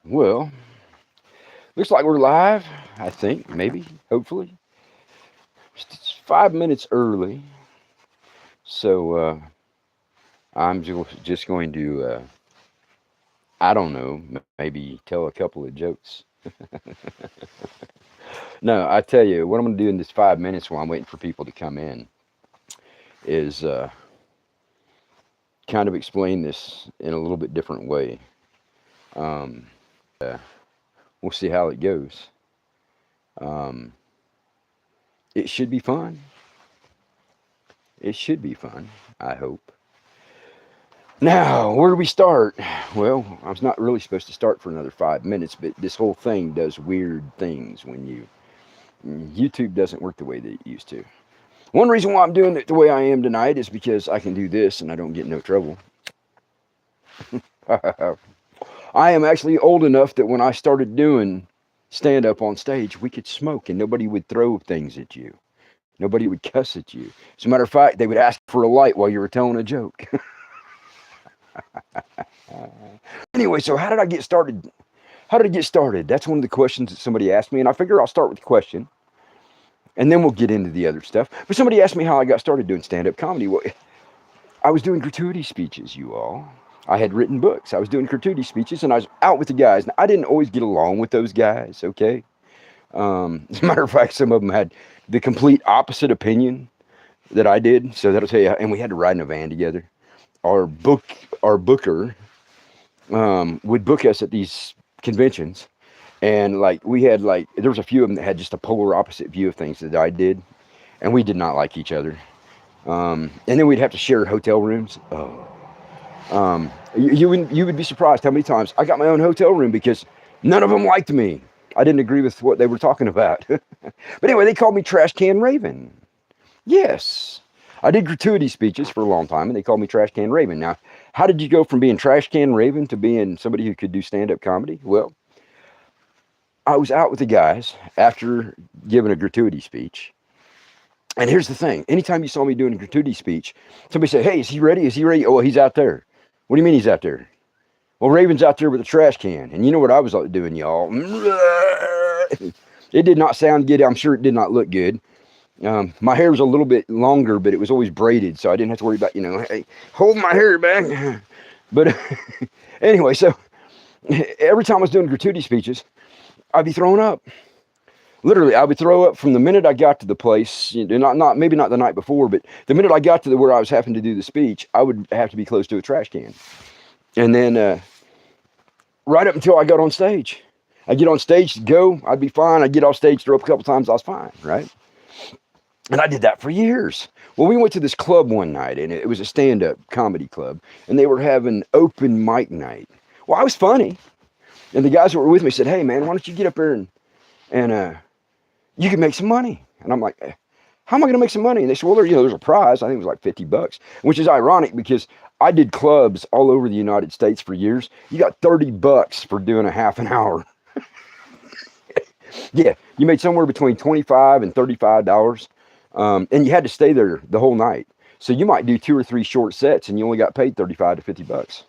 Well, looks like we're live, I think, maybe, hopefully. It's 5 minutes early, so I'm just going to, I don't know, maybe tell a couple of jokes. No, I tell you, what I'm going to do in this 5 minutes while I'm waiting for people to come in is kind of explain this in a little bit different way. We'll see how it goes. Um, it should be fun. It should be fun, I hope. Now, where do we start? Well, I was not really supposed to start for another 5 minutes, but this whole thing does weird things when YouTube doesn't work the way that it used to. One reason why I'm doing it the way I am tonight is because I can do this and I don't get in no trouble. I am actually old enough that when I started doing stand up on stage, we could smoke and nobody would throw things at you. Nobody would cuss at you. As a matter of fact, they would ask for a light while you were telling a joke. Anyway, so how did I get started? How did it get started? That's one of the questions that somebody asked me, and I figure I'll start with the question, and then we'll get into the other stuff. But somebody asked me how I got started doing stand-up comedy. Well, I was doing gratuity speeches, you all. I had written books. I was doing gratuity speeches, and I was out with the guys. Now, I didn't always get along with those guys, okay? As a matter of fact, some of them had the complete opposite opinion that I did. So that'll tell you. And we had to ride in a van together. Our booker would book us at these conventions, and like we had like there was a few of them that had just a polar opposite view of things that I did, and we did not like each other. And then we'd have to share hotel rooms. Oh, you would be surprised how many times I got my own hotel room because none of them liked me. I didn't agree with what they were talking about. But anyway, they called me Trash Can Raven. Yes. I did gratuity speeches for a long time, and they called me Trash Can Raven. Now, how did you go from being Trash Can Raven to being somebody who could do stand-up comedy? Well, I was out with the guys after giving a gratuity speech. And here's the thing. Anytime you saw me doing a gratuity speech, somebody said, hey, is he ready? Is he ready? Oh, well, he's out there. What do you mean he's out there? Well, Raven's out there with a trash can. And you know what I was doing, y'all? It did not sound good. I'm sure it did not look good. My hair was a little bit longer, but it was always braided, so I didn't have to worry about, hey, hold my hair back. But anyway, so every time I was doing gratuity speeches, I'd be throwing up. Literally, I would throw up from the minute I got to the place, not maybe not the night before, but the minute I got to where I was having to do the speech, I would have to be close to a trash can. And then right up until I got on stage. I'd get on stage to go, I'd be fine. I'd get off stage, throw up a couple times, I was fine, right? And I did that for years. Well, we went to this club one night, and it was a stand-up comedy club, and they were having open mic night. Well, I was funny, and the guys that were with me said, hey, man, why don't you get up there and you can make some money. And I'm like, how am I going to make some money? And they said, well, there's a prize. I think it was like $50, which is ironic because I did clubs all over the United States for years. You got $30 for doing a half an hour. Yeah, you made somewhere between $25 and $35. And you had to stay there the whole night. So you might do 2 or 3 short sets and you only got paid $35 to $50.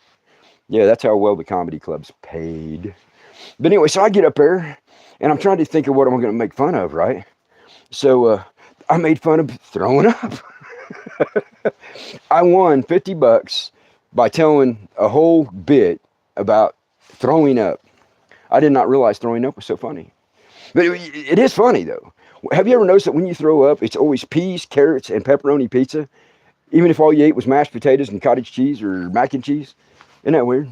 Yeah, that's how well the comedy clubs paid. But anyway, so I get up there and I'm trying to think of what I'm going to make fun of, right? So I made fun of throwing up. I won $50 by telling a whole bit about throwing up. I did not realize throwing up was so funny. But it is funny, though. Have you ever noticed that when you throw up, it's always peas, carrots, and pepperoni pizza? Even if all you ate was mashed potatoes and cottage cheese or mac and cheese? Isn't that weird?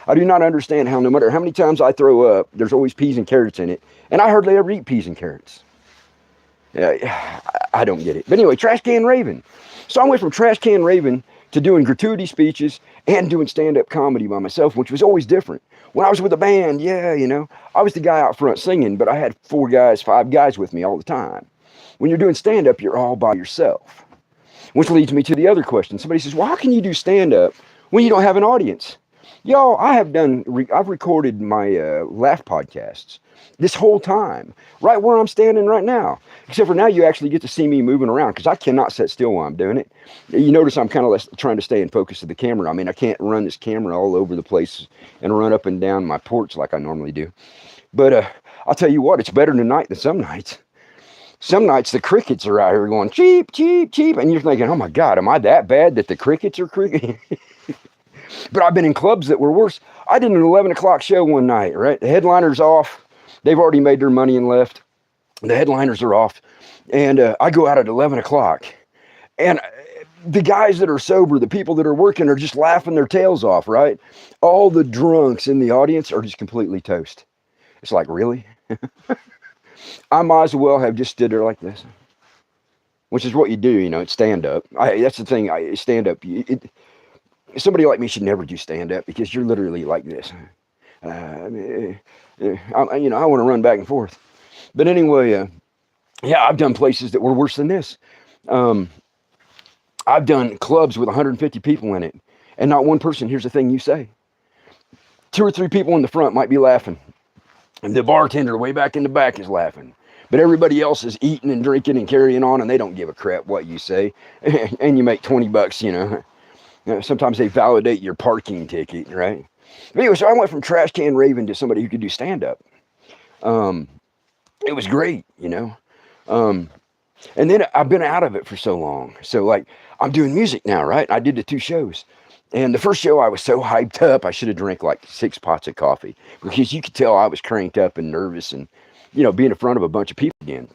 I do not understand how no matter how many times I throw up, there's always peas and carrots in it. And I hardly ever eat peas and carrots. I don't get it. But anyway, Trash Can Raven. So I went from Trash Can Raven to doing gratuity speeches and doing stand-up comedy by myself, which was always different. When I was with a band, I was the guy out front singing, but I had 5 guys with me all the time. When you're doing stand-up, you're all by yourself. Which leads me to the other question. Somebody says, well, how can you do stand-up when you don't have an audience? Y'all, I've recorded my laugh podcasts this whole time, right where I'm standing right now. Except for now, you actually get to see me moving around because I cannot sit still while I'm doing it. You notice I'm kind of trying to stay in focus of the camera. I mean, I can't run this camera all over the place and run up and down my porch like I normally do. But I'll tell you what, it's better tonight than some nights. Some nights the crickets are out here going cheep, cheep, cheep, and you're thinking, oh my God, am I that bad that the crickets are cricket? But I've been in clubs that were worse. I did an 11 o'clock show one night, right? The headliner's off. They've already made their money and left. The headliners are off. And I go out at 11 o'clock. And the guys that are sober, the people that are working are just laughing their tails off, right? All the drunks in the audience are just completely toast. It's like, really? I might as well have just stood there like this. Which is what you do, you know, it's stand up. That's the thing, stand up. Somebody like me should never do stand up because you're literally like this. I want to run back and forth. But anyway, yeah, I've done places that were worse than this. I've done clubs with 150 people in it, and not one person hears a thing you say. 2 or 3 people in the front might be laughing, and the bartender way back in the back is laughing. But everybody else is eating and drinking and carrying on, and they don't give a crap what you say. And you make $20, you know. Sometimes they validate your parking ticket, right? But anyway, so I went from trash can raving to somebody who could do stand-up. It was great, you know. And then I've been out of it for so long. So, like, I'm doing music now, right? I did the 2 shows. And the first show, I was so hyped up, I should have drank like 6 pots of coffee. Because you could tell I was cranked up and nervous and, you know, being in front of a bunch of people again.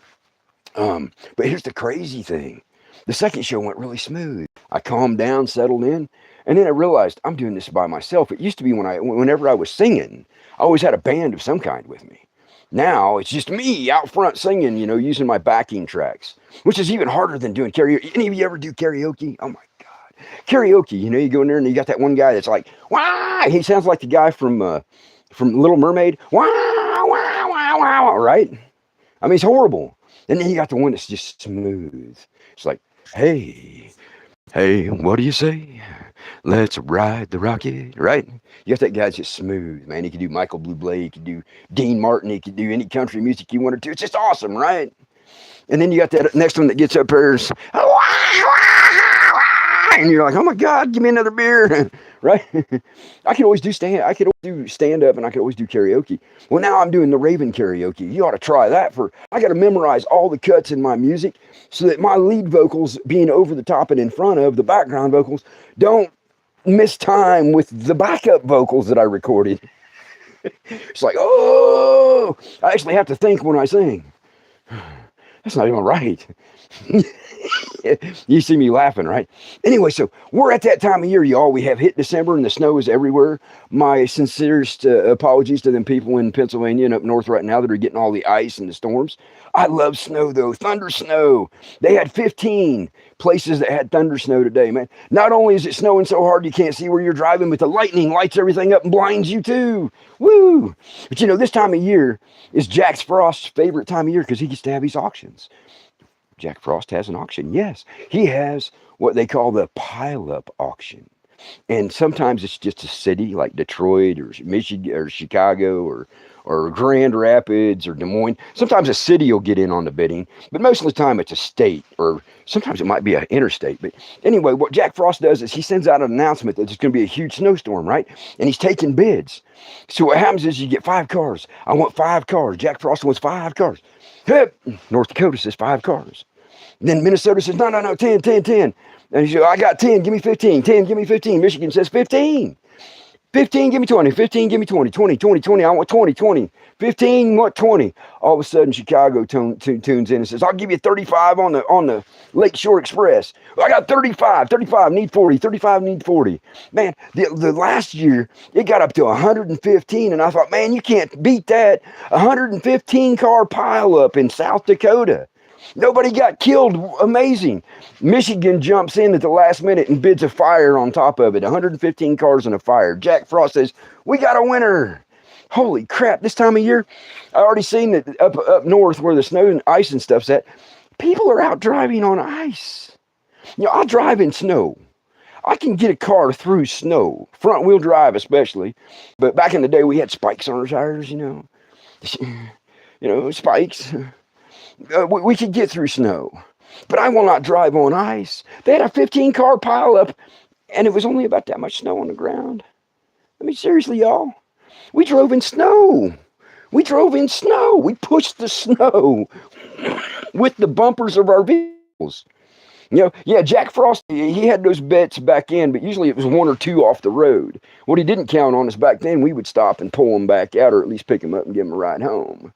But here's the crazy thing. The second show went really smooth. I calmed down, settled in, and then I realized I'm doing this by myself. It used to be whenever I was singing, I always had a band of some kind with me. Now it's just me out front singing, you know, using my backing tracks, which is even harder than doing karaoke. Any of you ever do karaoke? Oh my God. Karaoke, you know, you go in there and you got that one guy that's like, wah! He sounds like the guy from Little Mermaid. Wah, wah, wah, wah, right? I mean, it's horrible. And then you got the one that's just smooth. It's like, hey, what do you say? Let's ride the rocket, right? You got that guy that's just smooth, man. He could do Michael Bublé, he could do Dean Martin, he could do any country music you wanted to. It's just awesome, right? And then you got that next one that gets up there and you're like, oh my God, give me another beer, right? I could always do stand up, and I could always do karaoke. Well, now I'm doing the Raven karaoke. You ought to try that. I got to memorize all the cuts in my music so that my lead vocals being over the top and in front of the background vocals don't miss time with the backup vocals that I recorded. It's like, oh, I actually have to think when I sing. That's not even right. You see me laughing, right? Anyway, so we're at that time of year, y'all. We have hit December and the snow is everywhere. My sincerest apologies to them people in Pennsylvania and up north right now that are getting all the ice and the storms. I love snow, though. Thunder snow. They had 15 places that had thunder snow today, man. Not only is it snowing so hard you can't see where you're driving, but the lightning lights everything up and blinds you too. Woo! But you know, this time of year is Jack Frost's favorite time of year because he gets to have his auctions. Jack Frost has an auction. Yes, he has what they call the pile-up auction. And sometimes it's just a city like Detroit or Michigan or Chicago or Grand Rapids or Des Moines. Sometimes a city will get in on the bidding, but most of the time it's a state, or sometimes it might be an interstate. But anyway, what Jack Frost does is he sends out an announcement that there's going to be a huge snowstorm, right? And he's taking bids. So what happens is you get 5 cars. I want 5 cars. Jack Frost wants 5 cars. North Dakota says 5 cars. Then Minnesota says, no, 10. And you say, I got 10, give me 15. 10, give me 15. Michigan says 15. 15, give me 20. 15, give me 20. 20. I want 20. 15, what 20? All of a sudden, Chicago tunes in and says, I'll give you 35 on the Lakeshore Express. I got 35, need 40, 35, need 40. Man, the last year, it got up to 115, and I thought, man, you can't beat that. 115 car pileup in South Dakota. Nobody got killed. Amazing. Michigan jumps in at the last minute and bids a fire on top of it. 115 cars in a fire. Jack Frost says, we got a winner. Holy crap. This time of year, I already seen that up north where the snow and ice and stuff's at, people are out driving on ice. You know, I'll drive in snow. I can get a car through snow, front wheel drive especially. But back in the day, we had spikes on our tires, spikes. We could get through snow. But I will not drive on ice. They had a 15-car pileup, and it was only about that much snow on the ground. I mean, seriously, y'all. We drove in snow. We drove in snow. We pushed the snow with the bumpers of our vehicles. Yeah, Jack Frost, he had those bets back in, but usually it was one or two off the road. What he didn't count on is back then we would stop and pull them back out, or at least pick them up and give them a ride home.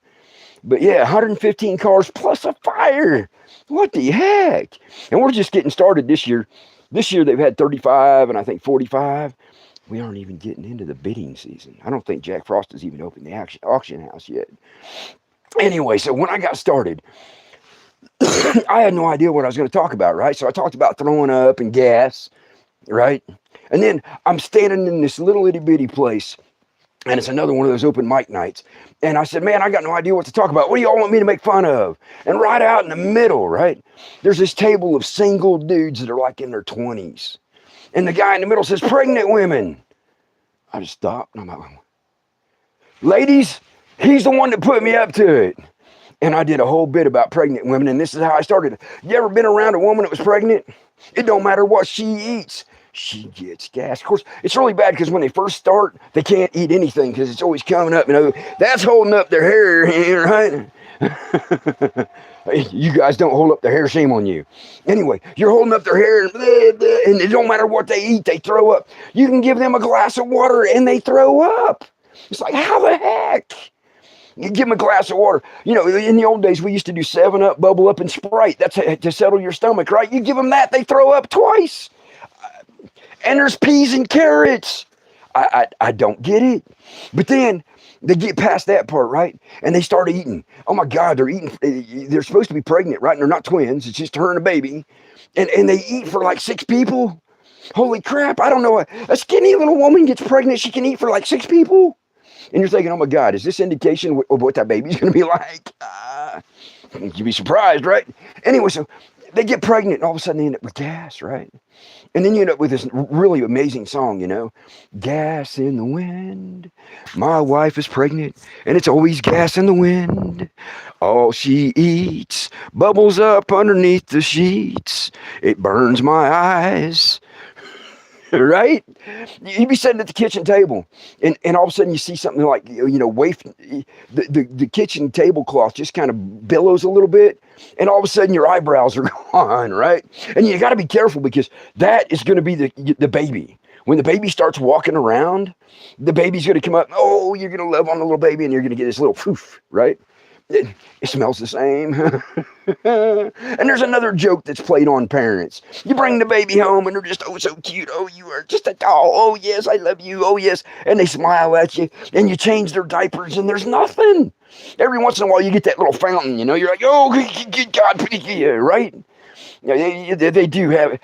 But yeah, 115 cars plus a fire. What the heck? And we're just getting started this year. This year they've had 35 and I think 45. We aren't even getting into the bidding season. I don't think Jack Frost has even opened the auction house yet. Anyway, so when I got started, I had no idea what I was going to talk about, right? So I talked about throwing up and gas, right? And then I'm standing in this little itty bitty place, and it's another one of those open mic nights. And I said, man, I got no idea what to talk about. What do y'all want me to make fun of? And right out in the middle, right, there's this table of single dudes that are like in their 20s. And the guy in the middle says, pregnant women. I just stopped, and I'm like, ladies, he's the one that put me up to it. And I did a whole bit about pregnant women, and this is how I started. You ever been around a woman that was pregnant? It don't matter what she eats. She gets gas. Of course, it's really bad because when they first start, they can't eat anything because it's always coming up. That's holding up their hair, right? You guys don't hold up their hair, shame on you. Anyway, you're holding up their hair, and it don't matter what they eat, they throw up. You can give them a glass of water, and they throw up. It's like, how the heck? You give them a glass of water. In the old days, we used to do 7-Up, Bubble Up, and Sprite. That's to settle your stomach, right? You give them that, they throw up twice. And there's peas and carrots. I don't get it. But then they get past that part, right? And they start eating. Oh my God, they're eating. They're supposed to be pregnant, right? And they're not twins. It's just her and a baby. And they eat for like 6 people. Holy crap. I don't know. A skinny little woman gets pregnant. She can eat for like 6 people. And you're thinking, oh my God, is this indication of what that baby's going to be like? You'd be surprised, right? Anyway, so they get pregnant and all of a sudden they end up with gas, right? And then you end up with this really amazing song, gas in the wind. My wife is pregnant and it's always gas in the wind. All she eats bubbles up underneath the sheets. It burns my eyes. Right? You'd be sitting at the kitchen table, and all of a sudden you see something like, the kitchen tablecloth just kind of billows a little bit, and all of a sudden your eyebrows are gone, right? And you got to be careful because that is going to be the baby. When the baby starts walking around, the baby's going to come up. Oh, you're going to love on the little baby, and you're going to get this little poof, right? It smells the same. And there's another joke that's played on parents. You bring the baby home and they're just, oh, so cute. Oh, you are just a doll. Oh, yes, I love you. Oh, yes. And they smile at you and you change their diapers and there's nothing. Every once in a while you get that little fountain, you're like, oh, good God, right? They do have it.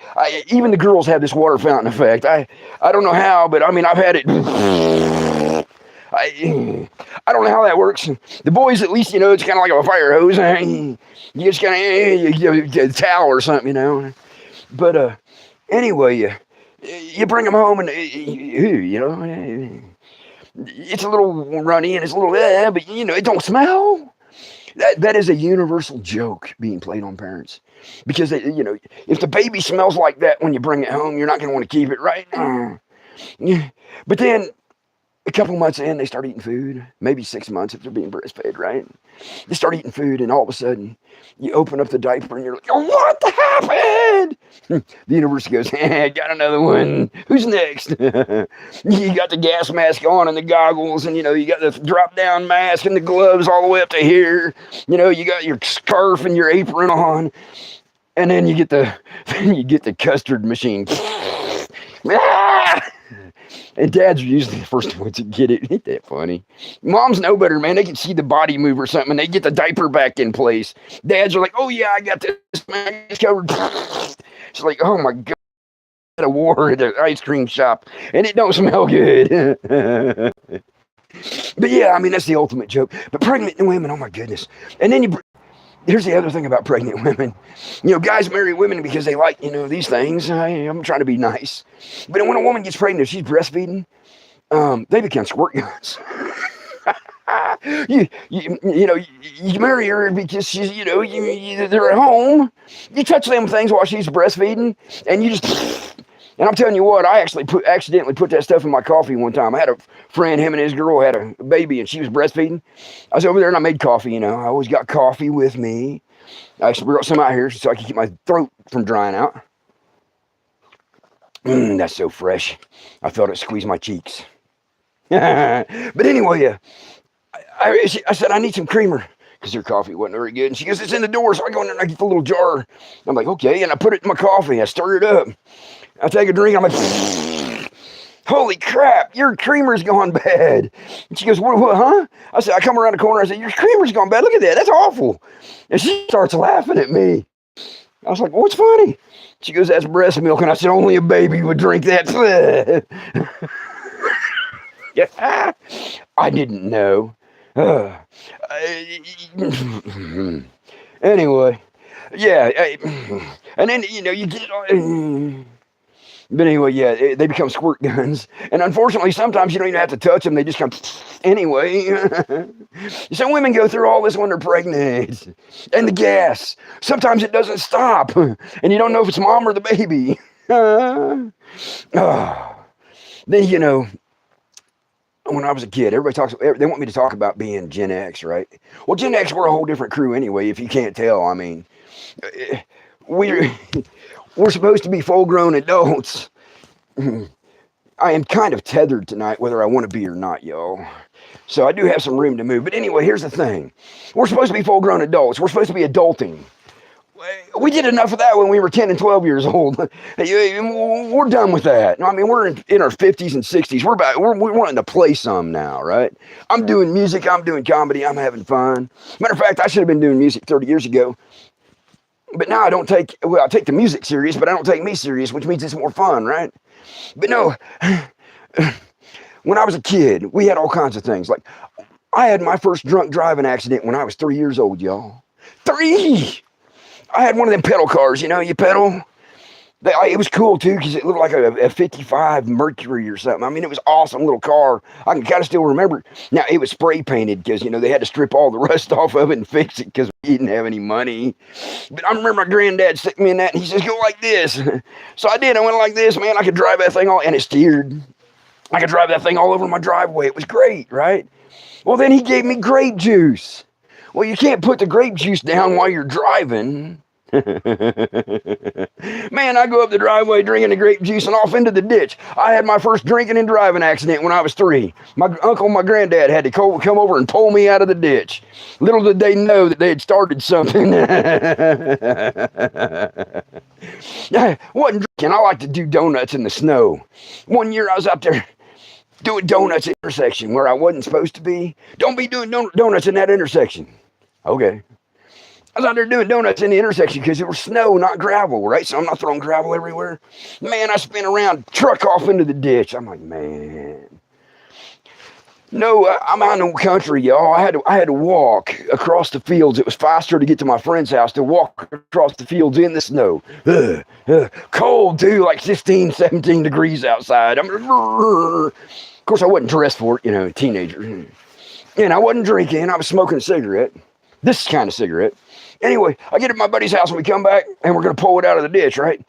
Even the girls have this water fountain effect. I don't know how, but I mean, I've had it. I don't know how that works. The boys, at least, it's kind of like a fire hose. You just kind of get a towel or something, But anyway, you bring them home and, it's a little runny and it's a little, but, it don't smell. That is a universal joke being played on parents. Because, if the baby smells like that when you bring it home, you're not going to want to keep it, right? But then, a couple months in, they start eating food. Maybe 6 months if they're being breastfed, right? They start eating food, and all of a sudden, you open up the diaper, and you're like, oh, what happened? The universe goes, got another one. Who's next? You got the gas mask on and the goggles, and, you got the drop-down mask and the gloves all the way up to here. You got your scarf and your apron on. And then you get the custard machine. And dads are usually the first ones to get it. Ain't that funny? Moms know better, man. They can see the body move or something, and they get the diaper back in place. Dads are like, oh, yeah, I got this, man. It's covered. It's like, oh, my God. At a war at the ice cream shop, and it don't smell good. But, yeah, I mean, that's the ultimate joke. But pregnant women, oh, my goodness. And then here's the other thing about pregnant women. Guys marry women because they like, these things. I'm trying to be nice. But when a woman gets pregnant, if she's breastfeeding, they become squirt guns. You marry her because she's, they're at home. You touch them things while she's breastfeeding, and you just, and I'm telling you what, I actually accidentally put that stuff in my coffee one time. I had a friend, him and his girl had a baby, and she was breastfeeding. I was over there and I made coffee. I always got coffee with me. I actually brought some out here so I could keep my throat from drying out. That's so fresh. I felt it squeeze my cheeks. But anyway, I said, I need some creamer because her coffee wasn't very good. And she goes, it's in the door. So I go in there and I get the little jar. I'm like, okay. And I put it in my coffee. I stir it up. I take a drink. I'm like, holy crap, your creamer's gone bad. And she goes, what, huh? I said, I come around the corner. I said, your creamer's gone bad. Look at that. That's awful. And she starts laughing at me. I was like, what's funny? She goes, that's breast milk. And I said, only a baby would drink that. Yeah, I didn't know. Anyway, yeah, and then you get. But anyway, yeah, they become squirt guns, and unfortunately, sometimes you don't even have to touch them; they just come. Anyway, some women go through all this when they're pregnant, and the gas. Sometimes it doesn't stop, and you don't know if it's mom or the baby. Then when I was a kid, they want me to talk about being Gen X, right? Well, Gen X, we're a whole different crew anyway, if you can't tell. I mean, we're supposed to be full-grown adults. I am kind of tethered tonight, whether I want to be or not, y'all. So I do have some room to move. But anyway, here's the thing. We're supposed to be full-grown adults. We're supposed to be adulting. We did enough of that when we were 10 and 12 years old. We're done with that. I mean, we're in our 50s and 60s. We're wanting to play some now, right? I'm doing music. I'm doing comedy. I'm having fun. Matter of fact, I should have been doing music 30 years ago. But now I take the music serious, but I don't take me serious, which means it's more fun, right? But no, when I was a kid, we had all kinds of things. Like, I had my first drunk driving accident when I was 3 years old, y'all. 3! I had one of them pedal cars, you pedal. It was cool too because it looked like a 55 Mercury or something. I mean, it was an awesome little car. I can kind of still remember it. Now, it was spray painted because, they had to strip all the rust off of it and fix it because we didn't have any money. But I remember my granddad sticking me in that and he says, go like this. So I did. I went like this, man. I could drive that thing and it steered. I could drive that thing all over my driveway. It was great, right? Well, then he gave me grape juice. Well, you can't put the grape juice down while you're driving. Man, I go up the driveway drinking the grape juice and off into the ditch. I had my first drinking and driving accident when I was 3. My uncle and my granddad had to come over and pull me out of the ditch. Little did they know that they had started something. I wasn't drinking. I like to do donuts in the snow. One year I was out there doing donuts at the intersection where I wasn't supposed to be. Don't be doing donuts in that intersection. Okay. I was out there doing donuts in the intersection because it was snow, not gravel, right? So I'm not throwing gravel everywhere. Man, I spin around, truck off into the ditch. I'm like, man. No, I'm out in the country, y'all. I had to walk across the fields. It was faster to get to my friend's house to walk across the fields in the snow. Cold, too, like 16, 17 degrees outside. Of course, I wasn't dressed for it, a teenager. And I wasn't drinking. I was smoking a cigarette. This kind of cigarette. Anyway, I get at my buddy's house and we come back and we're going to pull it out of the ditch, right?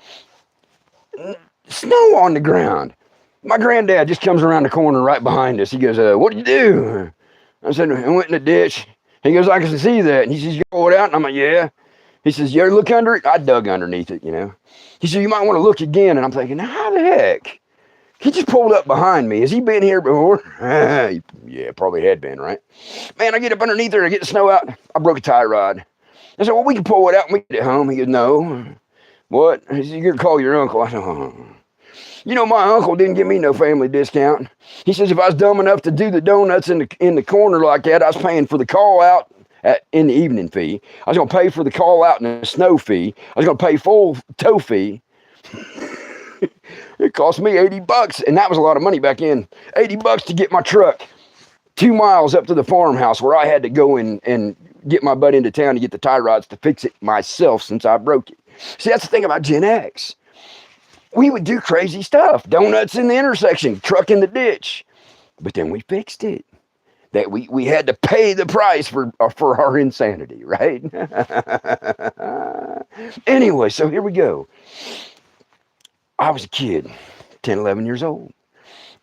Snow on the ground. My granddad just comes around the corner right behind us. He goes, what'd you do? I said, I went in the ditch. He goes, I can see that. And he says, you pull it out? And I'm like, yeah. He says, you ever look under it? I dug underneath it, He said, you might want to look again. And I'm thinking, how the heck? He just pulled up behind me. Has he been here before? Yeah, probably had been, right? Man, I get up underneath there and I get the snow out. I broke a tie rod. I said, well, we can pull it out and we get it home. He goes, no. What? He said, you're going to call your uncle. I said, oh. My uncle didn't give me no family discount. He says if I was dumb enough to do the donuts in the corner like that, I was paying for the call out in the evening fee. I was going to pay for the call out and the snow fee. I was going to pay full tow fee. It cost me $80, and that was a lot of money back in. $80 to get my truck 2 miles up to the farmhouse where I had to go and get my butt into town to get the tie rods to fix it myself since I broke it. See, that's the thing about Gen X. We would do crazy stuff. Donuts in the intersection, truck in the ditch. But then we fixed it. That we had to pay the price for our insanity, right? Anyway, so here we go. I was a kid, 10, 11 years old.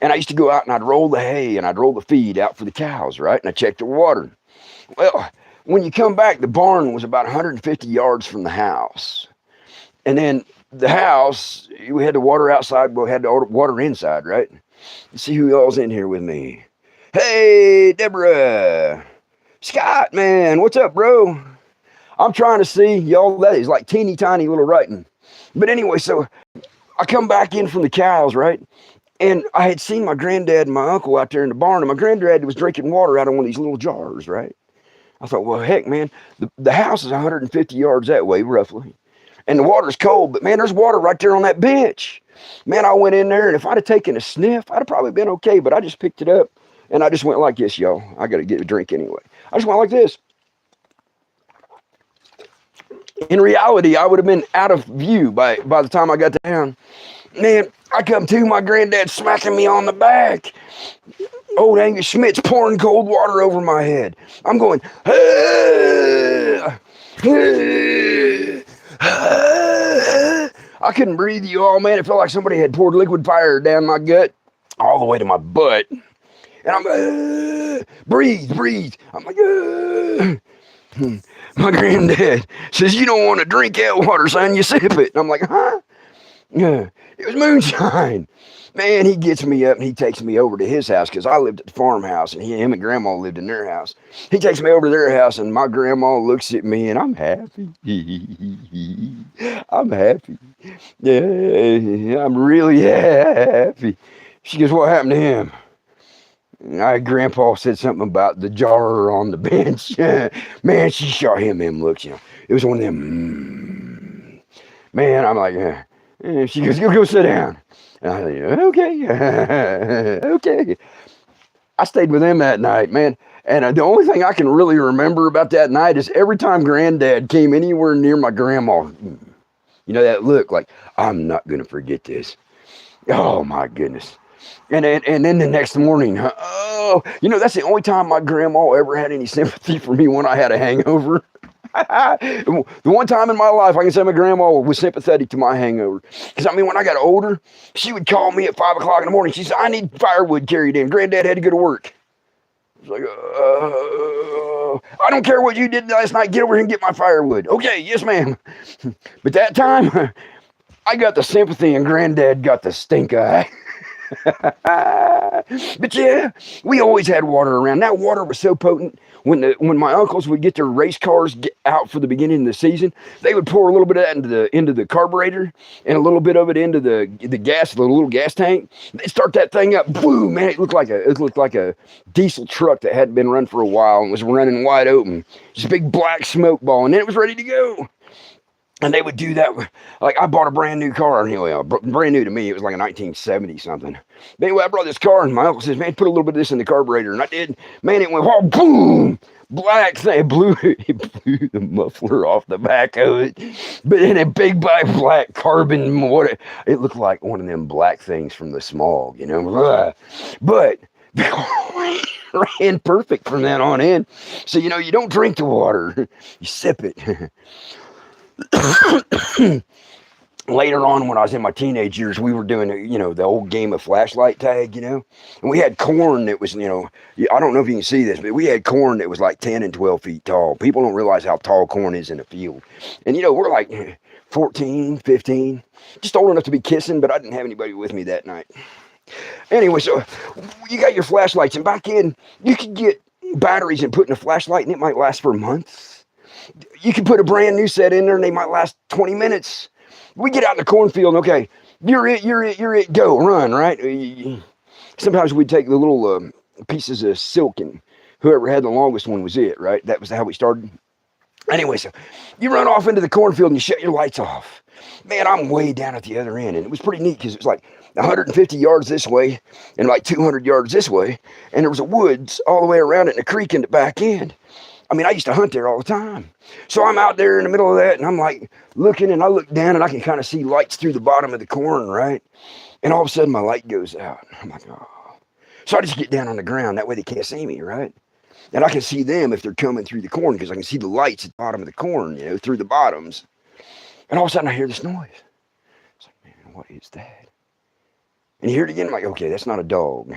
And I used to go out and I'd roll the hay and I'd roll the feed out for the cows, right? And I checked the water. Well, when you come back, the barn was about 150 yards from the house. And then the house, we had to water outside, we had to water inside, right? Let's see who all's in here with me. Hey, Deborah. Scott, man, what's up, bro? I'm trying to see y'all. That is like teeny tiny little writing. But anyway, so I come back in from the cows, right? And I had seen my granddad and my uncle out there in the barn, and my granddad was drinking water out of one of these little jars, right? I thought, well, heck, man, the house is 150 yards that way, roughly. And the water's cold, but man, there's water right there on that bench. Man, I went in there, and if I'd have taken a sniff, I'd have probably been okay, but I just picked it up, and I just went like this, y'all. I got to get a drink anyway. I just went like this. In reality, I would have been out of view by the time I got down. Man, I come to, my granddad smacking me on the back. Old Angus Schmidt's pouring cold water over my head. I'm going, I couldn't breathe, you all, man. It felt like somebody had poured liquid fire down my gut all the way to my butt. And I'm, breathe. I'm like, My granddad says, you don't want to drink that water, son, you sip it. And I'm like, huh? Yeah, it was moonshine. Man, he gets me up and he takes me over to his house because I lived at the farmhouse and him and grandma lived in their house. He takes me over to their house and my grandma looks at me and I'm happy. I'm happy. Yeah, I'm really happy. She goes, what happened to him? Grandpa said something about the jar on the bench. Man, she shot him them looks, you know. It was one of them. Man, I'm like, she goes, go sit down. And I said, okay. Okay. I stayed with them that night, man. And the only thing I can really remember about that night is every time Granddad came anywhere near my grandma, you know, that look like, I'm not going to forget this. Oh, my goodness. And then the next morning, you know, that's the only time my grandma ever had any sympathy for me when I had a hangover. The one time in my life I can say my grandma was sympathetic to my hangover. Because, I mean, when I got older, she would call me at 5 o'clock in the morning. She said, I need firewood carried in. Granddad had to go to work. I was like, I don't care what you did last night. Get over here and get my firewood. Okay, yes, ma'am. But that time, I got the sympathy and Granddad got the stink eye. But yeah, we always had water around. That water was so potent. When my uncles would get their race cars out for the beginning of the season, they would pour a little bit of that into the carburetor and a little bit of it into the gas, the little gas tank. They start that thing up, boom, man! It looked like a diesel truck that hadn't been run for a while and was running wide open. Just a big black smoke ball, and then it was ready to go. And they would do that. Like, I bought a brand new car. Anyway, brand new to me. It was like a 1970 something. But anyway, I brought this car, and my uncle says, man, put a little bit of this in the carburetor. And I did. Man, it went, oh, boom! Black thing. It blew the muffler off the back of it. But in a big black carbon, what it looked like one of them black things from the smog, you know. But ran perfect from that on in. So, you know, you don't drink the water. You sip it. Later on, when I was in my teenage years, we were doing, you know, the old game of flashlight tag, you know, and we had corn that was, you know, I don't know if you can see this, but we had corn that was like 10 and 12 feet tall. People don't realize how tall corn is in a field. And, you know, we're like 14, 15, just old enough to be kissing, but I didn't have anybody with me that night. Anyway, so you got your flashlights, and back in, you could get batteries and put in a flashlight, and it might last for months. You can put a brand new set in there and they might last 20 minutes. We get out in the cornfield and okay, you're it, go, run, right? Sometimes we'd take the little pieces of silk and whoever had the longest one was it, right? That was how we started. Anyway, so you run off into the cornfield and you shut your lights off. Man, I'm way down at the other end, and it was pretty neat because it was like 150 yards this way and like 200 yards this way, and there was a woods all the way around it and a creek in the back end. I mean, I used to hunt there all the time. So I'm out there in the middle of that, and I'm like looking, and I look down, and I can kind of see lights through the bottom of the corn, right? And all of a sudden, my light goes out. I'm like, oh. So I just get down on the ground. That way they can't see me, right? And I can see them if they're coming through the corn because I can see the lights at the bottom of the corn, through the bottoms. And all of a sudden, I hear this noise. It's like, man, what is that? And you hear it again. I'm like, okay, that's not a dog.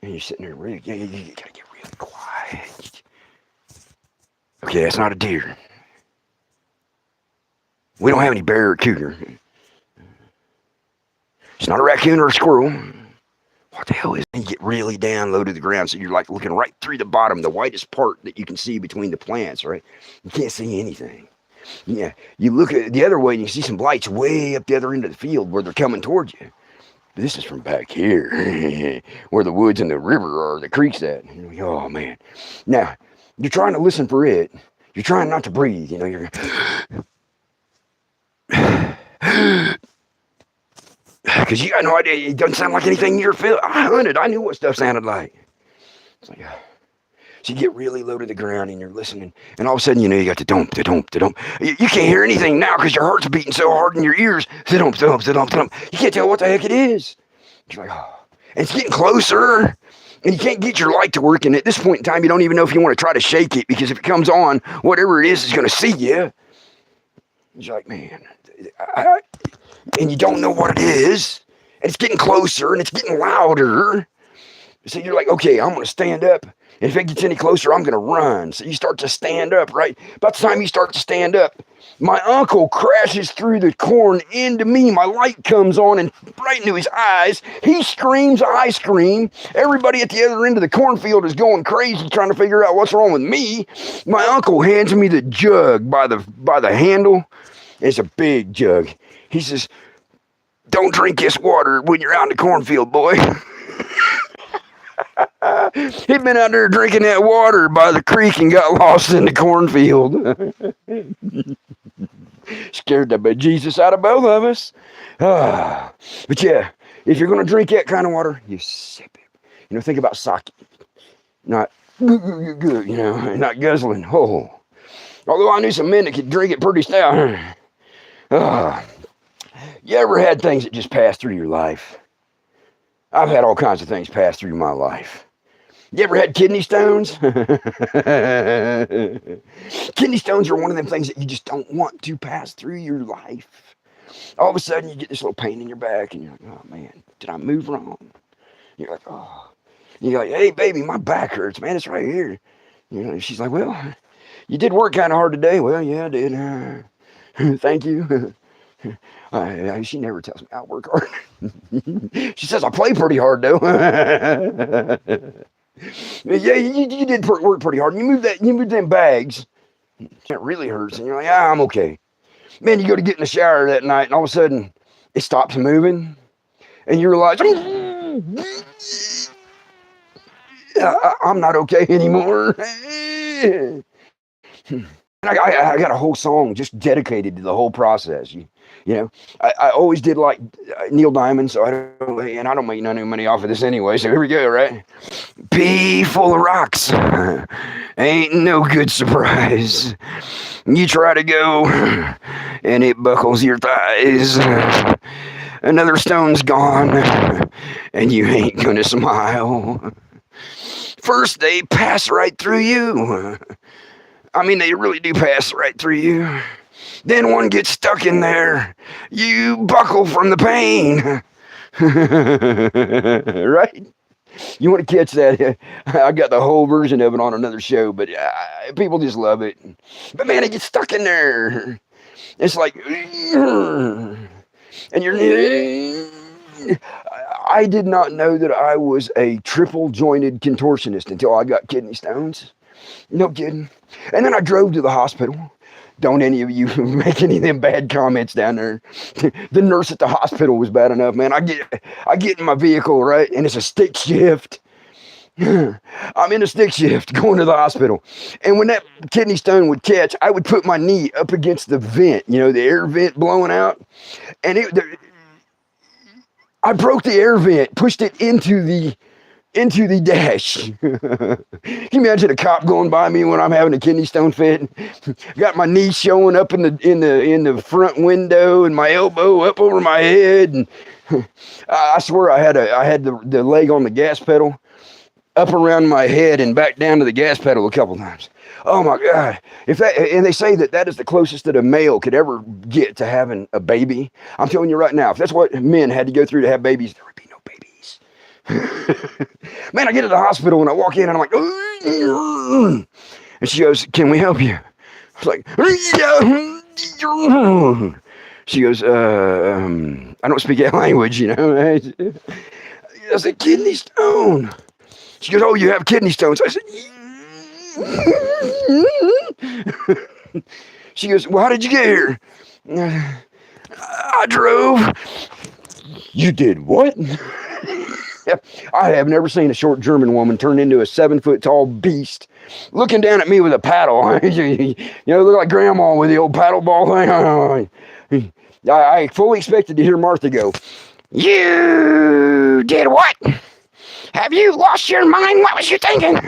And you're sitting there, really, you gotta get really quiet. Okay, that's not a deer. We don't have any bear or cougar. It's not a raccoon or a squirrel. What the hell is it? And you get really down low to the ground, so you're like looking right through the bottom, the whitest part that you can see between the plants, right? You can't see anything. Yeah, you look at the other way and you see some lights way up the other end of the field where they're coming towards you. This is from back here, where the woods and the river are, the creek's at. And you're like, oh man. Now, you're trying to listen for it. You're trying not to breathe, you're because you got no idea. It doesn't sound like anything you're feeling. I hunted. I knew what stuff sounded like. It's like, so you get really low to the ground and you're listening, and all of a sudden, you got the dump, the dump, the dump. You can't hear anything now because your heart's beating so hard in your ears. The dump, the dump, the dump, the dump. You can't tell what the heck it is. You're like, oh. And it's getting closer, and you can't get your light to work. And at this point in time, you don't even know if you want to try to shake it because if it comes on, whatever it is going to see you. You're like, man, and you don't know what it is, and it's getting closer, and it's getting louder. So you're like, okay, I'm going to stand up. And if it gets any closer, I'm going to run. So you start to stand up, right? About the time you start to stand up, my uncle crashes through the corn into me. My light comes on and right into his eyes. He screams, I scream. Everybody at the other end of the cornfield is going crazy trying to figure out what's wrong with me. My uncle hands me the jug by the handle. It's a big jug. He says, don't drink this water when you're out in the cornfield, boy. He'd been out there drinking that water by the creek and got lost in the cornfield. Scared the bejesus out of both of us. But yeah, if you're going to drink that kind of water, you sip it. Think about sake. Not good, not guzzling. Oh. Although I knew some men that could drink it pretty stout. You ever had things that just pass through your life? I've had all kinds of things pass through my life. You ever had kidney stones? Kidney stones are one of them things that you just don't want to pass through your life. All of a sudden, you get this little pain in your back, and you're like, oh, man, did I move wrong? You're like, oh. You're like, hey, baby, my back hurts, man. It's right here. She's like, well, you did work kind of hard today. Well, yeah, I did. Thank you. She never tells me I work hard. She says I play pretty hard, though. Yeah, you did work pretty hard. You moved them bags. It really hurts, and you're like, I'm okay. Man, you go to get in the shower that night, and all of a sudden, it stops moving, and you realize, I'm not okay anymore. I got a whole song just dedicated to the whole process. I always did like Neil Diamond, so I don't make none of money off of this anyway. So here we go, right? Pea full of rocks, ain't no good surprise. You try to go, and it buckles your thighs. Another stone's gone, and you ain't gonna smile. First they pass right through you. I mean, they really do pass right through you. Then one gets stuck in there. You buckle from the pain. Right? You want to catch that? I got the whole version of it on another show, but people just love it. But man, it gets stuck in there. It's like, and I did not know that I was a triple jointed contortionist until I got kidney stones. No kidding. And then I drove to the hospital. Don't any of you make any of them bad comments down there. The nurse at the hospital was bad enough, man. I get in my vehicle, right? And it's a stick shift. I'm in a stick shift going to the hospital. And when that kidney stone would catch, I would put my knee up against the vent, the air vent blowing out. And I broke the air vent, pushed it into the into the dash. Can you imagine a cop going by me when I'm having a kidney stone fit? Got my knee showing up in the front window and my elbow up over my head, and I swear I had the leg on the gas pedal up around my head and back down to the gas pedal a couple times. Oh my God. And they say that is the closest that a male could ever get to having a baby. I'm telling you right now, if that's what men had to go through to have babies, there would be no babies. Man, I get to the hospital and I walk in and I'm like, and she goes, "Can we help you?" I was like, she goes, "I don't speak that language, you know." I said, "Kidney stone." She goes, "Oh, you have kidney stones." I said, she goes, "Well, how did you get here?" "I drove." "You did what?" I have never seen a short German woman turn into a 7-foot tall beast looking down at me with a paddle. Look like grandma with the old paddle ball thing. I fully expected to hear Martha go, "You did what? Have you lost your mind? What was you thinking?"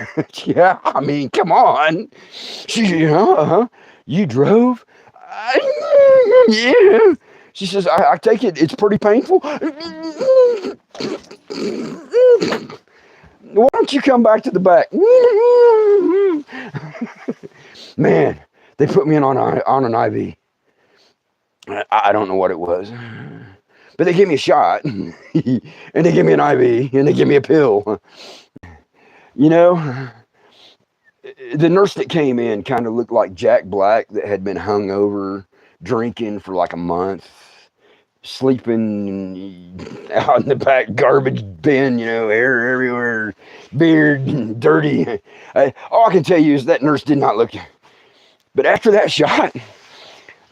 Yeah, I mean, come on. She, "You drove?" "Yeah." She says, I take it it's pretty painful." "Why don't you come back to the back?" Man, they put me on an IV. I don't know what it was, but they gave me a shot, and they gave me an IV, and they gave me a pill. You know, the nurse that came in kind of looked like Jack Black that had been hung over, drinking for like a month, sleeping out in the back garbage bin, hair everywhere, beard dirty. All I can tell you is that nurse did not look. But after that shot,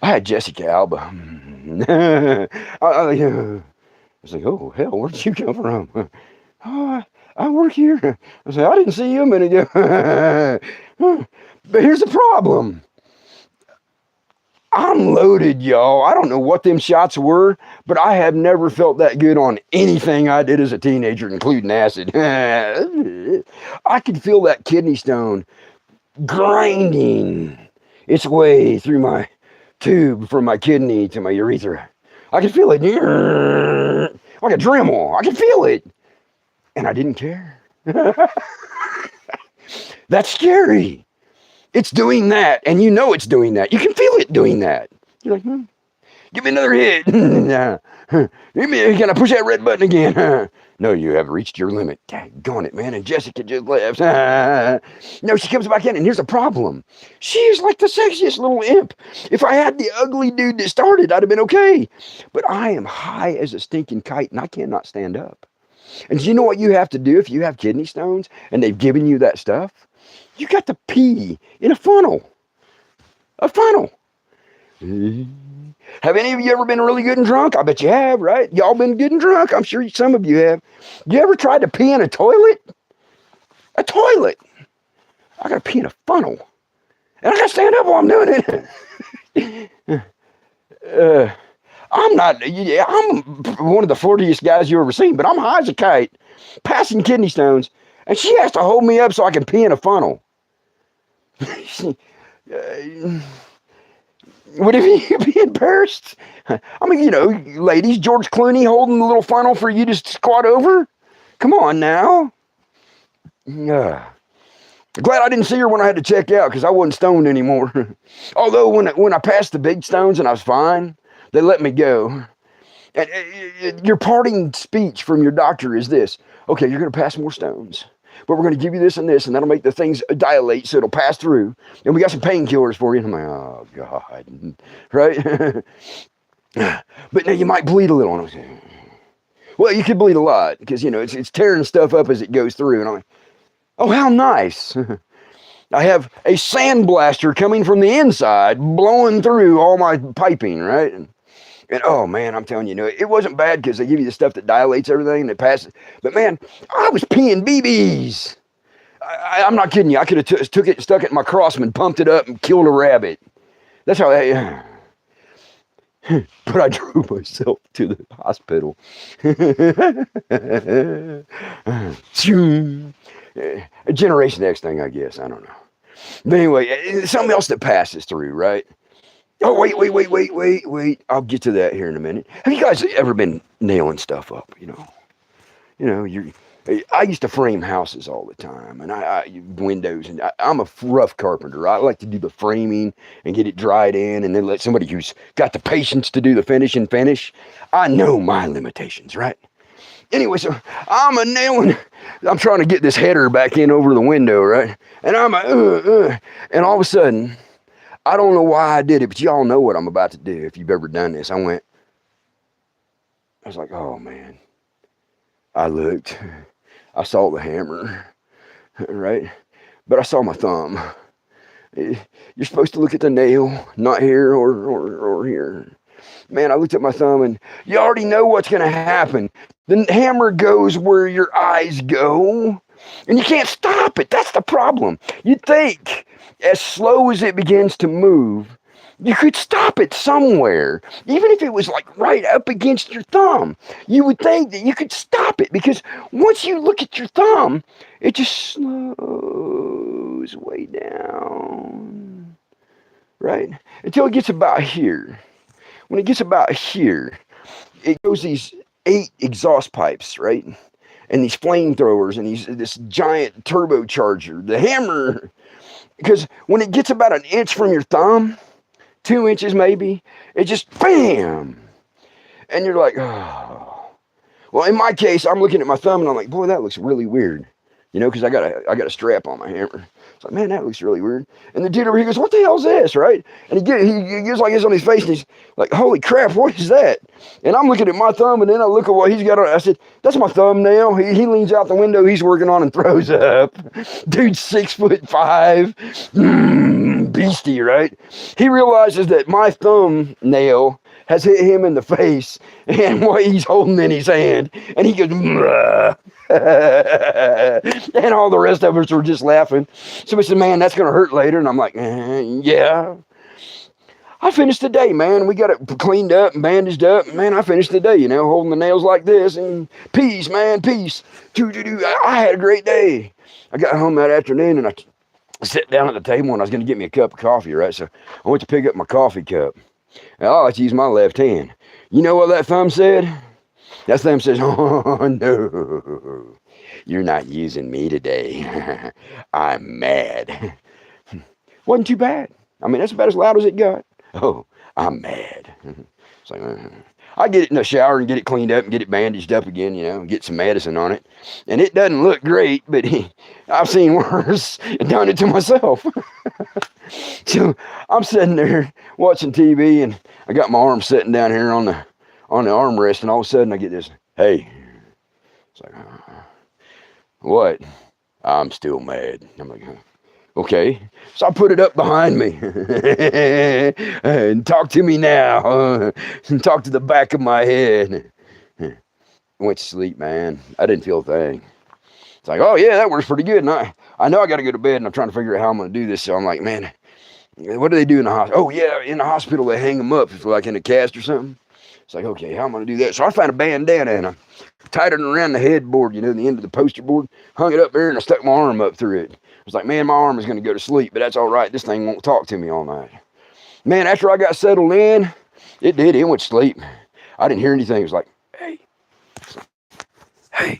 I had Jessica Alba. I was like, "Oh, hell, where'd you come from?" "Oh, I work here." I said, "I didn't see you a minute ago." But here's the problem. I'm loaded, y'all. I don't know what them shots were, but I have never felt that good on anything I did as a teenager, including acid. I could feel that kidney stone grinding its way through my tube from my kidney to my urethra. I could feel it like a Dremel. I could feel it. And I didn't care. That's scary. It's doing that, and you know it's doing that. You can feel it doing that. You're like, "Give me another hit." Can I push that red button again? "No, you have reached your limit." Daggone it, man. And Jessica just left. No, she comes back in, and here's the problem. She is like the sexiest little imp. If I had the ugly dude that started, I'd have been okay. But I am high as a stinking kite, and I cannot stand up. And do you know what you have to do if you have kidney stones and they've given you that stuff? You got to pee in a funnel. A funnel. Have any of you ever been really good and drunk? I bet you have, right? Y'all been good and drunk? I'm sure some of you have. You ever tried to pee in a toilet? A toilet. I got to pee in a funnel. And I got to stand up while I'm doing it. I'm one of the flirtiest guys you ever seen, but I'm high as a kite, passing kidney stones, and she has to hold me up so I can pee in a funnel. Would you be embarrassed? I mean, ladies, George Clooney holding the little funnel for you to squat over? Come on now. Glad I didn't see her when I had to check out because I wasn't stoned anymore. Although when I passed the big stones and I was fine, they let me go. And your parting speech from your doctor is this: "Okay, you're going to pass more stones, but we're going to give you this, and that'll make the things dilate so it'll pass through. And we got some painkillers for you." And I'm like, "Oh, God." Right? "But now you might bleed a little." And I was like, "Well, you could bleed a lot because, it's tearing stuff up as it goes through." And I'm like, "Oh, how nice." I have a sandblaster coming from the inside, blowing through all my piping, right? And oh man, I'm telling you, it wasn't bad because they give you the stuff that dilates everything and it passes. But man, I was peeing BBs. I'm not kidding you. I could have took it, stuck it in my Crossman, pumped it up, and killed a rabbit. That's how. but I drove myself to the hospital. A Generation X thing, I guess. I don't know. But anyway, something else that passes through, right? Oh, wait. I'll get to that here in a minute. Have you guys ever been nailing stuff up, I used to frame houses all the time, and windows, and I'm a rough carpenter. I like to do the framing and get it dried in, and then let somebody who's got the patience to do the finish. I know my limitations, right? Anyway, so I'm trying to get this header back in over the window, right? And and all of a sudden, I don't know why I did it, but y'all know what I'm about to do if you've ever done this. I was like, oh man. I looked. I saw the hammer, right? But I saw my thumb. You're supposed to look at the nail, not here or here. Man, I looked at my thumb, and you already know what's going to happen. The hammer goes where your eyes go, and you can't stop it. That's the problem. You think as slow as it begins to move, you could stop it somewhere, even if it was like right up against your thumb. You would think that you could stop it, because once you look at your thumb, it just slows way down, right? Until it gets about here. When it gets about here, it goes these 8 exhaust pipes, right? And these flamethrowers and this giant turbocharger, the hammer. Because when it gets about 1 inch from your thumb, 2 inches maybe, it just bam. And you're like, oh. Well, in my case, I'm looking at my thumb and I'm like, boy, that looks really weird. Because I got a strap on my hammer. It's like, man, that looks really weird. And the dude over here goes, what the hell's this, right? And he gets like this on his face, and he's like, holy crap, what is that? And I'm looking at my thumb, and then I look at what he's got on. I said, that's my thumbnail. He leans out the window he's working on and throws up. Dude's 6'5", beastie, right? He realizes that my thumbnail has hit him in the face and what he's holding in his hand. And he goes, and all the rest of us were just laughing. Somebody said, man, that's going to hurt later. And I'm like, yeah. I finished the day, man. We got it cleaned up and bandaged up. Man, I finished the day, holding the nails like this. And peace, man, peace. I had a great day. I got home that afternoon and I sat down at the table and I was going to get me a cup of coffee, right? So I went to pick up my coffee cup. And I like to use my left hand. You know what that thumb said? That thumb says, oh, no, you're not using me today. I'm mad. Wasn't too bad. I mean, that's about as loud as it got. Oh, I'm mad. It's like, I get it in the shower and get it cleaned up and get it bandaged up again, and get some medicine on it. And it doesn't look great, but I've seen worse and done it to myself. So I'm sitting there watching TV, and I got my arm sitting down here on the armrest, and all of a sudden I get this, hey. It's like, what? I'm still mad. I'm like, okay. So I put it up behind me and talk to me now. And talk to the back of my head. I went to sleep, man. I didn't feel a thing. It's like, oh yeah, that works pretty good. And I know I got to go to bed, and I'm trying to figure out how I'm going to do this. So I'm like, man, what do they do in the hospital? Oh yeah, in the hospital they hang them up, if like in a cast or something. It's like, okay, how am I going to do that? So I found a bandana and I tied it around the headboard, the end of the poster board, hung it up there, and I stuck my arm up through it. I was like, man, my arm is going to go to sleep, but that's all right. This thing won't talk to me all night. Man, after I got settled in, it did. It went to sleep. I didn't hear anything. It was like, hey,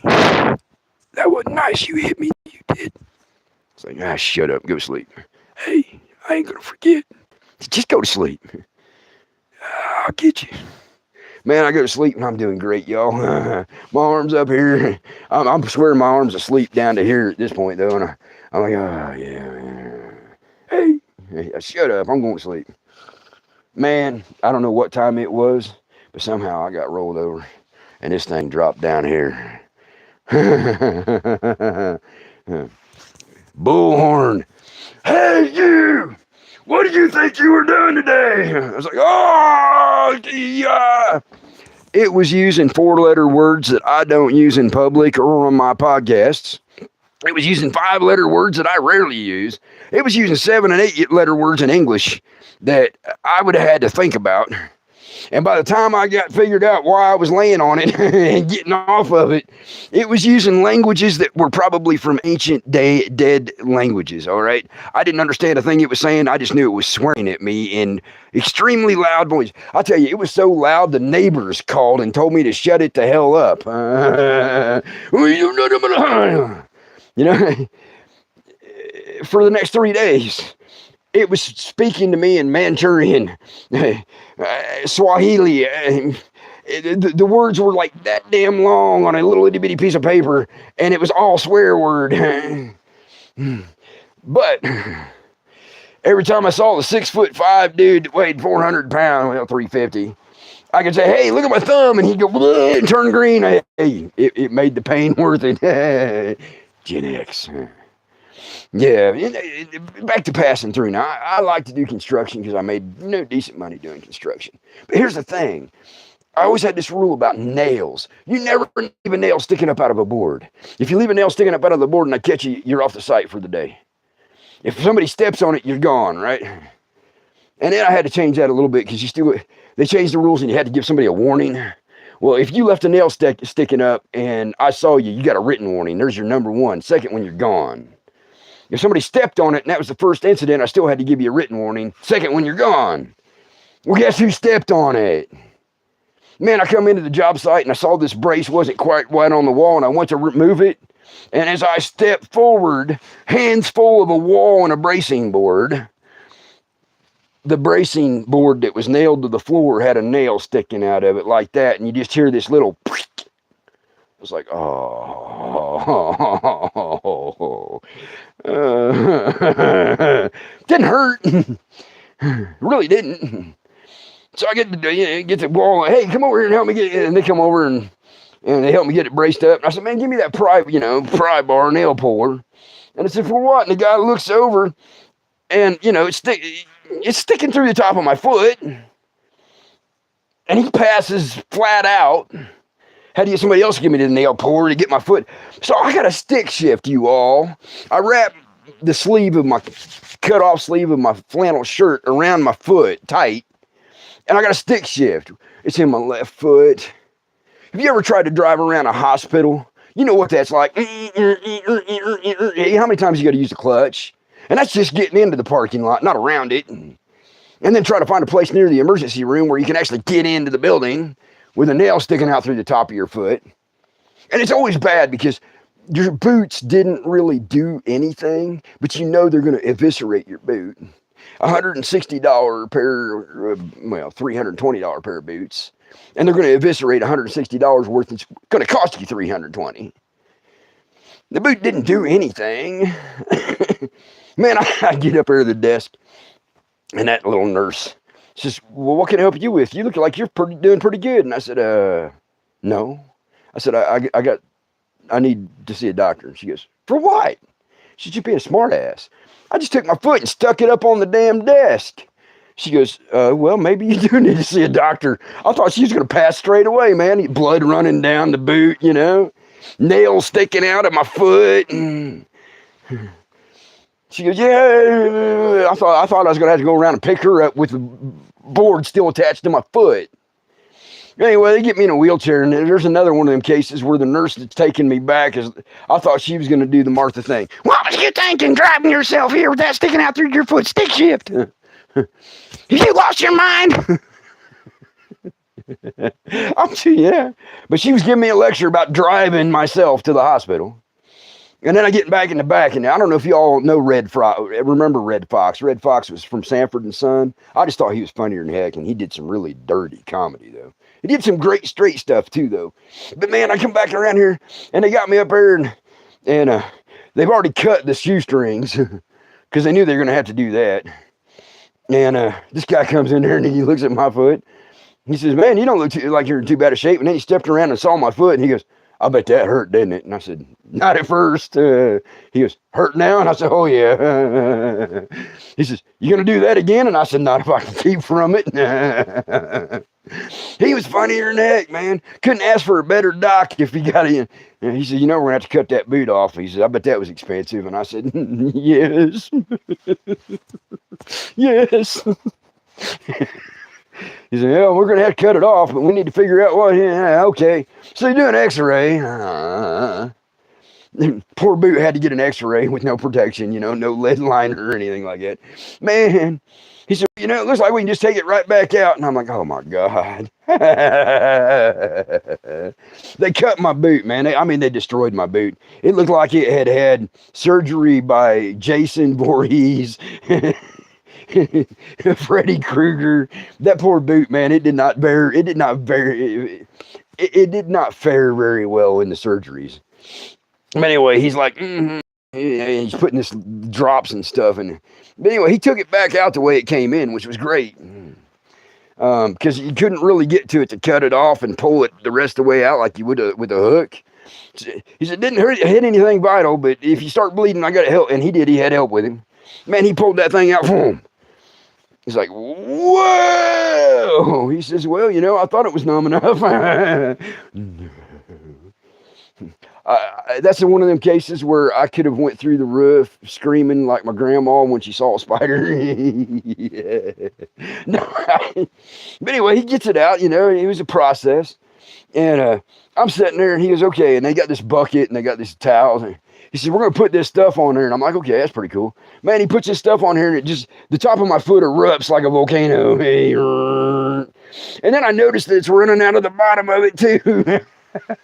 that wasn't nice. You hit me. You did. It's like, shut up. Go to sleep. Hey, I ain't going to forget. Just go to sleep. I'll get you. Man, I go to sleep and I'm doing great, y'all. My arm's up here. I'm swearing my arm's asleep down to here at this point, though. And I'm like, oh, yeah. Hey, shut up. I'm going to sleep. Man, I don't know what time it was, but somehow I got rolled over and this thing dropped down here. Bullhorn. Hey, you! What did you think you were doing today? I was like, oh, yeah. It was using 4-letter words that I don't use in public or on my podcasts. It was using 5-letter words that I rarely use. It was using 7- and 8-letter words in English that I would have had to think about. And by the time I got figured out why I was laying on it and getting off of it, it was using languages that were probably from ancient dead languages, all right? I didn't understand a thing it was saying. I just knew it was swearing at me in extremely loud voice. I'll tell you, it was so loud the neighbors called and told me to shut it the hell up. You know, for the next 3 days. It was speaking to me in Manchurian, Swahili. The words were like that damn long on a little itty bitty piece of paper, and it was all swear word. But every time I saw the 6'5" dude that weighed 400 pounds, well, 350, I could say, "Hey, look at my thumb," and he'd go and turn green. Hey, it made the pain worth it. Gen X. Yeah, back to passing through. Now, I like to do construction because I made decent money doing construction. But here's the thing. I always had this rule about nails. You never leave a nail sticking up out of a board. If you leave a nail sticking up out of the board and I catch you, you're off the site for the day. If somebody steps on it, you're gone, right? And then I had to change that a little bit because they changed the rules and you had to give somebody a warning. Well, if you left a nail sticking up and I saw you, you got a written warning. There's your number one. Second one, you're gone. If somebody stepped on it and that was the first incident, I still had to give you a written warning. Second one, you're gone. Well, guess who stepped on it? Man, I come into the job site and I saw this brace wasn't quite right on the wall and I went to remove it. And as I stepped forward, hands full of a wall and a bracing board, the bracing board that was nailed to the floor had a nail sticking out of it like that. And you just hear this little... I was like, oh, didn't hurt. Really didn't. So I get the wall. Hey, come over here and help me get it. And they come over and they help me get it braced up. And I said, man, give me that pry bar nail puller. And I said, for what? And the guy looks over and, it's sticking through the top of my foot. And he passes flat out. Had to get somebody else to give me the nail puller to get my foot. So I got a stick shift, you all. I wrapped the cut off sleeve of my flannel shirt around my foot tight. And I got a stick shift. It's in my left foot. Have you ever tried to drive around a hospital? You know what that's like. How many times you got to use the clutch? And that's just getting into the parking lot, not around it. And then try to find a place near the emergency room where you can actually get into the building with a nail sticking out through the top of your foot. And it's always bad because your boots didn't really do anything, but they're going to eviscerate your boot. $160 pair, $320 pair of boots. And they're going to eviscerate $160 worth. It's going to cost you $320. The boot didn't do anything. Man, I get up there to the desk, and that little nurse says, well, what can I help you with? You look like you're doing pretty good. And I said, no. I said, I need to see a doctor. And she goes, for what? She said, you're being a smart ass. I just took my foot and stuck it up on the damn desk. She goes, well, maybe you do need to see a doctor. I thought she was going to pass straight away, man. Blood running down the boot, nails sticking out of my foot. And she goes, yeah, I thought I was going to have to go around and pick her up with the board still attached to my foot. Anyway, they get me in a wheelchair, and there's another one of them cases where the nurse that's taking me back I thought she was going to do the Martha thing. What was you thinking driving yourself here with that sticking out through your foot? Stick shift. Have you lost your mind? Yeah. But she was giving me a lecture about driving myself to the hospital. And then I get back in the back, and I don't know if you all know remember Red Fox. Red Fox was from Sanford and Son. I just thought he was funnier than heck, and he did some really dirty comedy, though. He did some great straight stuff, too, though. But, man, I come back around here, and they got me up there, and they've already cut the shoestrings because they knew they were going to have to do that. And this guy comes in there, and he looks at my foot. He says, man, you don't look like you're in too bad a shape. And then he stepped around and saw my foot, and he goes, I bet that hurt, didn't it? And I said, not at first. He goes, hurt now? And I said, oh, yeah. He says, you going to do that again? And I said, not if I can keep from it. He was funnier than heck, man. Couldn't ask for a better doc if he got in. And he said, we're going to have to cut that boot off. He said, I bet that was expensive. And I said, yes. Yes. He said, yeah, we're going to have to cut it off, but we need to figure out what. Yeah, okay. So you do an x-ray. Poor Boot had to get an x-ray with no protection, no lead liner or anything like that. Man, he said, it looks like we can just take it right back out. And I'm like, oh my God. They cut my boot, man. They destroyed my boot. It looked like it had surgery by Jason Voorhees, Freddy Krueger. That poor boot, man, it did not fare very well in the surgeries. But anyway, he's like, he's putting this drops and stuff. But anyway, he took it back out the way it came in, which was great. Because you couldn't really get to it to cut it off and pull it the rest of the way out like you would with a hook. He said, it didn't hit anything vital, but if you start bleeding, I got to help. And he did. He had help with him. Man, he pulled that thing out for him. He's like, whoa! He says, well, I thought it was numb enough. That's one of them cases where I could have went through the roof screaming like my grandma when she saw a spider. Yeah. No, but anyway, he gets it out. It was a process. And I'm sitting there, and he goes, okay. And they got this bucket, and they got these towels. And he said, we're going to put this stuff on there. And I'm like, okay, that's pretty cool. Man, he puts this stuff on here, and the top of my foot erupts like a volcano. And then I noticed that it's running out of the bottom of it, too.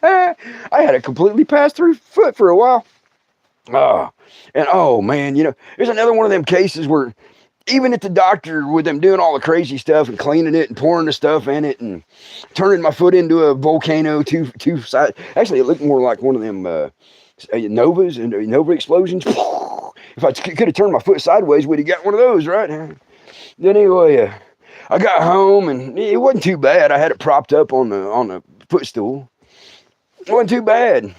I had a completely pass-through foot for a while. Oh, man, there's another one of them cases where even at the doctor with them doing all the crazy stuff and cleaning it and pouring the stuff in it and turning my foot into a volcano, two sides. Actually, it looked more like one of them novas and nova explosions. If I could have turned my foot sideways, we'd have got one of those, right? Then anyway, I got home and it wasn't too bad. I had it propped up on the footstool. It wasn't too bad. I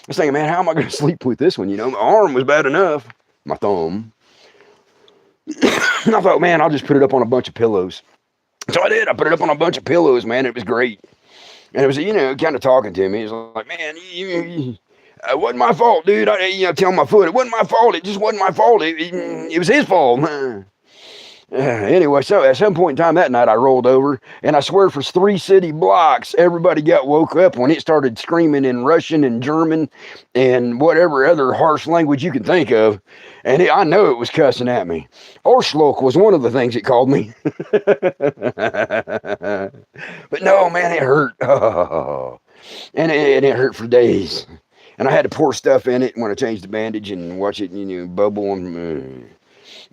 was thinking, man, how am I going to sleep with this one? My arm was bad enough. My thumb. And I thought, man, I'll just put it up on a bunch of pillows. So I did. I put it up on a bunch of pillows, man. It was great. And it was, kind of talking to me. It was like, man, it wasn't my fault, dude. Tell my foot, it wasn't my fault. It just wasn't my fault. It was his fault. Anyway, so at some point in time that night, I rolled over, and I swear for 3 city blocks, everybody woke up when it started screaming in Russian and German and whatever other harsh language you can think of. And I know it was cussing at me. Arschloch was one of the things it called me. But no, man, it hurt. Oh. And it hurt for days. And I had to pour stuff in it when I changed the bandage and watch it, bubble and...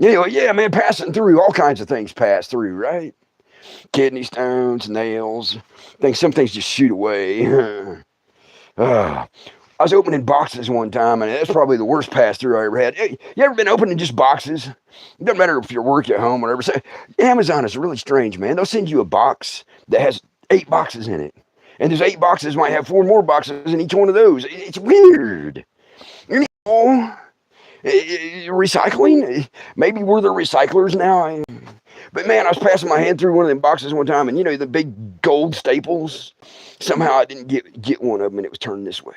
Anyway, yeah, man, passing through, all kinds of things pass through, right? Kidney stones, nails, some things just shoot away. I was opening boxes one time, and that's probably the worst pass through I ever had. Hey, you ever been opening just boxes? It doesn't matter if you're working at home or whatever. So, Amazon is really strange, man. They'll send you a box that has 8 boxes in it. And those 8 boxes might have 4 more boxes in each one of those. It's weird. Recycling? Maybe we're the recyclers now. But man, I was passing my hand through one of them boxes one time, and the big gold staples. Somehow I didn't get one of them, and it was turned this way,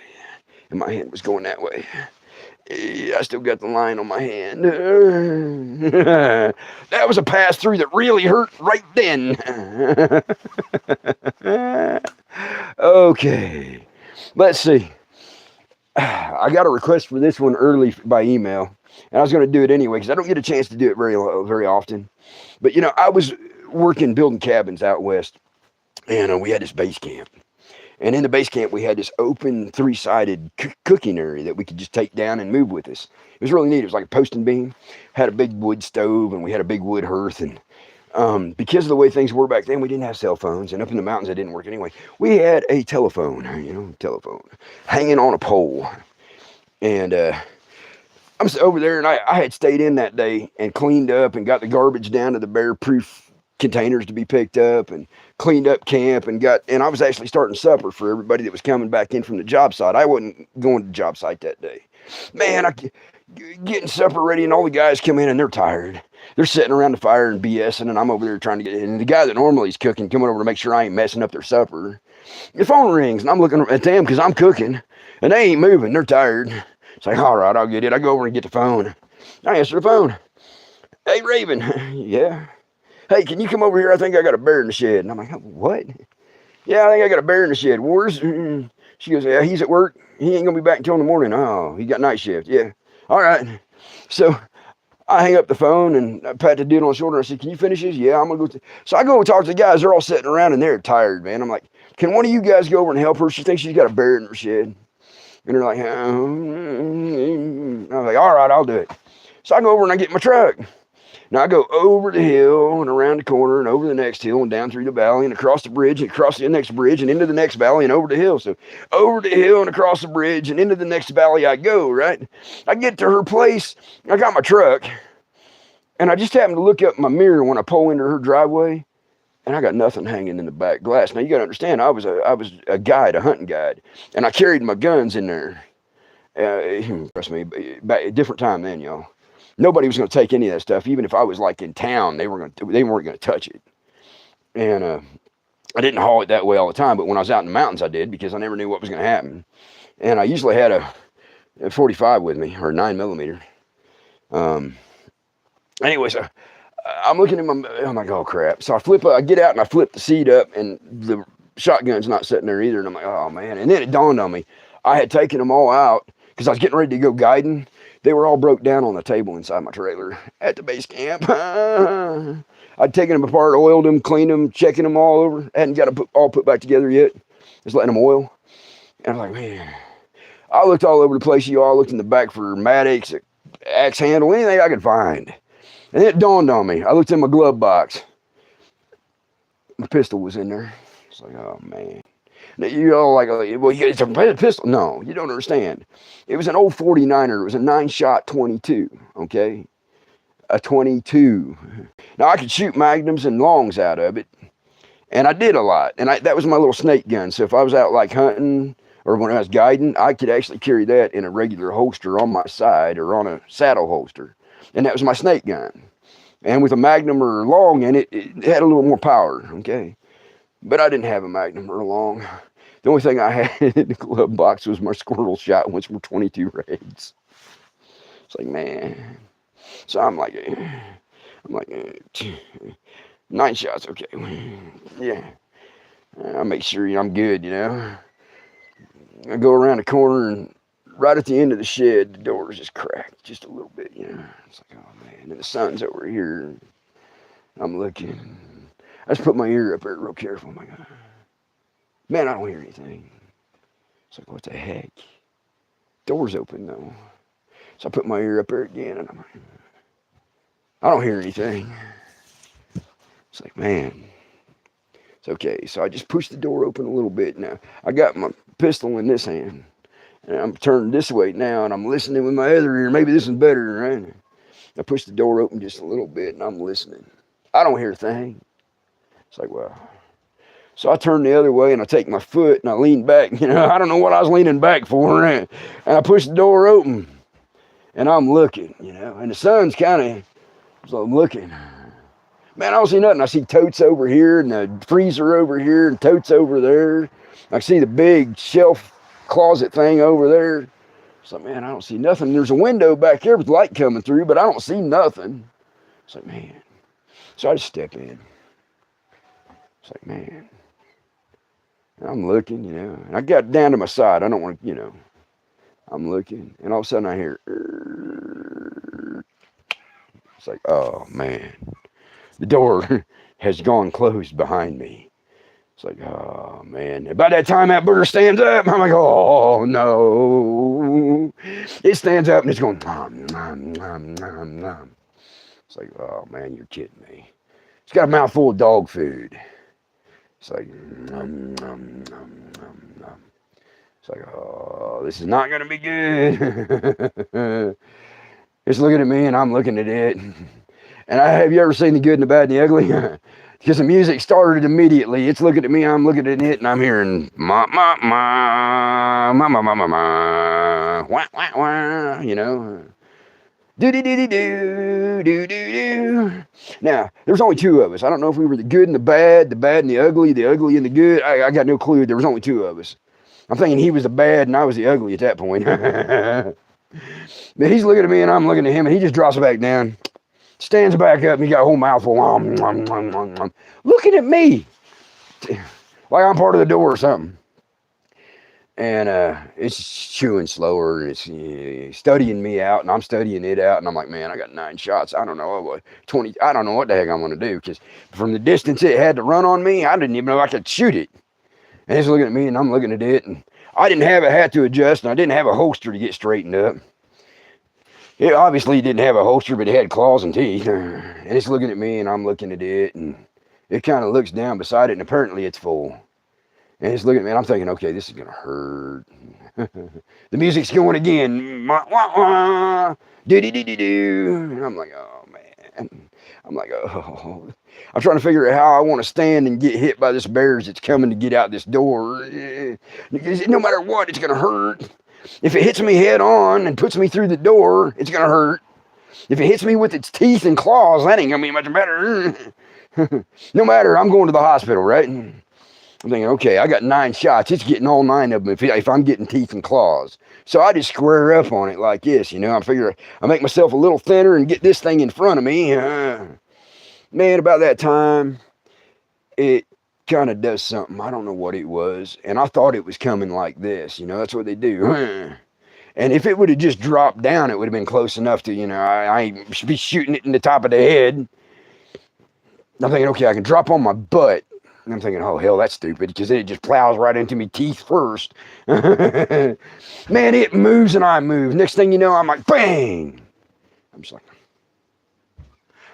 and my hand was going that way. I still got the line on my hand. That was a pass through that really hurt right then. Okay, let's see. I got a request for this one early by email, and I was going to do it anyway because I don't get a chance to do it very often. But I was working building cabins out west, and we had this base camp. And in the base camp, we had this open 3-sided cooking area that we could just take down and move with us. It was really neat. It was like a posting beam, had a big wood stove, and we had a big wood hearth. And because of the way things were back then, we didn't have cell phones, and up in the mountains, it didn't work anyway. We had a telephone, hanging on a pole. And I'm over there, and I had stayed in that day and cleaned up and got the garbage down to the bear-proof containers to be picked up and cleaned up camp and I was actually starting supper for everybody that was coming back in from the job site. I wasn't going to the job site that day. Man, getting supper ready, and all the guys come in and they're tired. They're sitting around the fire and BSing, and I'm over there trying to get in. And the guy that normally is cooking coming over to make sure I ain't messing up their supper. The phone rings, and I'm looking at them because I'm cooking, and they ain't moving. They're tired. It's like, all right, I'll get it. I go over and get the phone. I answer the phone. Hey, Raven. Yeah. Hey, can you come over here? I think I got a bear in the shed. And I'm like, what? Yeah, I think I got a bear in the shed. Where's? She goes, yeah, he's at work. He ain't gonna be back until in the morning. Oh, he got night shift. Yeah. All right. So I hang up the phone and I pat the dude on the shoulder. I said, can you finish this? Yeah, I'm gonna go. So I go and talk to the guys. They're all sitting around and they're tired, man. I'm like, can one of you guys go over and help her? She thinks she's got a bear in her shed. And they're like, I'm like, all right, I'll do it. So I go over and I get my truck. Now I go over the hill and around the corner and over the next hill and down through the valley and across the bridge and across the next bridge and into the next valley and over the hill. So over the hill and across the bridge and into the next valley I go, right? I get to her place. I got my truck and I just happened to look up my mirror when I pull into her driveway and I got nothing hanging in the back glass. Now you got to understand, I was a guide, a hunting guide, and I carried my guns in there. Trust me, back a different time then, y'all. Nobody was going to take any of that stuff. Even if I was like in town, they weren't going to touch it. And I didn't haul it that way all the time, but when I was out in the mountains, I did because I never knew what was going to happen. And I usually had a 45 with me or 9mm. Anyways, I'm looking at I'm like, oh crap. So I get out and I flip the seat up, and the shotgun's not sitting there either. And I'm like, oh man. And then it dawned on me, I had taken them all out because I was getting ready to go guiding. They were all broke down on the table inside my trailer at the base camp. I'd taken them apart, oiled them, cleaned them, checking them all over. Hadn't got them all put back together yet. Just letting them oil. And I'm like, man. I looked all over the place. You all looked in the back for mattocks, axe handle, anything I could find. And it dawned on me. I looked in my glove box. My pistol was in there. It's like, oh man. You know, like, well, it's a pistol. No, you don't understand. It was an old 49er. It was a 9-shot 22, okay? A 22. Now, I could shoot magnums and longs out of it, and I did a lot. And that was my little snake gun. So if I was out, like, hunting or when I was guiding, I could actually carry that in a regular holster on my side or on a saddle holster. And that was my snake gun. And with a magnum or a long in it, it had a little more power, okay? But I didn't have a magnum or a long. The only thing I had in the glove box was my squirrel shot, which were 22 raids. It's like, man. So I'm like, 9 shots, okay. Yeah. I make sure I'm good, you know. I go around the corner and right at the end of the shed, the door is just cracked just a little bit, you know. It's like, oh man. And the sun's over here. I'm looking. I just put my ear up there real careful. My God. Man, I don't hear anything. It's like, what the heck? Door's open though. So I put my ear up there again and I'm like, I don't hear anything. It's like, man. It's okay. So I just pushed the door open a little bit now. I got my pistol in this hand. And I'm turned this way now and I'm listening with my other ear. Maybe this is better, right? I pushed the door open just a little bit and I'm listening. I don't hear a thing. It's like, wow. So I turn the other way and I take my foot and I lean back. You know, I don't know what I was leaning back for. And I push the door open and I'm looking, you know, and the sun's kind of, so I'm looking. Man, I don't see nothing. I see totes over here and the freezer over here and totes over there. I see the big shelf closet thing over there. So, man, I don't see nothing. There's a window back here with light coming through, but I don't see nothing. It's like, man. So I just step in. It's like, man. And I'm looking, you know. And I got down to my side. I don't want to, you know. I'm looking. And all of a sudden I hear. It's like, oh, man. The door has gone closed behind me. It's like, oh, man. By that time that booger stands up, I'm like, oh, no. It stands up and it's going, nom, nom, nom, nom, nom. It's like, oh, man, you're kidding me. It's got a mouthful of dog food. It's like, nom, nom, nom, nom, nom. It's like, oh, this is not going to be good. It's looking at me and I'm looking at it. And have you ever seen The Good and the Bad and the Ugly? Because the music started immediately. It's looking at me, I'm looking at it, and I'm hearing ma ma ma ma ma ma ma ma wah wah wah, you know. Do do do do do do do do. Now, there's only two of us. I don't know if we were the good and the bad and the ugly and the good. I got no clue. There was only two of us. I'm thinking he was the bad and I was the ugly at that point. But he's looking at me and I'm looking at him and he just drops back down. Stands back up and he got a whole mouthful. Looking at me like I'm part of the door or something. And it's chewing slower, and it's studying me out, and I'm studying it out, and I'm like, man, I got 9 shots. I don't know, 20. I don't know what the heck I'm going to do, because from the distance it had to run on me, I didn't even know I could shoot it. And it's looking at me, and I'm looking at it, and I didn't have a hat to adjust, and I didn't have a holster to get straightened up. It obviously didn't have a holster, but it had claws and teeth. And it's looking at me, and I'm looking at it, and it kind of looks down beside it, and apparently it's full. And it's looking at me, and I'm thinking, okay, this is going to hurt. The music's going again. Do-do-do-do-do. And I'm like, oh, man. I'm like, oh. I'm trying to figure out how I want to stand and get hit by this bear as it's coming to get out this door. No matter what, it's going to hurt. If it hits me head on and puts me through the door, it's going to hurt. If it hits me with its teeth and claws, that ain't going to be much better. No matter, I'm going to the hospital, right? I'm thinking, okay, I got 9 shots. It's getting all 9 of them if I'm getting teeth and claws. So I just square up on it like this, I figure I make myself a little thinner and get this thing in front of me. Man, about that time, it kind of does something. I don't know what it was. And I thought it was coming like this. That's what they do. And if it would have just dropped down, it would have been close enough to, I should be shooting it in the top of the head. I'm thinking, okay, I can drop on my butt. And I'm thinking, oh, hell, that's stupid, because then it just plows right into me teeth first. Man, it moves and I move. Next thing you know, I'm like, bang! I'm just like,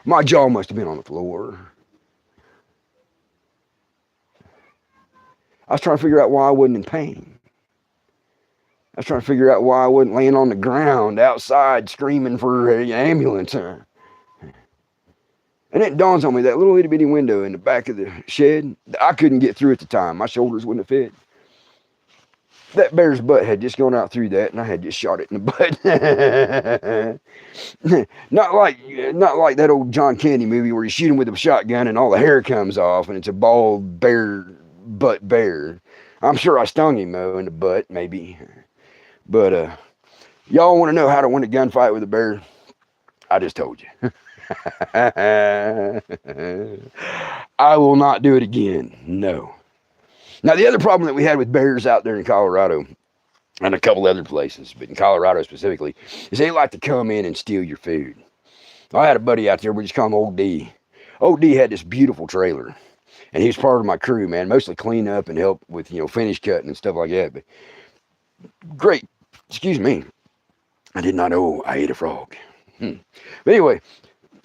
my jaw must have been on the floor. I was trying to figure out why I wasn't in pain. I was trying to figure out why I wasn't laying on the ground outside screaming for an ambulance. And it dawns on me, that little itty bitty window in the back of the shed, I couldn't get through at the time. My shoulders wouldn't have fit. That bear's butt had just gone out through that, and I had just shot it in the butt. Not like that old John Candy movie where you shoot him with a shotgun and all the hair comes off, and it's a bald butt bear. I'm sure I stung him, though, in the butt, maybe. But y'all want to know how to win a gunfight with a bear? I just told you. I will not do it again. No. Now, the other problem that we had with bears out there in Colorado, and a couple other places, but in Colorado specifically, is they like to come in and steal your food. I had a buddy out there, we just call him Old D. Old D had this beautiful trailer, and he was part of my crew, man, mostly clean up and help with, finish cutting and stuff like that. But great, excuse me, I did not know I ate a frog. But anyway,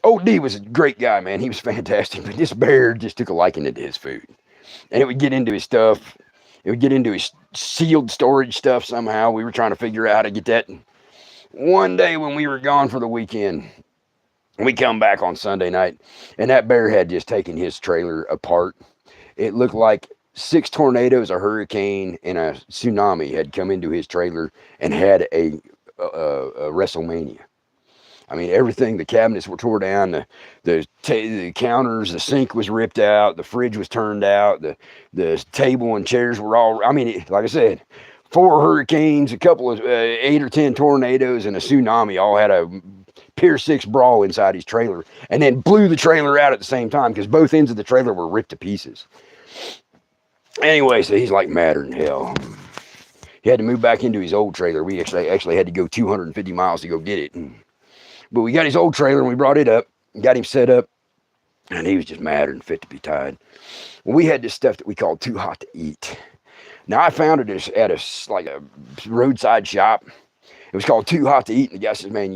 Old D was a great guy, man. He was fantastic, but this bear just took a liking to his food. And it would get into his stuff. It would get into his sealed storage stuff somehow. We were trying to figure out how to get that. One day when we were gone for the weekend, we come back on Sunday night, and that bear had just taken his trailer apart. It looked like 6 tornadoes, a hurricane, and a tsunami had come into his trailer and had a WrestleMania. I mean, everything, the cabinets were tore down, the counters, the sink was ripped out, the fridge was turned out, the table and chairs were all, like I said, 4 hurricanes, a couple of 8 or 10 tornadoes, and a tsunami all had a Pier 6 brawl inside his trailer, and then blew the trailer out at the same time, because both ends of the trailer were ripped to pieces. Anyway, so he's like madder than hell. He had to move back into his old trailer. We actually had to go 250 miles to go get it. But we got his old trailer and we brought it up, got him set up, and he was just madder than fit to be tied. Well, we had this stuff that we called Too Hot to Eat. Now, I found it at a roadside shop. It was called Too Hot to Eat, and the guy says, man,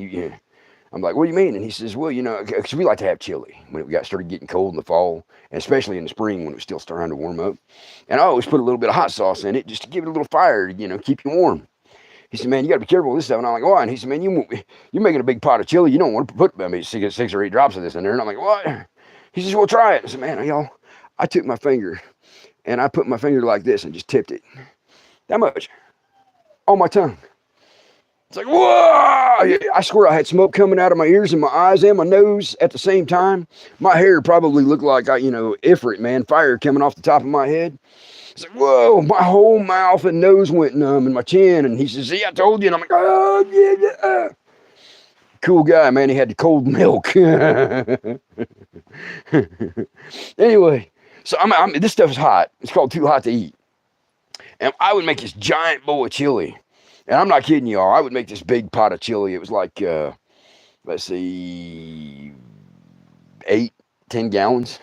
I'm like, what do you mean? And he says, well, because we like to have chili when it started getting cold in the fall, and especially in the spring when it was still starting to warm up. And I always put a little bit of hot sauce in it just to give it a little fire, keep you warm. He said, man, you got to be careful with this stuff. And I'm like, why? And he said, man, you're making a big pot of chili. You don't want to put 6 or 8 drops of this in there. And I'm like, what? He says, well, try it. I said, man, y'all, I took my finger and I put my finger like this and just tipped it. That much. On my tongue. It's like, whoa! I swear I had smoke coming out of my ears and my eyes and my nose at the same time. My hair probably looked like, Ifrit, man, fire coming off the top of my head. It's like, whoa, my whole mouth and nose went numb and my chin. And he says, see, I told you. And I'm like, oh, yeah. Cool guy, man. He had the cold milk. Anyway, so this stuff is hot. It's called Too Hot to Eat. And I would make this giant bowl of chili. And I'm not kidding y'all. I would make this big pot of chili. It was like, let's see, 8-10 gallons.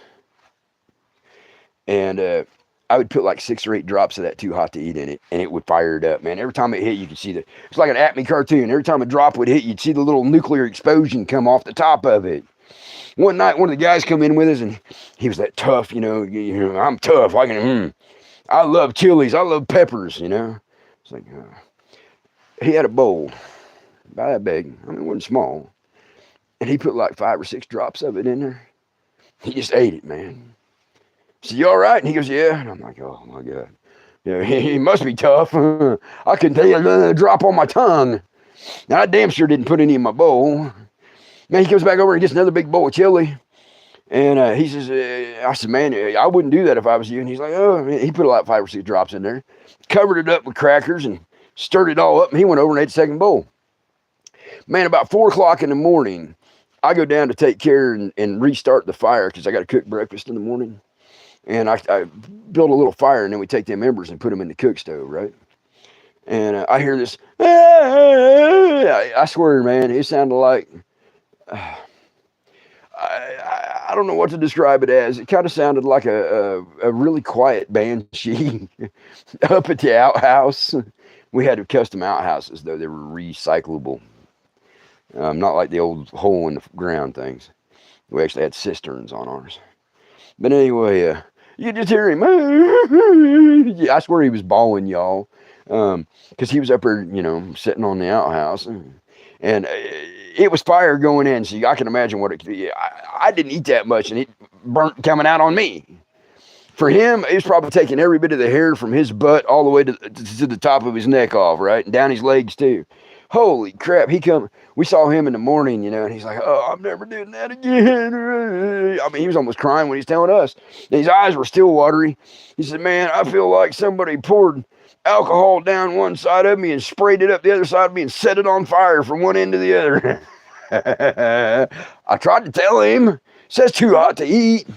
And I would put like 6 or 8 drops of that Too Hot to Eat in it, and it would fire it up, man. Every time it hit, you could see it's like an Acme cartoon. Every time a drop would hit, you'd see the little nuclear explosion come off the top of it. One night, one of the guys come in with us, and he was that tough, I'm tough. I love chilies. I love peppers, It's like, he had a bowl, about that big. I mean, it wasn't small. And he put like 5 or 6 drops of it in there. He just ate it, man. So you all right? And he goes, yeah. And I'm like, oh my God. Yeah, he must be tough. I can tell you a drop on my tongue. Now I damn sure didn't put any in my bowl. Man, he comes back over and gets another big bowl of chili. And he says, I said, man, I wouldn't do that if I was you. And he's like, oh, he put like 5 or 6 drops in there, covered it up with crackers and stirred it all up. And he went over and ate the second bowl. Man, about 4 o'clock in the morning, I go down to take care and restart the fire because I got to cook breakfast in the morning. And I build a little fire, and then we take them embers and put them in the cook stove, right? And I hear this, I swear, man, it sounded like, I don't know what to describe it as. It kind of sounded like a really quiet banshee up at the outhouse. We had custom outhouses, though. They were recyclable. Not like the old hole in the ground things. We actually had cisterns on ours. But anyway, you just hear him. Yeah, I swear he was bawling, y'all. Because he was up there, sitting on the outhouse. And it was fire going in. So I can imagine what I didn't eat that much, and it burnt coming out on me. For him, it was probably taking every bit of the hair from his butt all the way to the top of his neck off, right? And down his legs, too. Holy crap, we saw him in the morning, and he's like, oh, I'm never doing that again. I mean, he was almost crying when he's telling us. And his eyes were still watery. He said, man, I feel like somebody poured alcohol down one side of me and sprayed it up the other side of me and set it on fire from one end to the other. I tried to tell him. It says too hot to eat.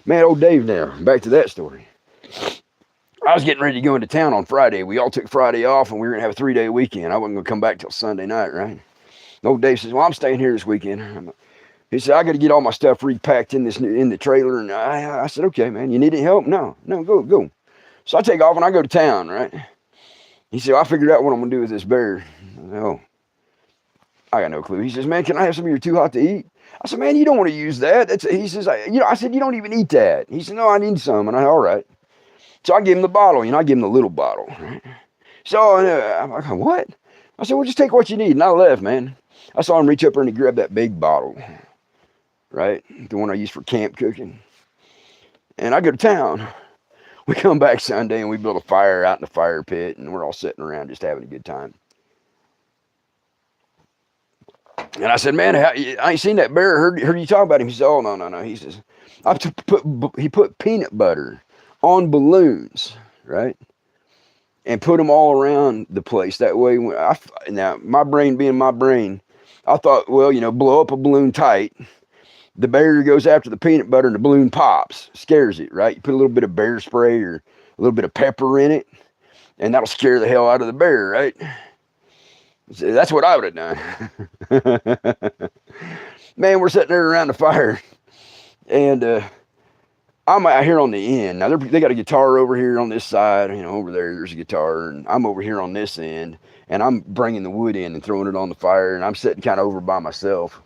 Man, old Dave now, back to that story. I was getting ready to go into town on Friday. We all took Friday off, and we were going to have a 3-day weekend. I wasn't going to come back till Sunday night, right? Old Dave says, well, I'm staying here this weekend. He said, I got to get all my stuff repacked in the trailer. And I said, okay, man, you need any help? No, go. So I take off, and I go to town, right? He said, well, I figured out what I'm going to do with this bear. Oh, I got no clue. He says, man, can I have some of your Too Hot to Eat? I said, man, you don't want to use that. He says, I said, you don't even eat that. He said, no, I need some. And all right. So I gave him the bottle, I gave him the little bottle, right? So I'm like, what? I said, well, just take what you need. And I left, man. I saw him reach up there and he grabbed that big bottle, right? The one I use for camp cooking. And I go to town. We come back Sunday and we build a fire out in the fire pit and we're all sitting around just having a good time. And I said, man, I ain't seen that bear. Heard you talk about him. He said, oh, no. He says, he put peanut butter on balloons, right? And put them all around the place. That way, now, my brain being my brain, I thought, well, blow up a balloon tight. The bear goes after the peanut butter and the balloon pops. Scares it, right? You put a little bit of bear spray or a little bit of pepper in it, and that'll scare the hell out of the bear, right? So that's what I would have done. Man, we're sitting there around the fire, and I'm out here on the end. Now, they got a guitar over here on this side. Over there's a guitar. And I'm over here on this end. And I'm bringing the wood in and throwing it on the fire. And I'm sitting kind of over by myself.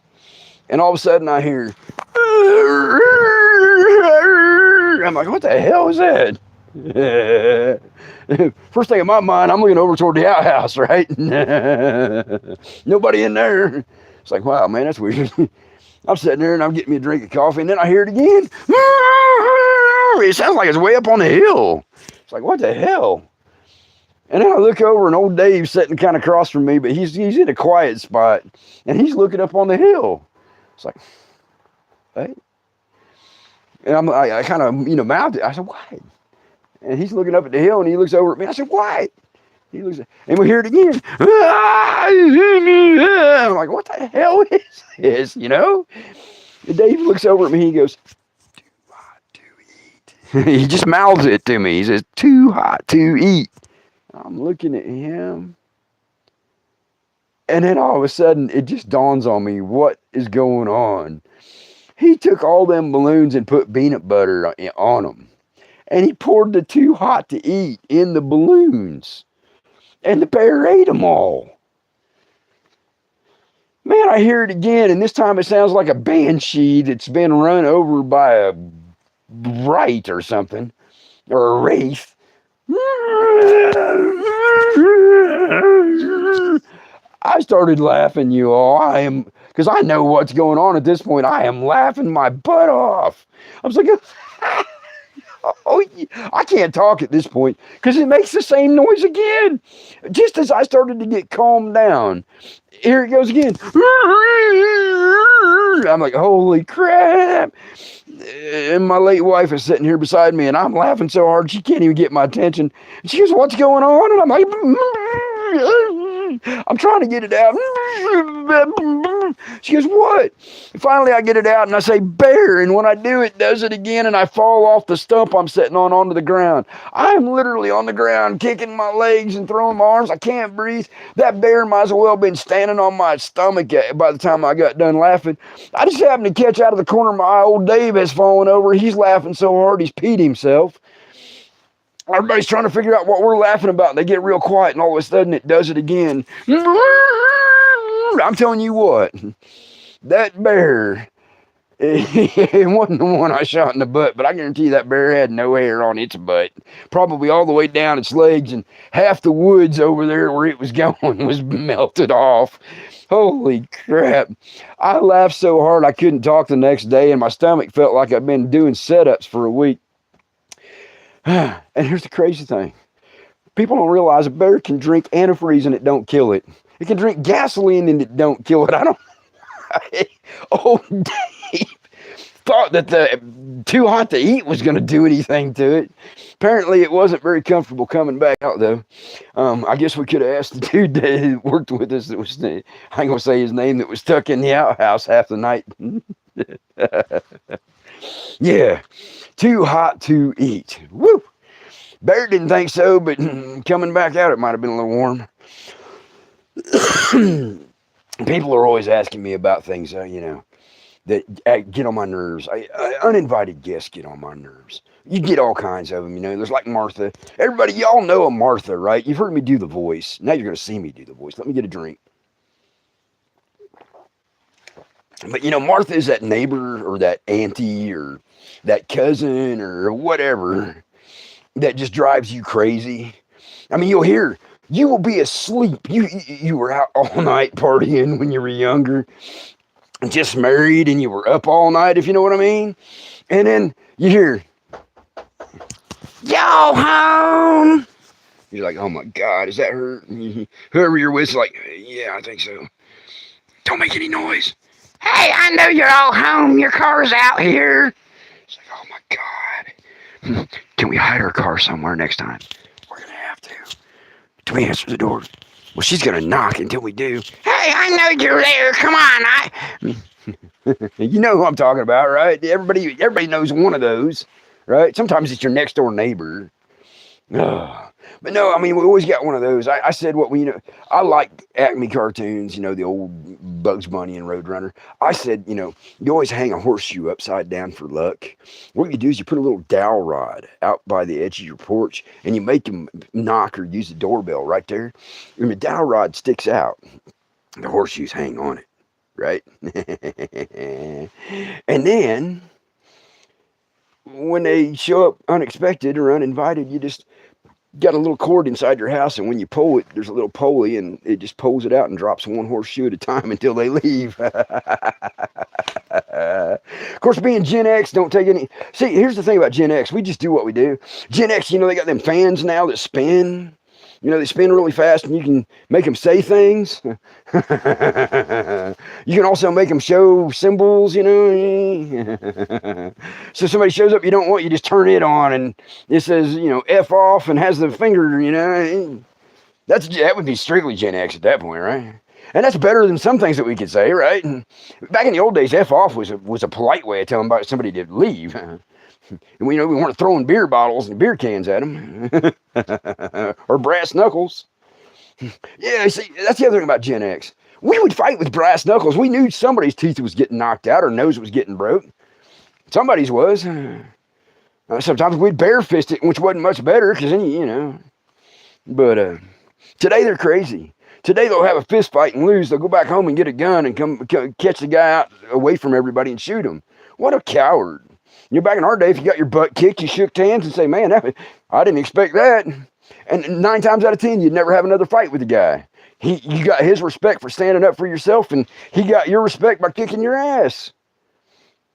And all of a sudden, I hear... I'm like, what the hell is that? First thing in my mind, I'm looking over toward the outhouse, right? Nobody in there. It's like, wow, man, that's weird. I'm sitting there and I'm getting me a drink of coffee, and then I hear it again. It sounds like it's way up on the hill. It's like, what the hell? And then I look over and old Dave's sitting kind of across from me, but he's in a quiet spot, and he's looking up on the hill. It's like, hey. And I kind of, mouthed it. I said, what? And he's looking up at the hill, and he looks over at me. I said, what? He looks, and we hear it again. I'm like, what the hell is this? You know? And Dave looks over at me. He goes, too hot to eat. He just mouths it to me. He says, too hot to eat. I'm looking at him. And then all of a sudden, it just dawns on me what is going on. He took all them balloons and put peanut butter on them. And he poured the too hot to eat in the balloons. And the bear ate them all. Man, I hear it again, and this time it sounds like a banshee that's been run over by a wraith or something, or a wraith. I started laughing, you all. Because I know what's going on at this point. I am laughing my butt off. I was like, oh, I can't talk at this point because it makes the same noise again. Just as I started to get calmed down, here it goes again. I'm like, holy crap. And my late wife is sitting here beside me, and I'm laughing so hard she can't even get my attention. She goes, what's going on? And I'm like, I'm trying to get it out. She goes, what? And finally, I get it out, and I say, bear. And when I do, it does it again, and I fall off the stump I'm sitting on onto the ground. I am literally on the ground, kicking my legs and throwing my arms. I can't breathe. That bear might as well have been standing on my stomach by the time I got done laughing. I just happened to catch out of the corner of my eye, old Dave has fallen over. He's laughing so hard, he's peed himself. Everybody's trying to figure out what we're laughing about. And they get real quiet, and all of a sudden it does it again. I'm telling you what, that bear, it wasn't the one I shot in the butt, but I guarantee you that bear had no hair on its butt. Probably all the way down its legs, and half the woods over there where it was going was melted off. Holy crap. I laughed so hard I couldn't talk the next day, and my stomach felt like I'd been doing setups for a week. And here's the crazy thing. People don't realize a bear can drink antifreeze and it don't kill it. It can drink gasoline and it don't kill it. I don't... Oh, Dave thought that the too hot to eat was going to do anything to it. Apparently, it wasn't very comfortable coming back out, though. I guess we could have asked the dude that worked with us that was... I ain't going to say his name, that was stuck in the outhouse half the night. Yeah. Too hot to eat. Woo! Bear didn't think so, but coming back out, it might have been a little warm. People are always asking me about things, that get on my nerves. Uninvited guests get on my nerves. You get all kinds of them, There's like Martha. Everybody, y'all know a Martha, right? You've heard me do the voice. Now you're going to see me do the voice. Let me get a drink. But, Martha is that neighbor or that auntie or that cousin or whatever that just drives you crazy. I mean, you'll hear, you will be asleep. You were out all night partying when you were younger, just married, and you were up all night, if you know what I mean. And then you hear, y'all home. You're like, oh my God, is that her? Whoever you're with is like, yeah, I think so. Don't make any noise. Hey, I know you're all home. Your car's out here. It's like, oh my God. Can we hide our car somewhere next time? We're going to have to. Do we answer the door? Well, she's going to knock until we do. Hey, I know you're there. Come on. You know who I'm talking about, right? Everybody knows one of those, right? Sometimes it's your next door neighbor. But no, I mean, we always got one of those. I said I like Acme cartoons, the old Bugs Bunny and Roadrunner. I said, you always hang a horseshoe upside down for luck. What you do is you put a little dowel rod out by the edge of your porch, and you make them knock or use the doorbell right there. And the dowel rod sticks out. The horseshoes hang on it, right? And then when they show up unexpected or uninvited, you just got a little cord inside your house, and when you pull it, there's a little pulley, and it just pulls it out and drops one horseshoe at a time until they leave. Of course, being Gen X, don't take any... See, here's the thing about Gen X. We just do what we do. Gen X, they got them fans now that spin. They spin really fast, and you can make them say things. You can also make them show symbols, So somebody shows up you don't want, you just turn it on, and it says, F off, and has the finger, That would be strictly Gen X at that point, right? And that's better than some things that we could say, right? Back in the old days, F off was a polite way of telling about somebody to leave. And we weren't throwing beer bottles and beer cans at them or brass knuckles. Yeah, see, that's the other thing about Gen X. We would fight with brass knuckles. We knew somebody's teeth was getting knocked out or nose was getting broke. Somebody's was. Sometimes we'd bare fist it, which wasn't much better because then. But today they're crazy. Today they'll have a fist fight and lose. They'll go back home and get a gun and come catch the guy out away from everybody and shoot him. What a coward. Back in our day, if you got your butt kicked, you shook hands and say, man, I didn't expect that. And 9 times out of 10, you'd never have another fight with the guy. You got his respect for standing up for yourself, and he got your respect by kicking your ass.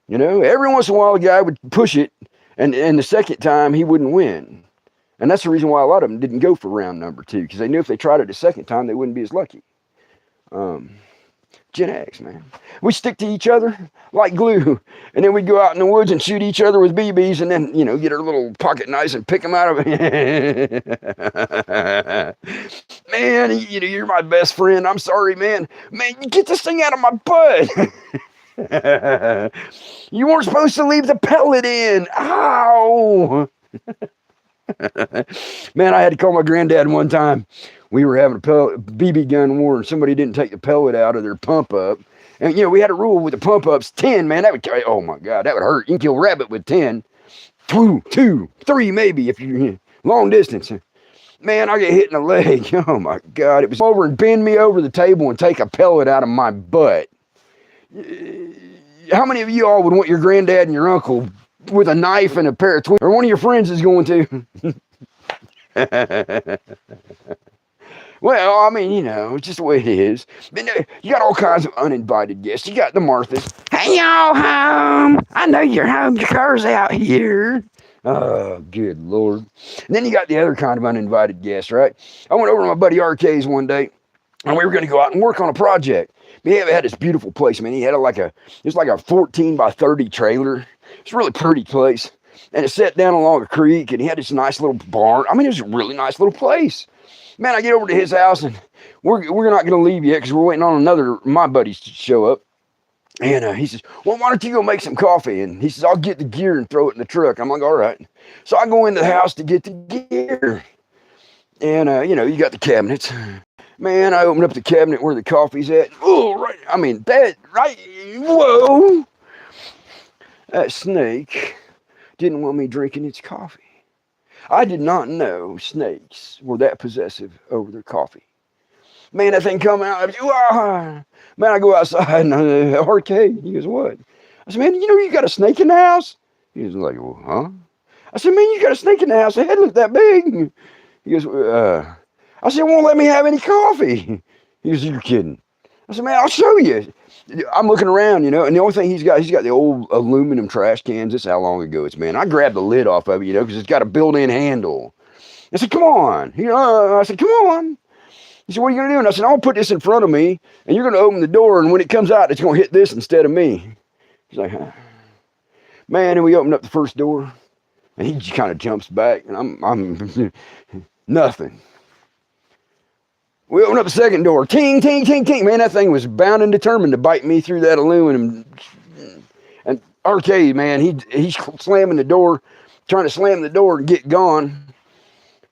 Every once in a while, a guy would push it, and the second time, he wouldn't win. And that's the reason why a lot of them didn't go for round number 2, because they knew if they tried it a second time, they wouldn't be as lucky. Gen X, man. We stick to each other like glue, and then we'd go out in the woods and shoot each other with BBs, and then, get our little pocket knives and pick them out of it. Man, you're my best friend. I'm sorry, man. Man, you get this thing out of my butt. You weren't supposed to leave the pellet in. Ow. Man, I had to call my granddad one time. We were having a BB gun war, and somebody didn't take the pellet out of their pump up. And we had a rule with the pump ups 10, man. That would, oh my God, that would hurt. You can kill a rabbit with 10. 2, 3 maybe if you're long distance. Man, I get hit in the leg. Oh my God, it was over and bend me over the table and take a pellet out of my butt. How many of you all would want your granddad and your uncle with a knife and a pair of tweezers, or one of your friends is going to? Well, I mean, it's just the way it is. But you got all kinds of uninvited guests. You got the Marthas. Hey, y'all home? I know you're home. Your car's out here. Oh, good Lord. And then you got the other kind of uninvited guests, right? I went over to my buddy RK's one day, and we were going to go out and work on a project. He had this beautiful place, man. He had it was like a 14 by 30 trailer. It's a really pretty place. And it set down along a creek, and he had this nice little barn. I mean, it was a really nice little place. Man, I get over to his house, and we're not going to leave yet because we're waiting on my buddies to show up. And he says, well, why don't you go make some coffee? And he says, I'll get the gear and throw it in the truck. I'm like, all right. So I go into the house to get the gear. And, you got the cabinets. Man, I opened up the cabinet where the coffee's at. Oh, right. I mean, whoa. That snake didn't want me drinking its coffee. I did not know snakes were that possessive over their coffee. Man, that thing come out. Man, I go outside and arcade. He goes, what? I said, man, you got a snake in the house? He was like, well, huh? I said, man, you got a snake in the house. The head looked that big. He goes, I said, won't let me have any coffee. He goes, you're kidding. I said, man, I'll show you. I'm looking around, and the only thing he's got the old aluminum trash cans. This is how long ago it's been. I grabbed the lid off of it, because it's got a built-in handle. I said, come on. I said, come on. He said, what are you going to do? And I said, I'll put this in front of me, and you're going to open the door, and when it comes out, it's going to hit this instead of me. He's like, huh. Man, and we opened up the first door, and he just kind of jumps back, and I'm nothing. We opened up the second door. Ting, ting, ting, ting. Man, that thing was bound and determined to bite me through that aluminum. And Arcade, man, he's slamming the door, trying to slam the door and get gone.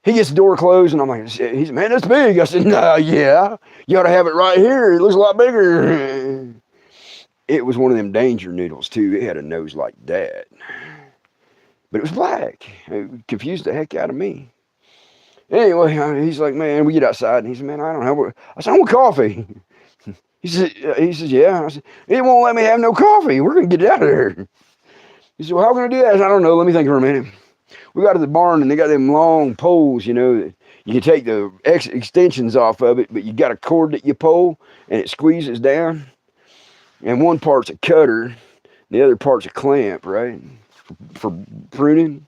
He gets the door closed, and I'm like, he said, man, that's big. I said, no, yeah. You ought to have it right here. It looks a lot bigger. It was one of them danger noodles, too. It had a nose like that. But it was black. It confused the heck out of me. Anyway, he's like, man, we get outside, and he said, man, I don't know. I said, I want coffee. He says, yeah. I said, it won't let me have no coffee. We're going to get it out of there. He said, well, how are we going to do that? I said, I don't know. Let me think for a minute. We got to the barn, and they got them long poles, that you can take the extensions off of it, but you got a cord that you pull, and it squeezes down. And one part's a cutter, the other part's a clamp, right? For pruning.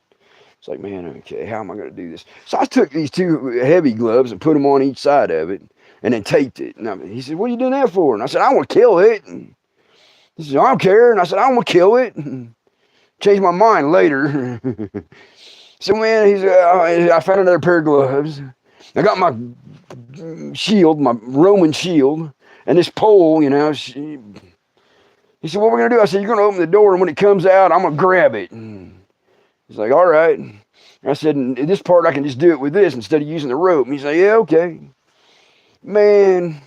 It's like, man, okay, how am I going to do this? So I took these two heavy gloves and put them on each side of it and then taped it. And he said, what are you doing that for? And I said, I want to kill it. And he said, I don't care. And I said, I want to kill it. And changed my mind later. So, man, I found another pair of gloves. I got my shield, my Roman shield, and this pole, you know. He said, what we're going to do? I said, you're going to open the door, and when it comes out, I'm going to grab it. And he's like, all right. And I said, this part, I can just do it with this instead of using the rope. And he's like, yeah, okay. Man,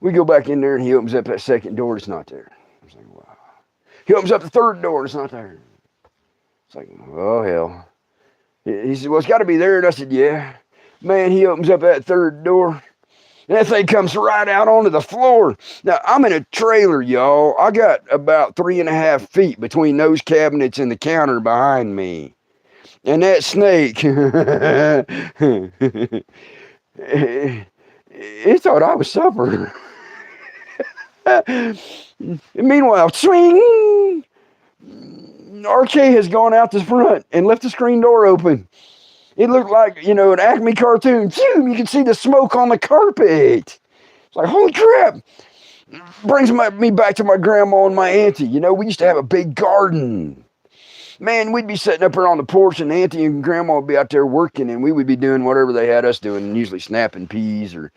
we go back in there, and he opens up that second door, and it's not there. I was like, wow. He opens up the third door, and it's not there. It's like, oh, hell. He said, well, it's got to be there. And I said, yeah. Man, he opens up that third door. And that thing comes right out onto the floor. Now, I'm in a trailer, y'all. I got about 3.5 feet between those cabinets and the counter behind me. And that snake, it thought I was supper. Meanwhile, swing! RK has gone out the front and left the screen door open. It looked like, you know, an Acme cartoon. Phew, you can see the smoke on the carpet. It's like, holy crap. Brings me back to my grandma and my auntie. You know, we used to have a big garden. Man, we'd be sitting up there on the porch, and auntie and grandma would be out there working, and we would be doing whatever they had us doing, usually snapping peas or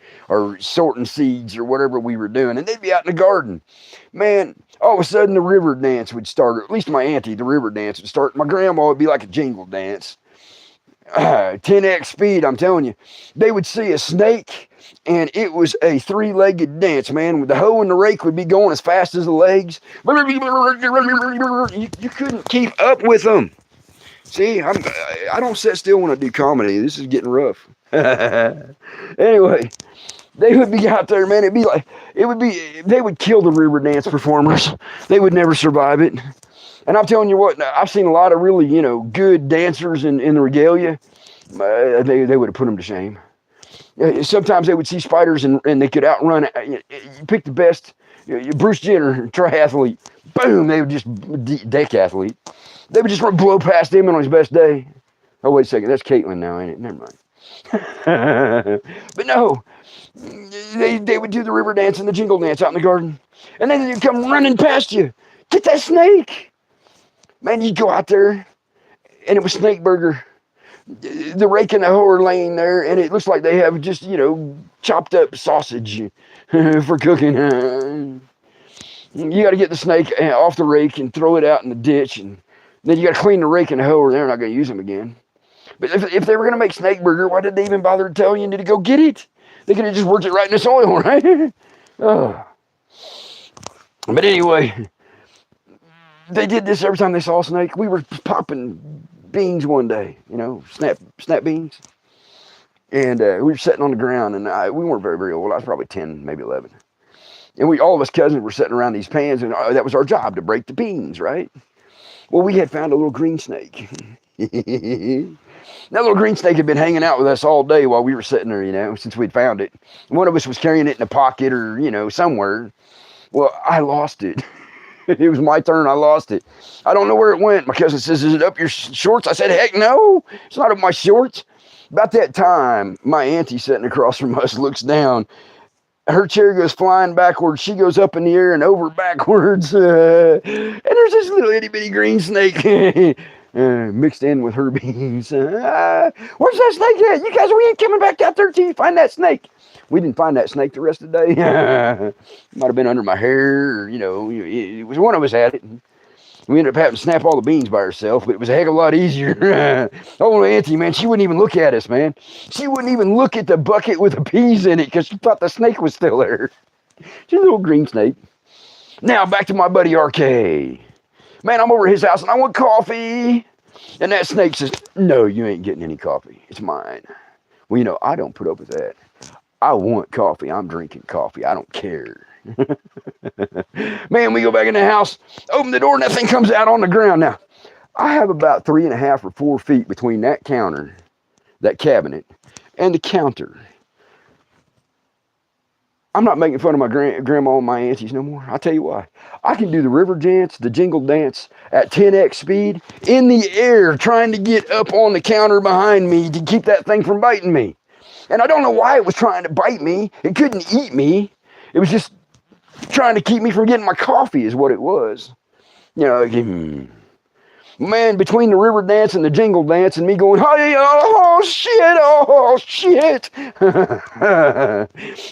sorting seeds or whatever we were doing, and they'd be out in the garden. Man, all of a sudden the river dance would start, or at least my auntie, the river dance would start. My grandma would be like a jingle dance. 10x speed, I'm telling you. They would see a snake, and it was a 3-legged dance, man. The hoe and the rake would be going as fast as the legs. You couldn't keep up with them. See, I don't sit still when I do comedy. This is getting rough. Anyway, they would be out there, man. They would kill the river dance performers. They would never survive it. And I'm telling you what, I've seen a lot of really, you know, good dancers in the regalia. They would have put them to shame. Sometimes they would see spiders and they could outrun it. You pick the best, Bruce Jenner, triathlete. Boom, they would just, decathlete. They would just blow past him on his best day. Oh, wait a second, that's Caitlin now, ain't it? Never mind. But no, they would do the river dance and the jingle dance out in the garden. And then they'd come running past you. Get that snake. Man, you'd go out there, and it was snake burger. The rake and the hoe are laying there, and it looks like they have just, you know, chopped up sausage for cooking. You got to get the snake off the rake and throw it out in the ditch, and then you got to clean the rake and the hoe, or they're not going to use them again. But if they were going to make snake burger, why did they even bother to tell you to go get it? They could have just worked it right in the soil, right? Oh. But anyway, they did this every time they saw a snake. We were popping beans one day, you know, snap beans. And we were sitting on the ground, and we weren't very, very old. I was probably 10, maybe 11. And all of us cousins were sitting around these pans, and that was our job, to break the beans, right? Well, we had found a little green snake. That little green snake had been hanging out with us all day while we were sitting there, you know, since we'd found it. One of us was carrying it in a pocket or, you know, somewhere. Well, I lost it. It was my turn. I lost it. I don't know where it went. My cousin says, is it up your shorts? I said, heck no. It's not up my shorts. About that time, my auntie sitting across from us looks down. Her chair goes flying backwards. She goes up in the air and over backwards. And there's this little itty bitty green snake mixed in with her beans. Where's that snake at? You guys, we ain't coming back out there till you find that snake. We didn't find that snake the rest of the day. Might have been under my hair, or, you know, it was one of us had it. We ended up having to snap all the beans by herself, but it was a heck of a lot easier. Oh, auntie, man, she wouldn't even look at us, man. She wouldn't even look at the bucket with the peas in it because she thought the snake was still there. She's a little green snake. Now, back to my buddy RK. Man, I'm over at his house, and I want coffee. And that snake says, no, you ain't getting any coffee. It's mine. Well, you know, I don't put up with that. I want coffee. I'm drinking coffee. I don't care. Man, we go back in the house, open the door, and that thing comes out on the ground. Now, I have about 3.5 or 4 feet between that counter, that cabinet, and the counter. I'm not making fun of my grandma and my aunties no more. I'll tell you why. I can do the river dance, the jingle dance at 10x speed in the air, trying to get up on the counter behind me to keep that thing from biting me. And I don't know why it was trying to bite me. It couldn't eat me. It was just trying to keep me from getting my coffee is what it was. You know, Man, between the river dance and the jingle dance and me going, hey, oh shit.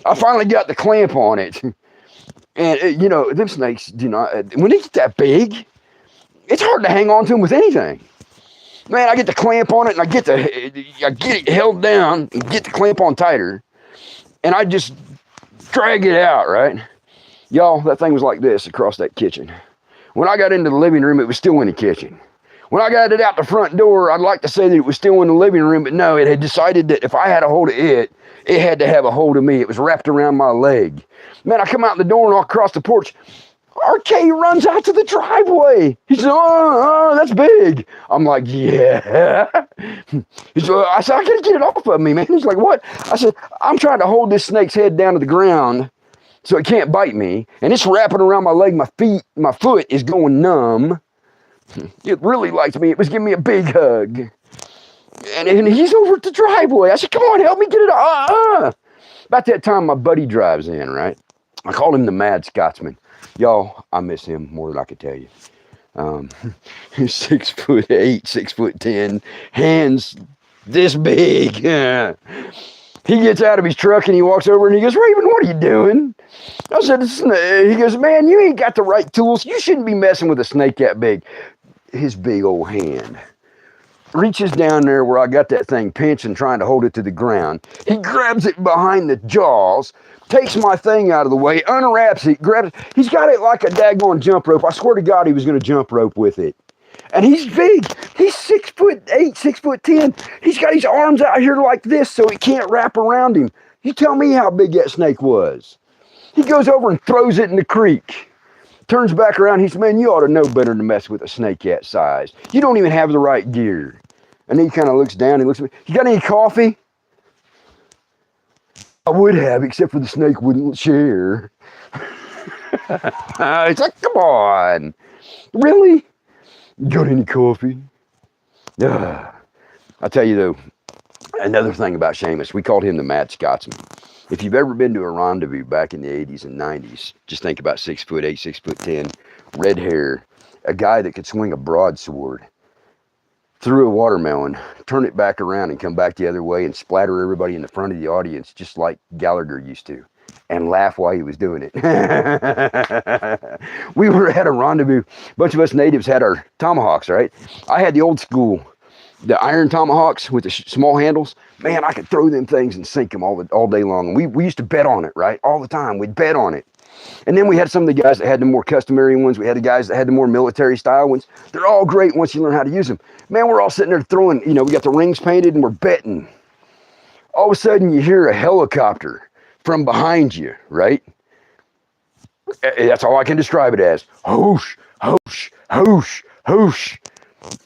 I finally got the clamp on it. And, you know, them snakes do not, when they get that big, it's hard to hang on to them with anything. Man, I get the clamp on it and I get it held down and get the clamp on tighter. And I just drag it out, right? Y'all, that thing was like this across that kitchen. When I got into the living room, it was still in the kitchen. When I got it out the front door, I'd like to say that it was still in the living room, but no, it had decided that if I had a hold of it, it had to have a hold of me. It was wrapped around my leg. Man, I come out the door and walk across the porch. RK runs out to the driveway. He said, oh, that's big. I'm like, yeah. He said, I said, I gotta get it off of me, man. He's like, what? I said, I'm trying to hold this snake's head down to the ground so it can't bite me. And it's wrapping around my leg. My foot is going numb. It really liked me. It was giving me a big hug. And he's over at the driveway. I said, come on, help me get it off. About that time, my buddy drives in, right? I called him the Mad Scotsman. Y'all, I miss him more than I could tell you. He's 6'8", 6'10", hands this big. He gets out of his truck and he walks over and he goes, Raven, what are you doing? I said, he goes, man, you ain't got the right tools. You shouldn't be messing with a snake that big. His big old hand reaches down there where I got that thing pinched and trying to hold it to the ground. He grabs it behind the jaws, takes my thing out of the way, unwraps it, grabs it. He's got it like a daggone jump rope. I swear to God, he was going to jump rope with it. And he's big. He's 6'8", 6'10". He's got his arms out here like this so it can't wrap around him. You tell me how big that snake was. He goes over and throws it in the creek. Turns back around. He says, man, you ought to know better than mess with a snake that size. You don't even have the right gear. And he kind of looks down and looks at me. You got any coffee? I would have, except for the snake wouldn't share. It's like, come on. Really? You got any coffee? I'll tell you though, another thing about Seamus, we called him the Mad Scotsman. If you've ever been to a rendezvous back in the 80s and 90s, just think about 6'8", 6'10", red hair, a guy that could swing a broadsword through a watermelon, turn it back around and come back the other way and splatter everybody in the front of the audience just like Gallagher used to, and laugh while he was doing it. We were at a rendezvous. A bunch of us natives had our tomahawks, right? I had the old school, the iron tomahawks with the small handles. Man, I could throw them things and sink them all day long. And we used to bet on it, right? All the time, we'd bet on it. And then we had some of the guys that had the more customary ones. We had the guys that had the more military style ones. They're all great once you learn how to use them. Man, we're all sitting there throwing, you know, we got the rings painted and we're betting. All of a sudden you hear a helicopter from behind you, right? That's all I can describe it as. Whoosh, whoosh, whoosh, whoosh.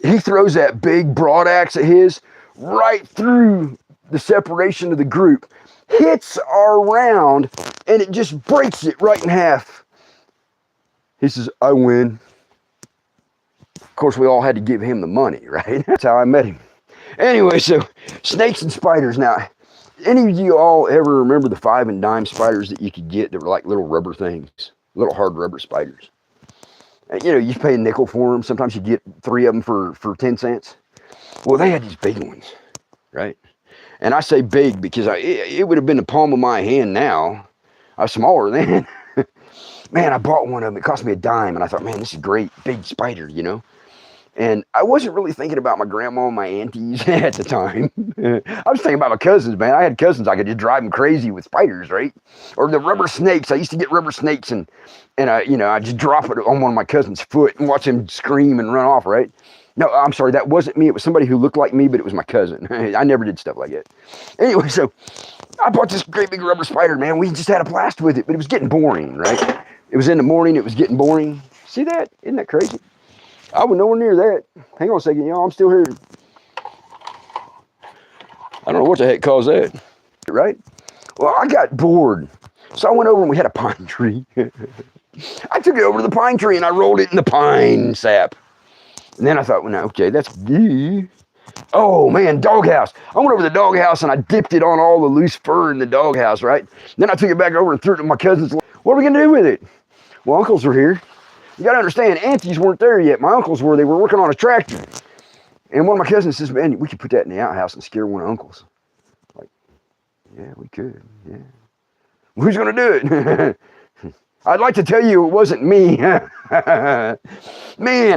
He throws that big broadaxe of his right through the separation of the group, hits our round, and it just breaks it right in half. He says, I win. Of course, we all had to give him the money, right? That's how I met him. Anyway, so snakes and spiders. Now, any of you all ever remember the 5 and dime spiders that you could get that were like little rubber things, little hard rubber spiders? And, you know, you pay a nickel for them. Sometimes you get 3 of them for 10 cents. Well, they had these big ones, right? And I say big because it would have been the palm of my hand now. I was smaller then. Man, I bought one of them. It cost me a dime. And I thought, man, this is great. Big spider, you know? And I wasn't really thinking about my grandma and my aunties at the time. I was thinking about my cousins, man. I had cousins. I could just drive them crazy with spiders, right? Or the rubber snakes. I used to get rubber snakes and I just drop it on one of my cousin's foot and watch him scream and run off, right? No, I'm sorry. That wasn't me. It was somebody who looked like me, but it was my cousin. I never did stuff like that. Anyway, so I bought this great big rubber spider, man. We just had a blast with it, but it was getting boring, right? It was in the morning. It was getting boring. See that? Isn't that crazy? I was nowhere near that. Hang on a second, y'all. I'm still here. I don't know what the heck caused that, right? Well, I got bored. So I went over and we had a pine tree. I took it over to the pine tree and I rolled it in the pine sap. And then I thought, well, no, okay, that's... Oh, man, doghouse. I went over to the doghouse and I dipped it on all the loose fur in the doghouse, right? Then I took it back over and threw it to my cousins. What are we going to do with it? Well, uncles are here. You got to understand, aunties weren't there yet. My uncles were. They were working on a tractor. And one of my cousins says, man, we could put that in the outhouse and scare one of uncles. Like, yeah, we could. Yeah. Who's going to do it? I'd like to tell you it wasn't me. Man,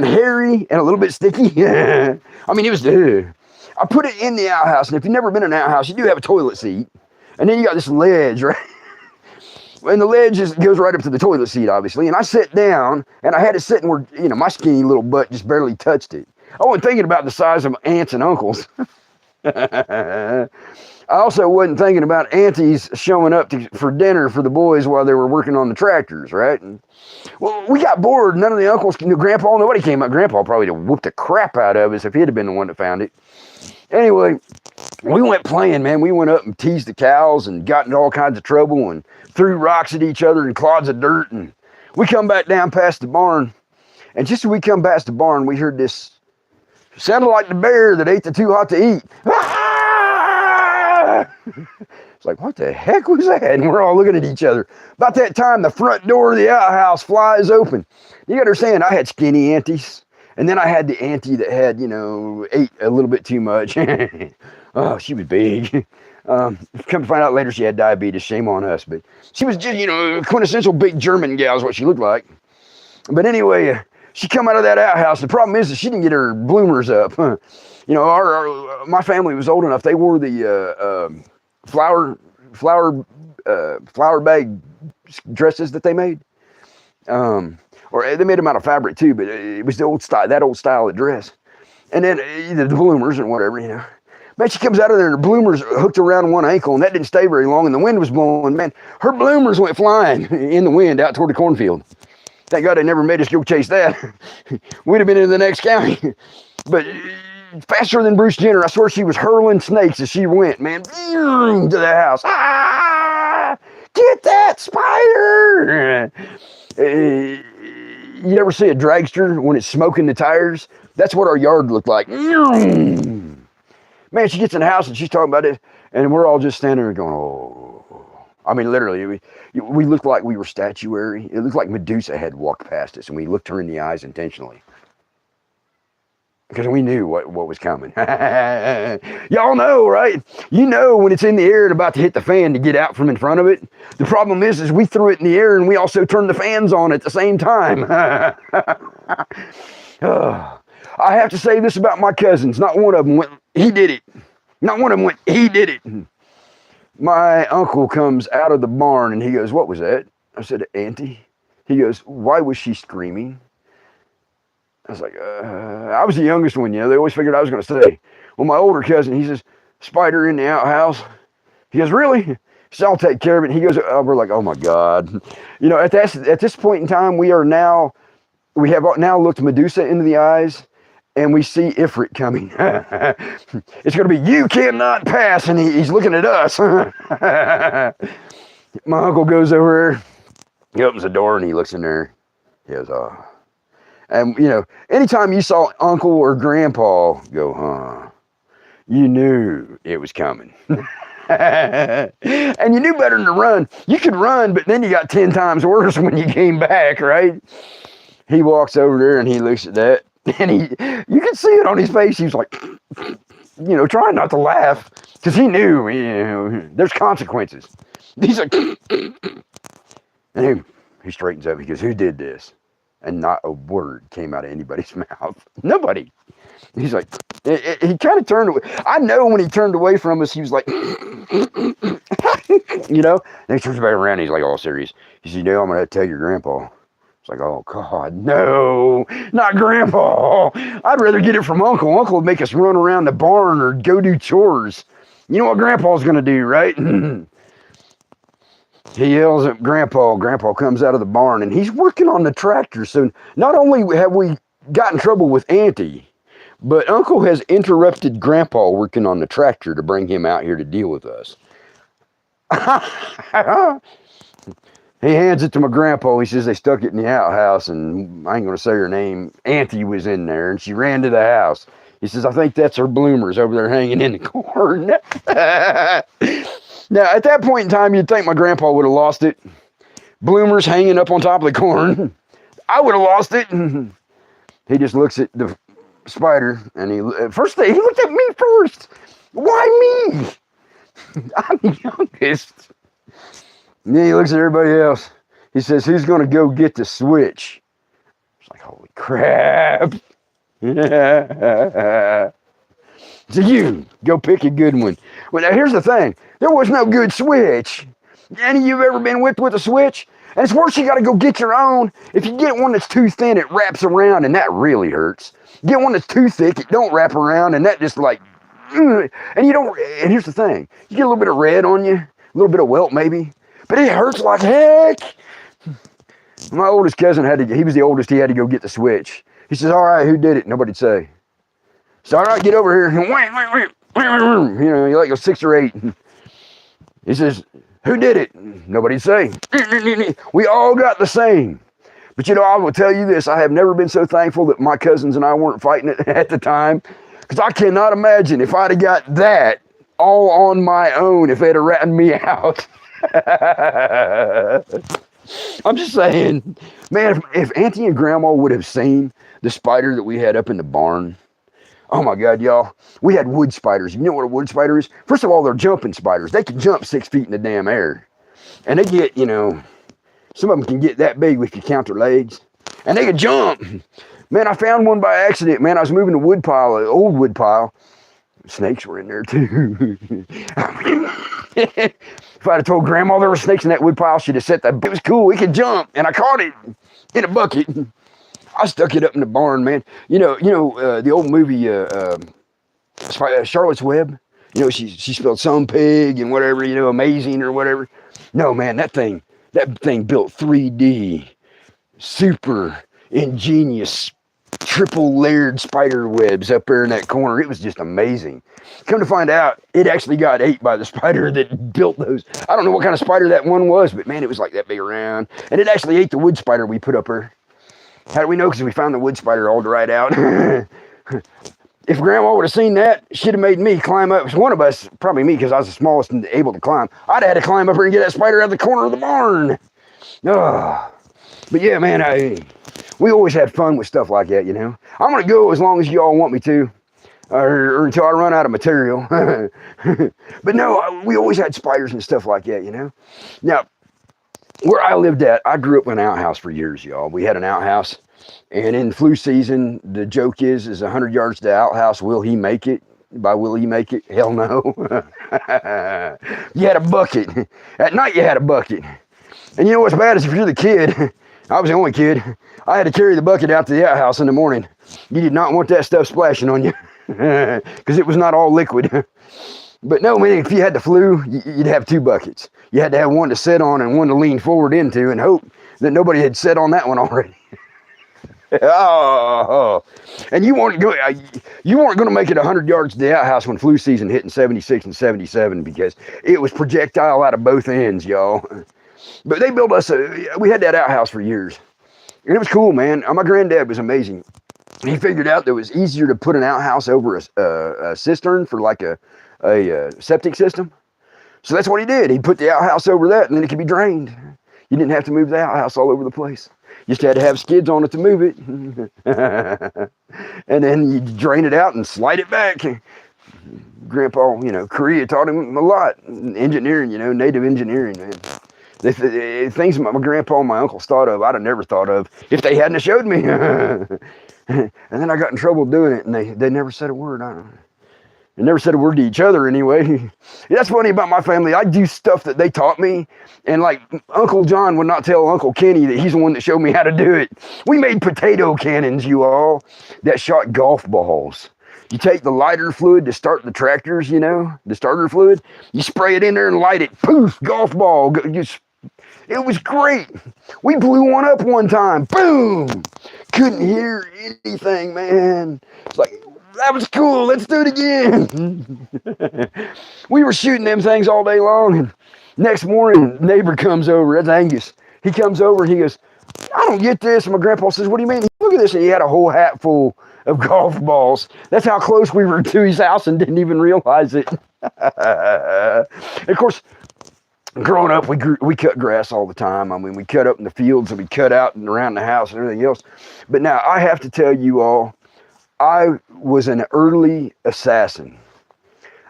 hairy and a little bit sticky. I mean, it was, I put it in the outhouse, and if you've never been in an outhouse, you do have a toilet seat. And then you got this ledge, right? And the ledge goes right up to the toilet seat, obviously. And I sat down, and I had it sitting where, you know, my skinny little butt just barely touched it. I wasn't thinking about the size of aunts and uncles. I also wasn't thinking about aunties showing up for dinner for the boys while they were working on the tractors, right? And, well, we got bored. None of the uncles, Grandpa, nobody came up. Grandpa probably would have whooped the crap out of us if he'd have been the one that found it. Anyway, we went playing, man. We went up and teased the cows and got into all kinds of trouble and threw rocks at each other and clods of dirt. And we come back down past the barn. And just as we come past the barn, we heard this. Sounded like the bear that ate the too hot to eat. It's like, what the heck was that? And we're all looking at each other. About that time, the front door of the outhouse flies open. You gotta understand, I had skinny aunties. And then I had the auntie that had, you know, ate a little bit too much. Oh, she was big. Come to find out later, she had diabetes. Shame on us. But she was just, you know, quintessential big German gal is what she looked like. But anyway, she come out of that outhouse. The problem is that she didn't get her bloomers up. You know, my family was old enough. They wore the flower bag dresses that they made. Or they made them out of fabric too, but it was the old style, that old style of dress. And then either the bloomers and whatever, you know. Man, she comes out of there and her bloomers hooked around one ankle, and that didn't stay very long, and the wind was blowing. Man, her bloomers went flying in the wind out toward the cornfield. Thank God they never made us go chase that. We'd have been in the next county. But faster than Bruce Jenner, I swear she was hurling snakes as she went, man, to the house. Ah, get that spider! You ever see a dragster when it's smoking the tires? That's what our yard looked like. Man, she gets in the house and she's talking about it, and we're all just standing there going, oh. I mean, literally, we looked like we were statuary. It looked like Medusa had walked past us, and we looked her in the eyes intentionally. Because we knew what was coming. Y'all know, right? You know when it's in the air and about to hit the fan to get out from in front of it. The problem is we threw it in the air and we also turned the fans on at the same time. I have to say this about my cousins. Not one of them went, he did it. Not one of them went, he did it. My uncle comes out of the barn and he goes, what was that? I said, Auntie. He goes, why was she screaming? I was like, I was the youngest one, you know. They always figured I was going to say. Well, my older cousin, he says, spider in the outhouse. He goes, really? He says, I'll take care of it. And he goes, we're like, oh my God. You know, at this point in time, we have now looked Medusa into the eyes, and we see Ifrit coming. It's going to be, you cannot pass. And he's looking at us. My uncle goes over there. He opens the door and he looks in there. He goes, oh. And, you know, anytime you saw Uncle or Grandpa go, you knew it was coming. And you knew better than to run. You could run, but then you got 10 times worse when you came back, right? He walks over there and he looks at that. And you can see it on his face. He was like, you know, trying not to laugh. Because he knew, you know, there's consequences. He's like, and he straightens up. He goes, who did this? And not a word came out of anybody's mouth. Nobody. He's like, he kind of turned away. I know when he turned away from us, he was like, you know. Then he turns back around and he's like, all serious. He said, you know, I'm going to tell your grandpa. It's like, oh, God, no, not Grandpa. I'd rather get it from Uncle. Uncle would make us run around the barn or go do chores. You know what Grandpa's going to do, right? He yells at Grandpa. Grandpa comes out of the barn, and he's working on the tractor. So not only have we got in trouble with Auntie, but Uncle has interrupted Grandpa working on the tractor to bring him out here to deal with us. He hands it to my grandpa. He says they stuck it in the outhouse, and I ain't going to say her name. Auntie was in there, and she ran to the house. He says, I think that's her bloomers over there hanging in the corn. Now, at that point in time, you'd think my grandpa would have lost it. Bloomers hanging up on top of the corn. I would have lost it. He just looks at the spider, and first thing, he looked at me first. Why me? I'm the youngest. And then he looks at everybody else. He says, who's going to go get the switch? It's like, holy crap. So you, go pick a good one. Well, now here's the thing. There was no good switch. Any of you ever been whipped with a switch? And it's worse, you got to go get your own. If you get one that's too thin, it wraps around, and that really hurts. Get one that's too thick, it don't wrap around, and that just like, and you don't, and here's the thing. You get a little bit of red on you, a little bit of welt maybe, but it hurts like heck. My oldest cousin he was the oldest, he had to go get the switch. He says, all right, who did it? Nobody'd say. So, all right, get over here. You know, you're like a 6 or 8. He says, who did it? Nobody'd say. We all got the same. But you know, I will tell you this. I have never been so thankful that my cousins and I weren't fighting it at the time. Because I cannot imagine if I'd have got that all on my own if they'd have ratted me out. I'm just saying, man, if Auntie and Grandma would have seen the spider that we had up in the barn, oh my God, y'all, we had wood spiders. You know what a wood spider is? First of all, they're jumping spiders. They can jump 6 feet in the damn air. And they get, you know, some of them can get that big if you count their legs. And they can jump. Man, I found one by accident. Man, I was moving a wood pile, an old wood pile. Snakes were in there too. If I'd have told Grandma there were snakes in that wood pile, she'd have said that it was cool. It could jump. And I caught it in a bucket. I stuck it up in the barn, man. You know, the old movie, Charlotte's Web. You know, she spelled some pig and whatever, you know, amazing or whatever. No, man, that thing built 3D, super ingenious, triple layered spider webs up there in that corner. It was just amazing. Come to find out, it actually got ate by the spider that built those. I don't know what kind of spider that one was, but man, it was like that big around. And it actually ate the wood spider we put up there. How do we know? Because we found the wood spider all dried out. If Grandma would have seen that, she'd have made me climb up. One of us, probably me, because I was the smallest and able to climb. I'd have had to climb up here and get that spider out of the corner of the barn. Oh. But yeah, man, we always had fun with stuff like that, you know. I'm going to go as long as you all want me to, or until I run out of material. But no, we always had spiders and stuff like that, you know. Now, where I lived at, I grew up in an outhouse for years, y'all. We had an outhouse, and in flu season, the joke is 100 yards to the outhouse, will he make it? By will he make it? Hell no. You had a bucket. At night, you had a bucket. And you know what's bad is if you're the kid, I was the only kid, I had to carry the bucket out to the outhouse in the morning. You did not want that stuff splashing on you because it was not all liquid. But no, man, if you had the flu, you'd have 2 buckets. You had to have one to sit on and one to lean forward into and hope that nobody had sat on that one already. Oh, and you weren't going to make it 100 yards to the outhouse when flu season hit in 76 and 77 because it was projectile out of both ends, y'all. But they built us we had that outhouse for years. And it was cool, man. My granddad was amazing. He figured out that it was easier to put an outhouse over a cistern for like a septic system. So that's what he did. He put the outhouse over that and then it could be drained. You didn't have to move the outhouse all over the place. You just had to have skids on it to move it. And then you drain it out and slide it back. Grandpa, you know, Korea taught him a lot. Engineering, you know, native engineering, man. The things my grandpa and my uncles thought of, I'd have never thought of if they hadn't showed me. And then I got in trouble doing it, and they never said a word. They never said a word to each other anyway. That's funny about my family. I do stuff that they taught me, and like Uncle John would not tell Uncle Kenny that he's the one that showed me how to do it. We made potato cannons, you all, that shot golf balls. You take the lighter fluid to start the tractors, you know, the starter fluid. You spray it in there and light it. Poof, golf ball. It was great. We blew one up one time. Boom. Couldn't hear anything, man. It's like, that was cool. Let's do it again. We were shooting them things all day long. And next morning, neighbor comes over. That's Angus. He comes over and he goes, I don't get this. And my grandpa says, what do you mean? Look at this. And he had a whole hat full of golf balls. That's how close we were to his house and didn't even realize it. Of course, growing up, we cut grass all the time. I mean, we cut up in the fields and we cut out and around the house and everything else. But now I have to tell you all, I was an early assassin.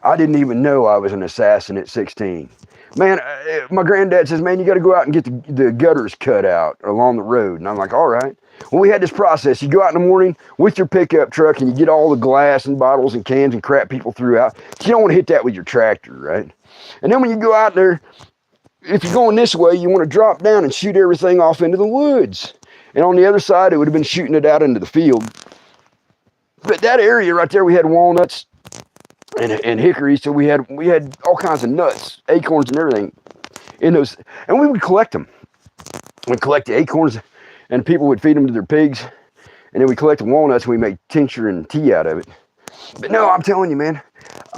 I didn't even know I was an assassin at 16. Man, my granddad says, man, you got to go out and get the gutters cut out along the road. And I'm like, all right. Well, we had this process. You go out in the morning with your pickup truck and you get all the glass and bottles and cans and crap people threw out. You don't want to hit that with your tractor, right? And then when you go out there, if you're going this way, you want to drop down and shoot everything off into the woods. And on the other side, it would have been shooting it out into the field. But that area right there, we had walnuts and hickories, so we had all kinds of nuts, acorns and everything in those, and we would collect them. We'd collect the acorns, and people would feed them to their pigs, and then we collect the walnuts, and we made tincture and tea out of it. But no, I'm telling you, man,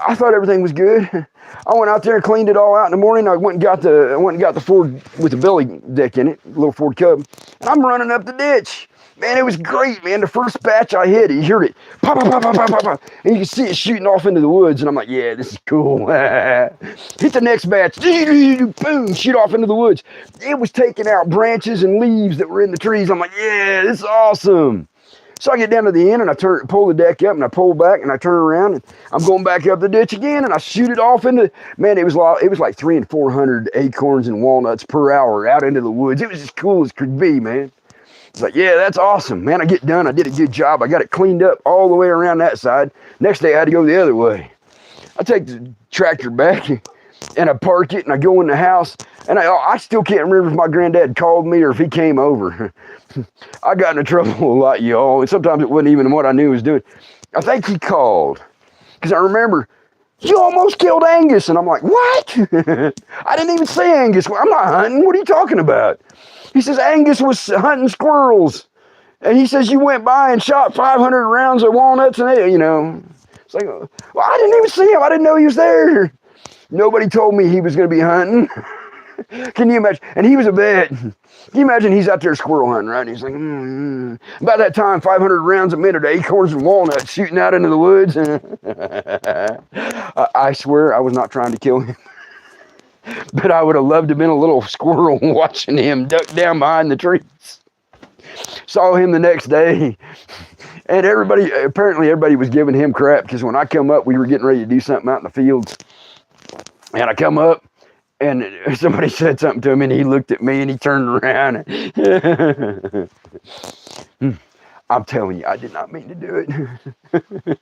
I thought everything was good. I went out there and cleaned it all out in the morning. I went and got the Ford with the belly deck in it, little Ford Cub, and I'm running up the ditch. Man, it was great, man. The first batch I hit, you heard it, pop, pop, pop, pop, pop, pop, pop, and you can see it shooting off into the woods, and I'm like, yeah, this is cool. Hit the next batch, boom, shoot off into the woods. It was taking out branches and leaves that were in the trees. I'm like, yeah, this is awesome. So I get down to the end and I pull the deck up and I pull back and I turn around and I'm going back up the ditch again and I shoot it off into, man, it was like 300 and 400 acorns and walnuts per hour out into the woods. It was as cool as could be, man. It's like, yeah, that's awesome, man. I get done. I did a good job. I got it cleaned up all the way around that side. Next day I had to go the other way. I take the tractor back and I park it and I go in the house and I still can't remember if my granddad called me or if he came over. I got into trouble a lot, y'all, and sometimes it wasn't even what I knew he was doing. I think he called because I remember, you almost killed Angus, and I'm like, what? I didn't even say Angus. I'm not hunting. What are you talking about? He says Angus was hunting squirrels, and he says you went by and shot 500 rounds of walnuts, and it's like, well, I didn't even see him. I didn't know he was there. Nobody told me he was going to be hunting. Can you imagine? And he was a vet. Can you imagine he's out there squirrel hunting, right? And he's like, About that time, 500 rounds a minute, acorns and walnuts shooting out into the woods. I swear I was not trying to kill him. But I would have loved to have been a little squirrel watching him duck down behind the trees. Saw him the next day. And apparently everybody was giving him crap because when I come up, we were getting ready to do something out in the fields. And I come up, and somebody said something to him, and he looked at me, and he turned around. I'm telling you, I did not mean to do it.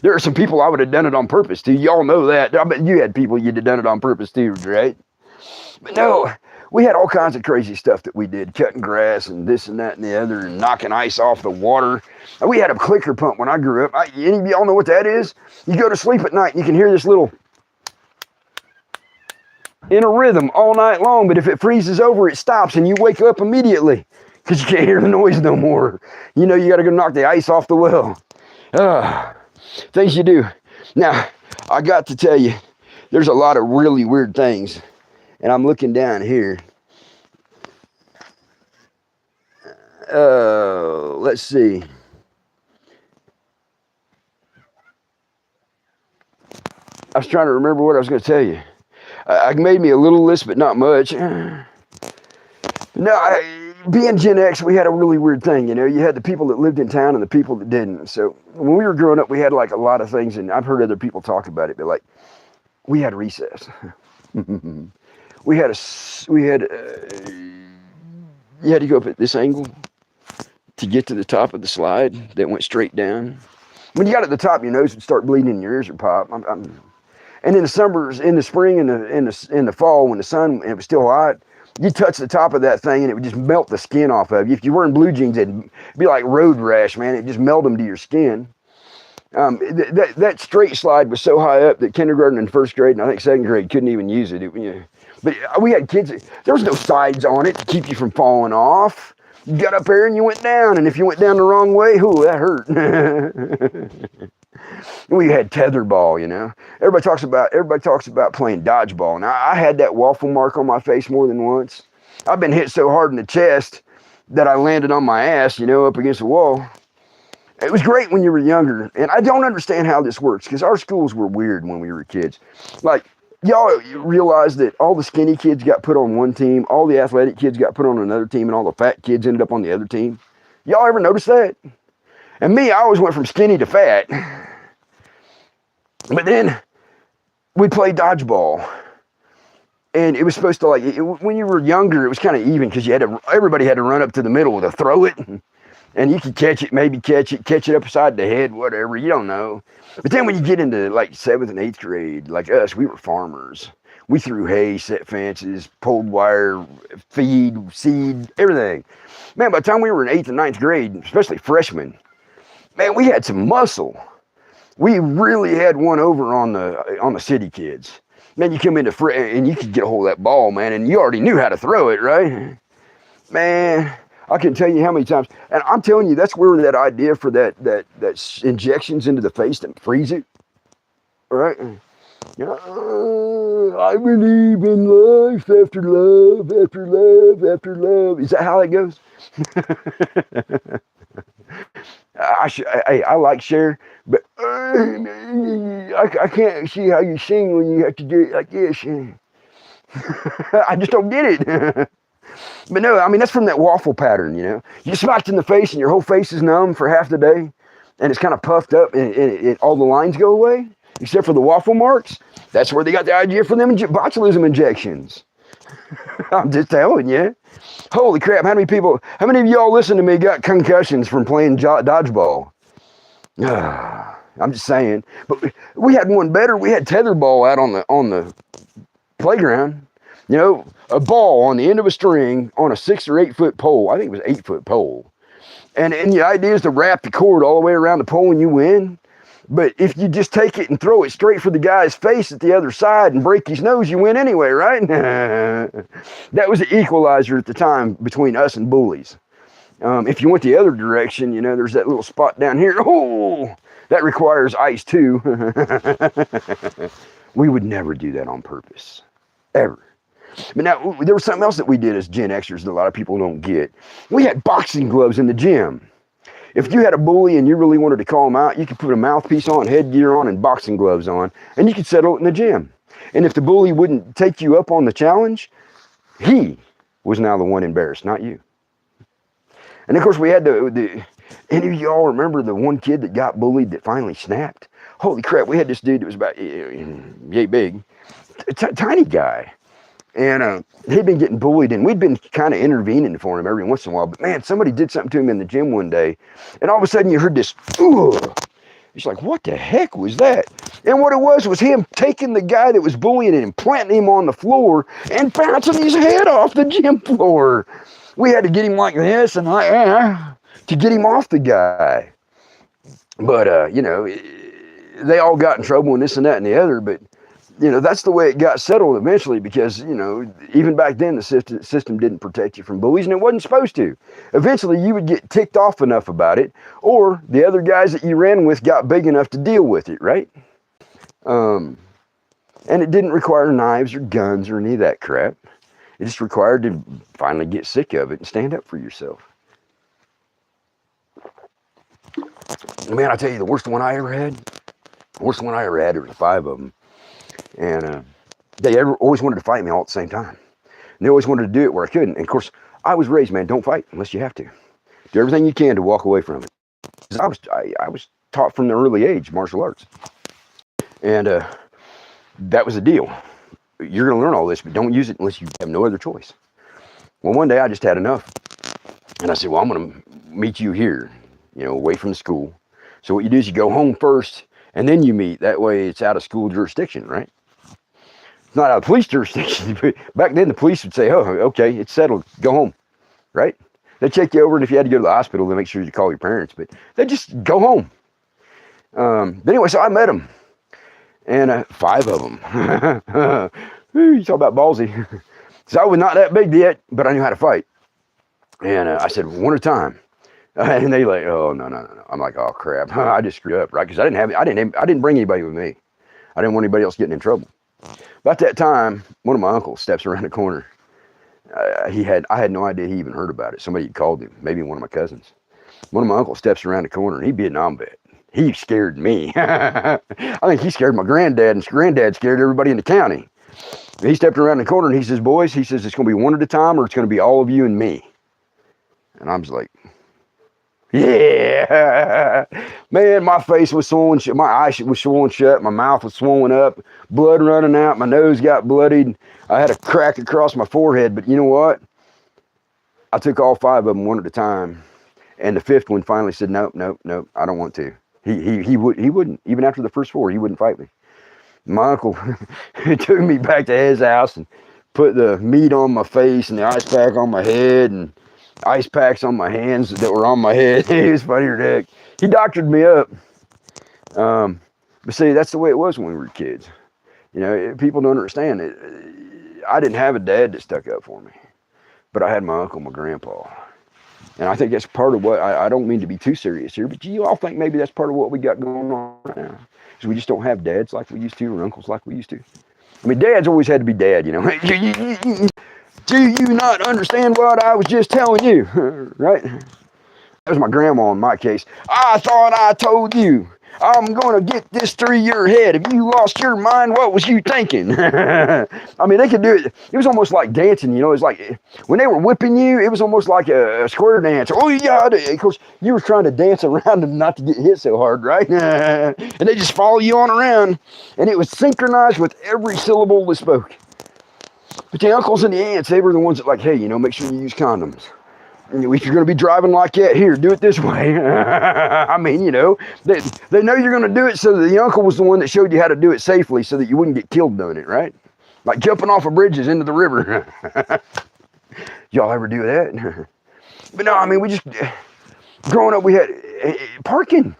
There are some people I would have done it on purpose to. Y'all know that. I bet you had people you'd have done it on purpose too, right? But no, we had all kinds of crazy stuff that we did, cutting grass and this and that and the other, and knocking ice off the water. And we had a clicker pump when I grew up. Any of y'all know what that is? You go to sleep at night, and you can hear this little in a rhythm all night long, but if it freezes over, it stops and you wake up immediately because you can't hear the noise no more. You know, you got to go knock the ice off the well. Things you do. Now, I got to tell you, there's a lot of really weird things, and I'm looking down here. Let's see. I was trying to remember what I was going to tell you. I made me a little list, but not much. No, being Gen X, we had a really weird thing. You know, you had the people that lived in town and the people that didn't. So when we were growing up, we had like a lot of things, and I've heard other people talk about it, but like we had recess. You had to go up at this angle to get to the top of the slide that went straight down. When you got at the top, your nose would start bleeding and your ears would pop. And in the summers, in the spring, in the fall, when it was still hot, you touch the top of that thing and it would just melt the skin off of you. If you're wearing blue jeans, it'd be like road rash, man. It'd just melt them to your skin. That straight slide was so high up that kindergarten and first grade, and I think second grade, couldn't even use it. But we had kids, there was no sides on it to keep you from falling off. You got up there and you went down, and if you went down the wrong way, ooh, that hurt. We had tetherball, you know. Everybody talks about playing dodgeball. Now, I had that waffle mark on my face more than once. I've been hit so hard in the chest that I landed on my ass, you know, up against the wall. It was great when you were younger, and I don't understand how this works because our schools were weird when we were kids. Like, y'all realize that all the skinny kids got put on one team, all the athletic kids got put on another team, and all the fat kids ended up on the other team? Y'all ever notice that? And me, I always went from skinny to fat. But then we played dodgeball. And it was supposed to, like, when you were younger, it was kind of even because everybody had to run up to the middle to throw it. And you could catch it, maybe catch it upside the head, whatever, you don't know. But then when you get into like 7th and 8th grade, like us, we were farmers. We threw hay, set fences, pulled wire, feed, seed, everything. Man, by the time we were in 8th and 9th grade, especially freshmen, man, we had some muscle. We really had one over on the city kids. Man, you come into and you could get a hold of that ball, man, and you already knew how to throw it, right? Man, I can tell you how many times, and I'm telling you, that's where that idea for that injections into the face that freeze it, right? I believe in life after love, after love, after love. Is that how it goes? I like Cher, but I can't see how you sing when you have to do it like this. I just don't get it. But no, I mean, that's from that waffle pattern, you know. You get smacked in the face and your whole face is numb for half the day, and it's kind of puffed up, and all the lines go away, except for the waffle marks. That's where they got the idea for them botulism injections. I'm just telling you. Holy crap, how many of y'all listen to me got concussions from playing dodgeball? I'm just saying. But we had one better. We had tetherball out on the playground. You know, a ball on the end of a string on a 6 or 8 foot pole. I think it was 8 foot pole. And the idea is to wrap the cord all the way around the pole and you win. But if you just take it and throw it straight for the guy's face at the other side and break his nose, you win anyway, right? That was the equalizer at the time between us and bullies. If you went the other direction, you know, there's that little spot down here. Oh, that requires ice too. We would never do that on purpose, ever. But now, there was something else that we did as Gen Xers that a lot of people don't get. We had boxing gloves in the gym. If you had a bully and you really wanted to call him out, you could put a mouthpiece on, headgear on, and boxing gloves on, and you could settle it in the gym. And if the bully wouldn't take you up on the challenge, he was now the one embarrassed, not you. And of course, we had any of y'all remember the one kid that got bullied that finally snapped? Holy crap, we had this dude that was about yay big, tiny guy. And he'd been getting bullied, and we'd been kind of intervening for him every once in a while. But man, somebody did something to him in the gym one day, and all of a sudden you heard this, ugh. He's like, what the heck was that? And what it was him taking the guy that was bullying him, planting him on the floor, and bouncing his head off the gym floor. We had to get him like this and like that to get him off the guy. But, you know, they all got in trouble and this and that and the other, but you know, that's the way it got settled eventually because, you know, even back then the system didn't protect you from bullies and it wasn't supposed to. Eventually you would get ticked off enough about it or the other guys that you ran with got big enough to deal with it, right? And it didn't require knives or guns or any of that crap. It just required to finally get sick of it and stand up for yourself. Man, I tell you, the worst one I ever had, there was 5 of them. And they always wanted to fight me all at the same time. And they always wanted to do it where I couldn't. And of course, I was raised, man, don't fight unless you have to. Do everything you can to walk away from it. I was taught from the early age martial arts. And that was the deal. You're going to learn all this, but don't use it unless you have no other choice. Well, one day I just had enough. And I said, well, I'm going to meet you here, you know, away from the school. So what you do is you go home first, and then you meet. That way it's out of school jurisdiction, right? It's not out of police jurisdiction. But back then the police would say, oh, okay, it's settled. Go home, right? They'd check you over, and if you had to go to the hospital, they make sure you call your parents. But they just go home. But anyway, so I met them. And 5 of them. You talk about ballsy. So I was not that big yet, but I knew how to fight. And I said, one at a time. And they like, oh, no. I'm like, oh, crap. I just screwed up, right? Because I didn't bring anybody with me. I didn't want anybody else getting in trouble. About that time, one of my uncles steps around the corner. I had no idea he even heard about it. Somebody had called him, maybe one of my cousins. One of my uncles steps around the corner, and he'd be a Vietnam vet. He scared me. I think he scared my granddad, and granddad scared everybody in the county. He stepped around the corner and he says, boys, he says, it's going to be one at a time or it's going to be all of you and me. And I was like, yeah. Man, my face was swollen shut. My eyes was swollen shut. My mouth was swollen up. Blood running out. My nose got bloodied. I had a crack across my forehead. But you know what? I took all 5 of them one at a time. And the 5th one finally said, nope, nope, nope, I don't want to. He wouldn't. Even after the first 4, he wouldn't fight me. My uncle took me back to his house and put the meat on my face and the ice pack on my head and ice packs on my hands that were on my head. He was funnier than heck. He doctored me up. But see, that's the way it was when we were kids. You know, people don't understand it. I didn't have a dad that stuck up for me, but I had my uncle, my grandpa. And I think that's part of what, I don't mean to be too serious here, but you all think maybe that's part of what we got going on right now. Because we just don't have dads like we used to, or uncles like we used to. I mean, dads always had to be dad, you know. Do you not understand what I was just telling you? Right? That was my grandma in my case. I thought I told you. I'm going to get this through your head. If you lost your mind, what was you thinking? I mean, they could do it. It was almost like dancing, you know. It was like when they were whipping you, it was almost like a square dance. Oh, yeah. Of course, you were trying to dance around them not to get hit so hard, right? And they just follow you on around. And it was synchronized with every syllable they spoke. But the uncles and the aunts, they were the ones that like, hey, you know, make sure you use condoms. If you're going to be driving like that, here, do it this way. I mean, you know, they know you're going to do it, so the uncle was the one that showed you how to do it safely so that you wouldn't get killed doing it, right? Like jumping off of bridges into the river. Y'all ever do that? But no, I mean, we just, growing up, we had parking.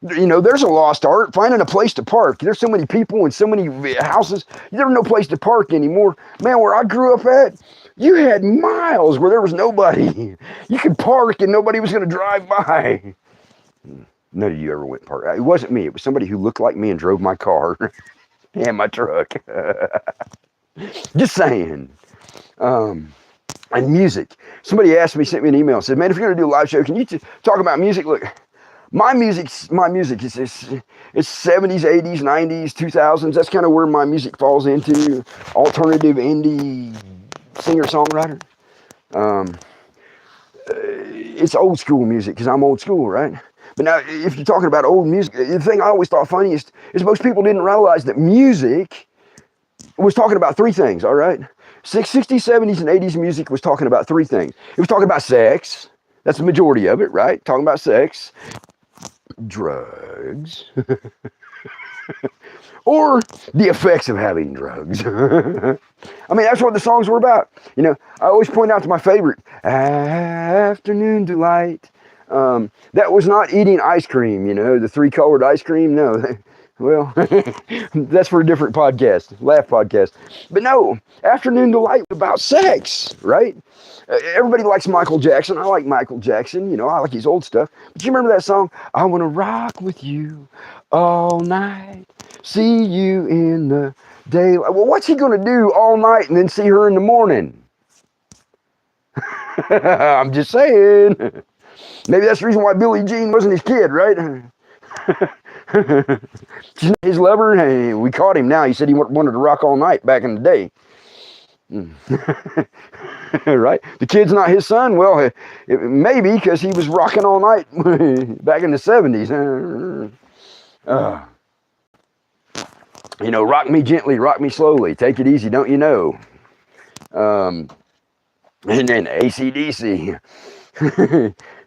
You know, there's a lost art, finding a place to park. There's so many people and so many houses. There's no place to park anymore. Man, where I grew up at, you had miles where there was nobody. You could park and nobody was going to drive by. None of you ever went park. It wasn't me. It was somebody who looked like me and drove my car and my truck. Just saying. And music. Somebody asked me, sent me an email, said, man, if you're going to do a live show, can you talk about music? Look. My music is it's 70s, 80s, 90s, 2000s. That's kind of where my music falls into. Alternative, indie, singer-songwriter. It's old school music because I'm old school, right? But now, if you're talking about old music, the thing I always thought funniest is most people didn't realize that music was talking about 3 things, all right? 60s, 70s, and 80s music was talking about 3 things. It was talking about sex. That's the majority of it, right? Talking about sex. Drugs, or the effects of having drugs. I mean, that's what the songs were about. You know, I always point out to my favorite, Afternoon Delight. That was not eating ice cream, you know, the 3-colored ice cream. No, well, that's for a different podcast, laugh podcast. But no, Afternoon Delight was about sex, right? Everybody likes Michael Jackson. I like Michael Jackson. You know, I like his old stuff. But you remember that song? I want to rock with you all night. See you in the daylight. Well, what's he going to do all night and then see her in the morning? I'm just saying. Maybe that's the reason why Billie Jean wasn't his kid, right? His lover, hey, we caught him now. He said he wanted to rock all night back in the day. Right? The kid's not his son? Well, maybe because he was rocking all night back in the 70s. You know, rock me gently, rock me slowly. Take it easy, don't you know? And then AC/DC.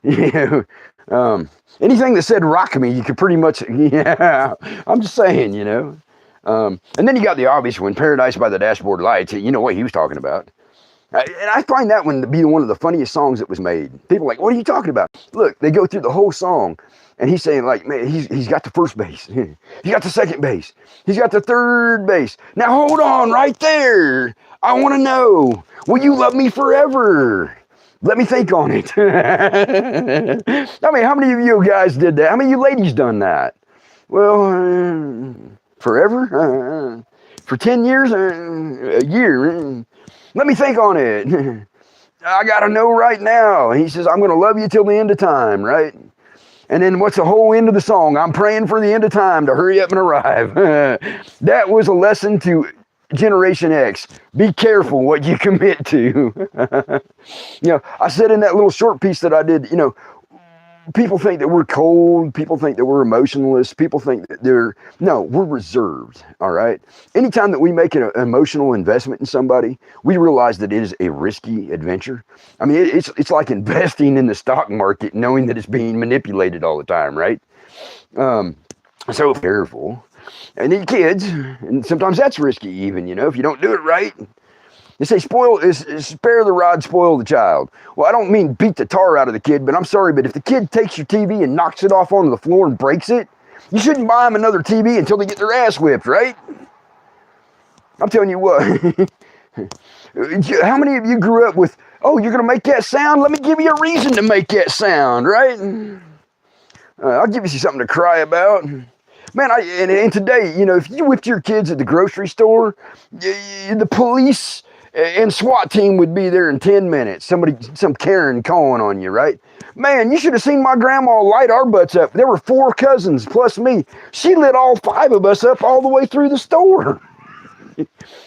You know, anything that said rock me, you could pretty much, yeah. I'm just saying, you know. And then you got the obvious one, Paradise by the Dashboard Lights. You know what he was talking about. And I find that one to be one of the funniest songs that was made. People are like, what are you talking about? Look, they go through the whole song, and he's saying, like, man, he's got the first base. He's got the second base. He's got the third base. Now, hold on right there. I want to know, will you love me forever? Let me think on it. I mean, how many of you guys did that? How many of you ladies done that? Well, forever? For 10 years? A year? Let me think on it. I got to know right now. He says, I'm going to love you till the end of time, right? And then what's the whole end of the song? I'm praying for the end of time to hurry up and arrive. That was a lesson to Generation X, be careful what you commit to. I said in that little short piece that I did, people think that we're cold. People think that we're emotionless. People think that we're reserved. All right. Anytime that we make an emotional investment in somebody, we realize that it is a risky adventure. I mean, it's like investing in the stock market, knowing that it's being manipulated all the time, right? So careful. And then kids, and sometimes that's risky even, if you don't do it right. They say spare the rod, spoil the child. Well, I don't mean beat the tar out of the kid, but I'm sorry, but if the kid takes your TV and knocks it off onto the floor and breaks it, you shouldn't buy them another TV until they get their ass whipped, right? I'm telling you what. How many of you grew up with, oh, you're going to make that sound? Let me give you a reason to make that sound, right? I'll give you something to cry about. Man, and today, if you whipped your kids at the grocery store, the police and SWAT team would be there in 10 minutes. Some Karen calling on you, right? Man, you should have seen my grandma light our butts up. There were 4 cousins plus me. She lit all 5 of us up all the way through the store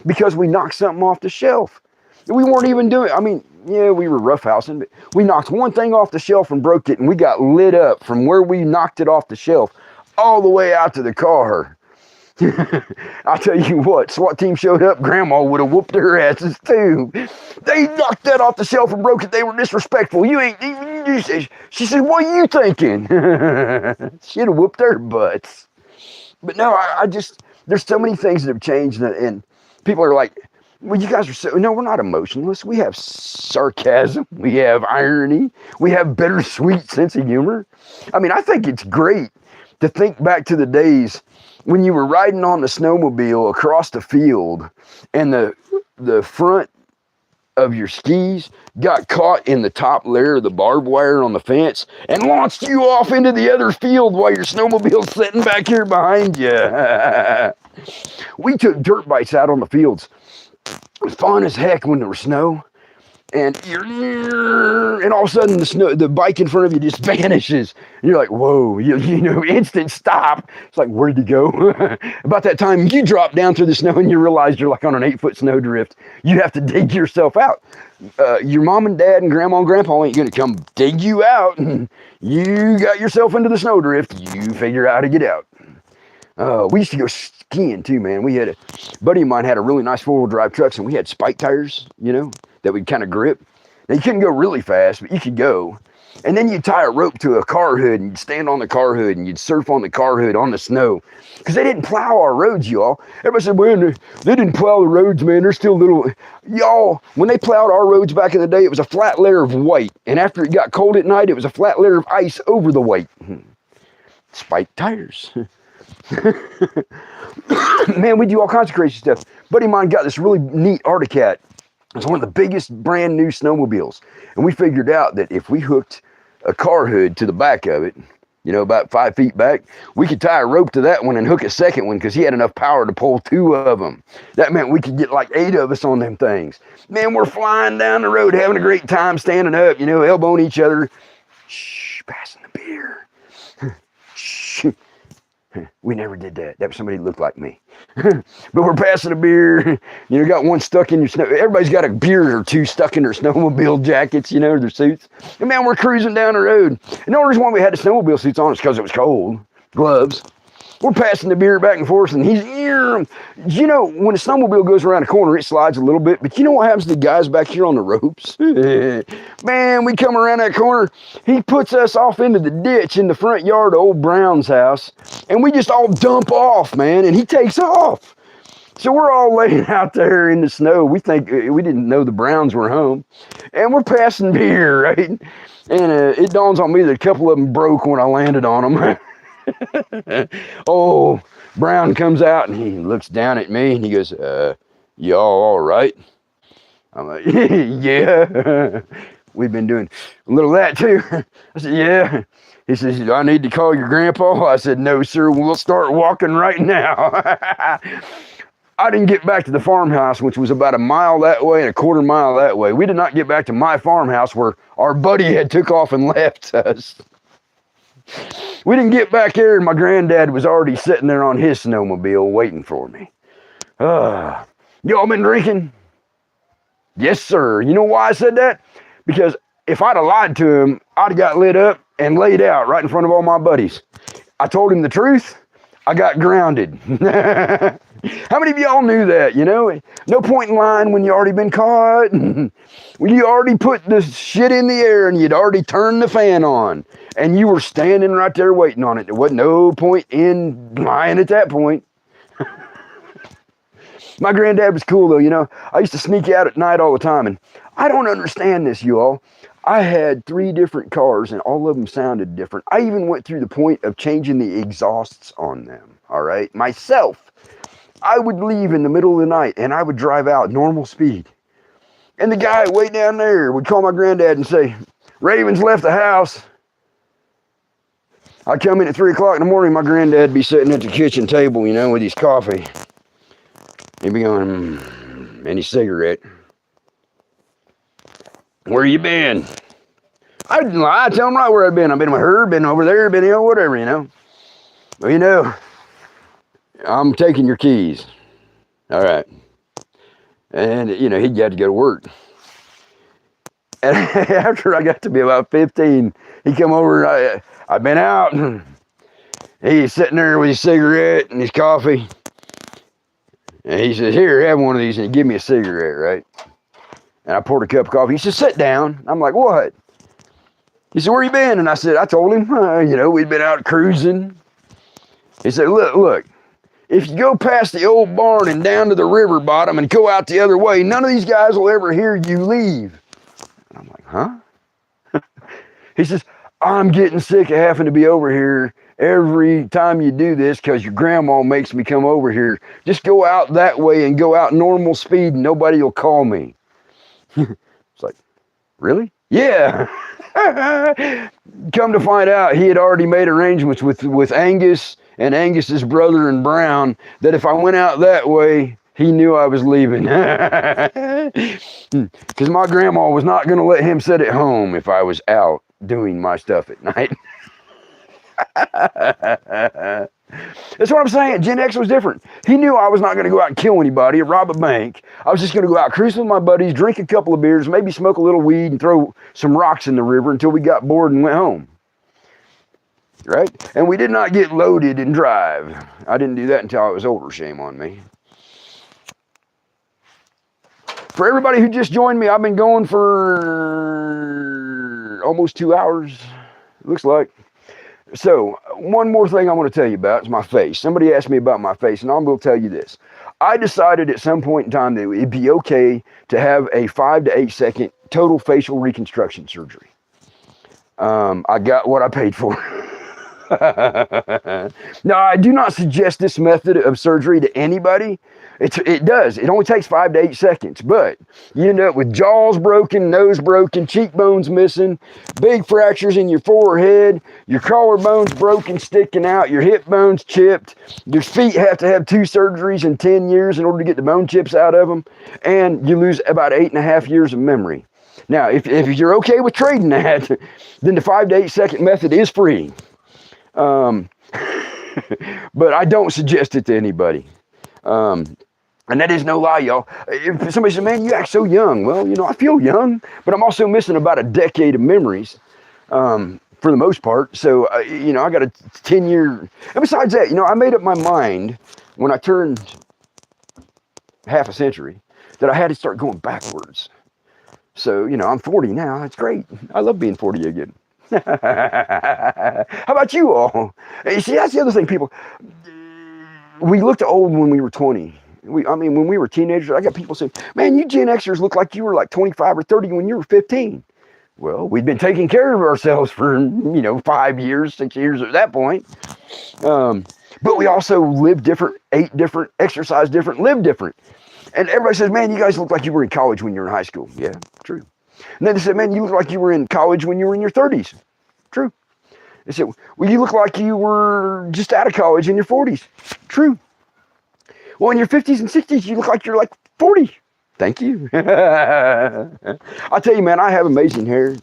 because we knocked something off the shelf. We weren't even doing, we were roughhousing, but we knocked one thing off the shelf and broke it, and we got lit up from where we knocked it off the shelf all the way out to the car. I'll tell you what, SWAT team showed up, Grandma would have whooped their asses too. They knocked that off the shelf and broke it. They were disrespectful. She said, what are you thinking? She'd have whooped their butts. But no, there's so many things that have changed, and people are like, well, you guys are no, we're not emotionless. We have sarcasm. We have irony. We have bittersweet sense of humor. I think it's great to think back to the days when you were riding on the snowmobile across the field and the front of your skis got caught in the top layer of the barbed wire on the fence and launched you off into the other field while your snowmobile's sitting back here behind you. We took dirt bikes out on the fields. It was fun as heck when there was snow. And all of a sudden the bike in front of you just vanishes. And you're like, whoa, instant stop. It's like, where'd you go? About that time you drop down through the snow and you realize you're like on an 8-foot snowdrift. You have to dig yourself out. Your mom and dad and grandma and grandpa ain't gonna come dig you out. You got yourself into the snowdrift. You figure out how to get out. We used to go skiing too, man. We had a buddy of mine had a really nice 4-wheel drive trucks, and we had spike tires, that would kind of grip. Now you couldn't go really fast, but you could go. And then you'd tie a rope to a car hood, and you'd stand on the car hood, and you'd surf on the car hood on the snow. Because they didn't plow our roads, y'all. Everybody said, well, they didn't plow the roads, man. They're still little. Y'all, when they plowed our roads back in the day, it was a flat layer of white. And after it got cold at night, it was a flat layer of ice over the white. Spike tires. Man, we do all kinds of crazy stuff. Buddy of mine got this really neat Articat. It's one of the biggest brand new snowmobiles. And we figured out that if we hooked a car hood to the back of it, about 5 feet back, we could tie a rope to that one and hook a second one because he had enough power to pull 2 of them. That meant we could get like 8 of us on them things. Man, we're flying down the road, having a great time, standing up, elbowing each other. Shh, passing the beer. Shh. We never did that. That was somebody who looked like me. But we're passing a beer. Got one stuck in your snow. Everybody's got a beer or 2 stuck in their snowmobile jackets, their suits. And man, we're cruising down the road. And the only reason why we had the snowmobile suits on is because it was cold. Gloves. We're passing the beer back and forth, and he's, when a snowmobile goes around a corner, it slides a little bit, but you know what happens to the guys back here on the ropes? Man, we come around that corner, he puts us off into the ditch in the front yard of old Brown's house, and we just all dump off, man, and he takes off. So we're all laying out there in the snow. We didn't know the Browns were home, and we're passing beer, right? And it dawns on me that a couple of them broke when I landed on them. Oh, Brown comes out and he looks down at me and he goes, y'all all right? I'm like, yeah. We've been doing a little of that too. I said, yeah. He says, do I need to call your grandpa? I said, no, sir. We'll start walking right now. I didn't get back to the farmhouse, which was about a mile that way and a quarter mile that way. We did not get back to my farmhouse where our buddy had took off and left us. We didn't get back there, and my granddad was already sitting there on his snowmobile waiting for me. Y'all been drinking? Yes, sir. You know why I said that? Because if I'd have lied to him, I'd have got lit up and laid out right in front of all my buddies. I told him the truth. I got grounded. How many of y'all knew that? You know, no point in lying when you already been caught. When you already put the shit in the air and you'd already turned the fan on and you were standing right there waiting on it. There wasn't no point in lying at that point. My granddad was cool though, you know. I used to sneak out at night all the time, and I don't understand this, you all. I had 3 different cars and all of them sounded different. I even went through the point of changing the exhausts on them, all right? Myself, I would leave in the middle of the night and I would drive out normal speed. And the guy way down there would call my granddad and say, Raven's left the house. I'd come in at 3 o'clock in the morning, my granddad would be sitting at the kitchen table, you know, with his coffee. He'd be going, and his cigarette. Where you been? I didn't lie. I tell him right where I've been. I've been with her, been over there, been, you know, whatever, you know. Well, you know, I'm taking your keys. All right. And, you know, he'd got to go to work. And after I got to be about 15, he come over, and I've been out, and he's sitting there with his cigarette and his coffee. And he says, here, have one of these, and he give me a cigarette, right? And I poured a cup of coffee. He said, sit down. I'm like, what? He said, where you been? And I said, I told him, you know, we'd been out cruising. He said, look, if you go past the old barn and down to the river bottom and go out the other way, none of these guys will ever hear you leave. And I'm like, huh? He says, I'm getting sick of having to be over here every time you do this because your grandma makes me come over here. Just go out that way and go out normal speed and nobody will call me. It's like, really? Yeah. Come to find out, he had already made arrangements with Angus and Angus's brother and Brown that if I went out that way, he knew I was leaving. Because my grandma was not going to let him sit at home if I was out doing my stuff at night. That's what I'm saying. Gen X was different. He knew I was not going to go out and kill anybody or rob a bank. I was just going to go out cruising with my buddies, drink a couple of beers, maybe smoke a little weed and throw some rocks in the river until we got bored and went home. Right? And we did not get loaded and drive. I didn't do that until I was older. Shame on me. For everybody who just joined me, I've been going for almost 2 hours, it looks like. So, one more thing I want to tell you about is my face. Somebody asked me about my face, and I'm going to tell you this. I decided at some point in time that it'd be okay to have a 5 to 8 second total facial reconstruction surgery. I got what I paid for. Now, I do not suggest this method of surgery to anybody. It does. It only takes 5 to 8 seconds, but you end up with jaws broken, nose broken, cheekbones missing, big fractures in your forehead, your collarbones broken, sticking out, your hip bones chipped. Your feet have to have 2 surgeries in 10 years in order to get the bone chips out of them, and you lose about 8.5 years of memory. Now, if you're okay with trading that, then the 5 to 8 second method is free. But I don't suggest it to anybody. And that is no lie, y'all. If somebody says, man, you act so young. Well, you know, I feel young, but I'm also missing about a decade of memories, for the most part. So, you know, I got a 10-year, and besides that, you know, I made up my mind when I turned half a century that I had to start going backwards. So, you know, I'm 40 now. That's great. I love being 40 again. How about you all? You see, that's the other thing, people. We looked old when we were 20. When we were teenagers, I got people saying, man, you Gen Xers look like you were like 25 or 30 when you were 15. Well, we'd been taking care of ourselves for, you know, 5 years, 6 years at that point. But we also lived different, ate different, exercised different, lived different. And everybody says, man, you guys look like you were in college when you were in high school. Yeah, true. And then they said, man, you look like you were in college when you were in your 30s. True. They said, well, you look like you were just out of college in your 40s. True. Well, in your 50s and 60s, you look like you're like 40. Thank you. I'll tell you, man, I have amazing hair.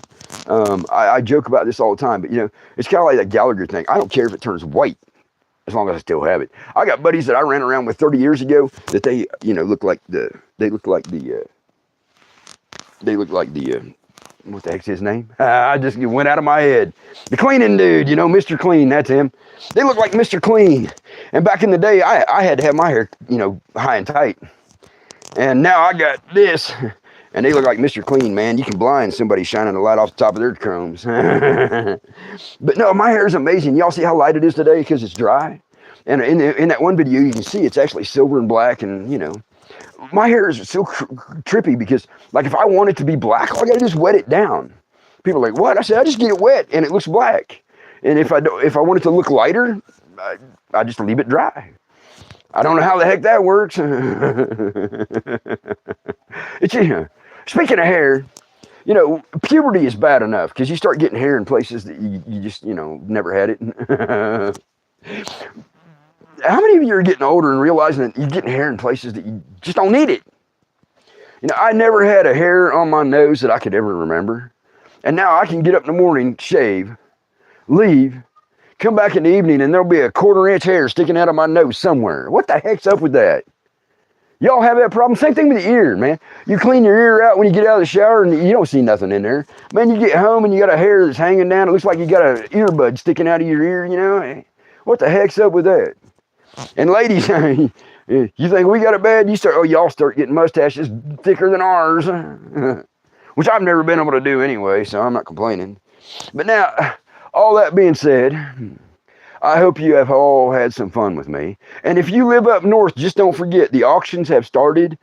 I joke about this all the time, but, you know, it's kind of like that Gallagher thing. I don't care if it turns white. as long as I still have it. I got buddies that I ran around with 30 years ago that they, look like the, what the heck's his name? I just went out of my head. The cleaning dude, Mr. Clean, that's him. They look like Mr. Clean. And back in the day, I had to have my hair, high and tight. And now I got this, and they look like Mr. Clean, man. You can blind somebody shining a light off the top of their combs. But no, my hair is amazing. Y'all see how light it is today because it's dry? And in that one video, you can see it's actually silver and black, and, my hair is so trippy because, like, if I want it to be black, all I gotta do is wet it down. People are like, what? I said, I just get it wet, and it looks black. And if I want it to look lighter, I just leave it dry. I don't know how the heck that works. Speaking of hair, puberty is bad enough because you start getting hair in places that you just, never had it. How many of you are getting older and realizing that you're getting hair in places that you just don't need it? I never had a hair on my nose that I could ever remember. And now I can get up in the morning, shave, leave, come back in the evening, and there'll be a 1/4 inch hair sticking out of my nose somewhere. What the heck's up with that? Y'all have that problem? Same thing with the ear, man. You clean your ear out when you get out of the shower and you don't see nothing in there. Man, you get home and you got a hair that's hanging down. It looks like you got an earbud sticking out of your ear, What the heck's up with that? And ladies, you think we got it bad? Y'all start getting mustaches thicker than ours. Which I've never been able to do anyway, so I'm not complaining. But now, all that being said, I hope you have all had some fun with me. And if you live up north, just don't forget, the auctions have started.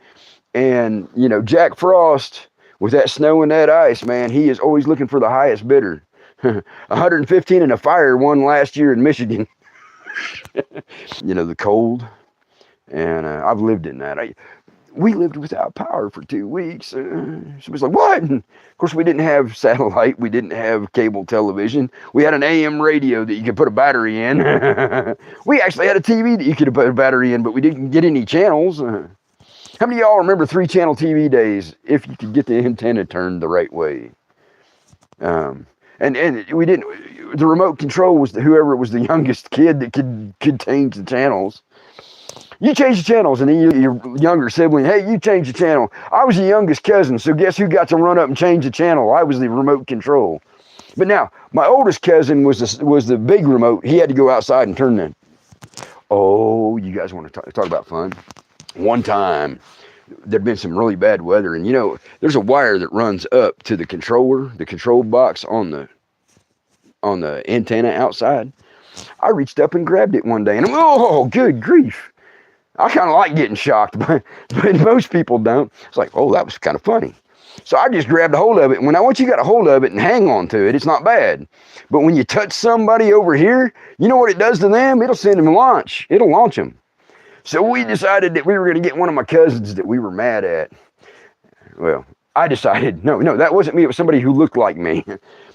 And, Jack Frost, with that snow and that ice, man, he is always looking for the highest bidder. 115 and a fire won last year in Michigan. The cold. And I've lived in that. We lived without power for 2 weeks. Somebody's like, what? And of course, we didn't have satellite. We didn't have cable television. We had an AM radio that you could put a battery in. We actually had a TV that you could put a battery in, but we didn't get any channels. How many of y'all remember 3-channel TV days if you could get the antenna turned the right way? And we didn't. The remote control was whoever was the youngest kid that could change the channels. You change the channels, and then your younger sibling, hey, you change the channel. I was the youngest cousin, so guess who got to run up and change the channel? I was the remote control. But now, my oldest cousin was the big remote. He had to go outside and turn that. Oh, you guys want to talk about fun? One time, there'd been some really bad weather, and there's a wire that runs up to the controller, the control box on the antenna outside. I reached up and grabbed it one day, and oh, good grief. I kind of like getting shocked, but most people don't. It's like, oh, that was kind of funny. So I just grabbed a hold of it. And once you got a hold of it and hang on to it, it's not bad. But when you touch somebody over here, you know what it does to them? It'll send them launch. It'll launch them. So we decided that we were going to get one of my cousins that we were mad at. Well, I decided, no, that wasn't me. It was somebody who looked like me.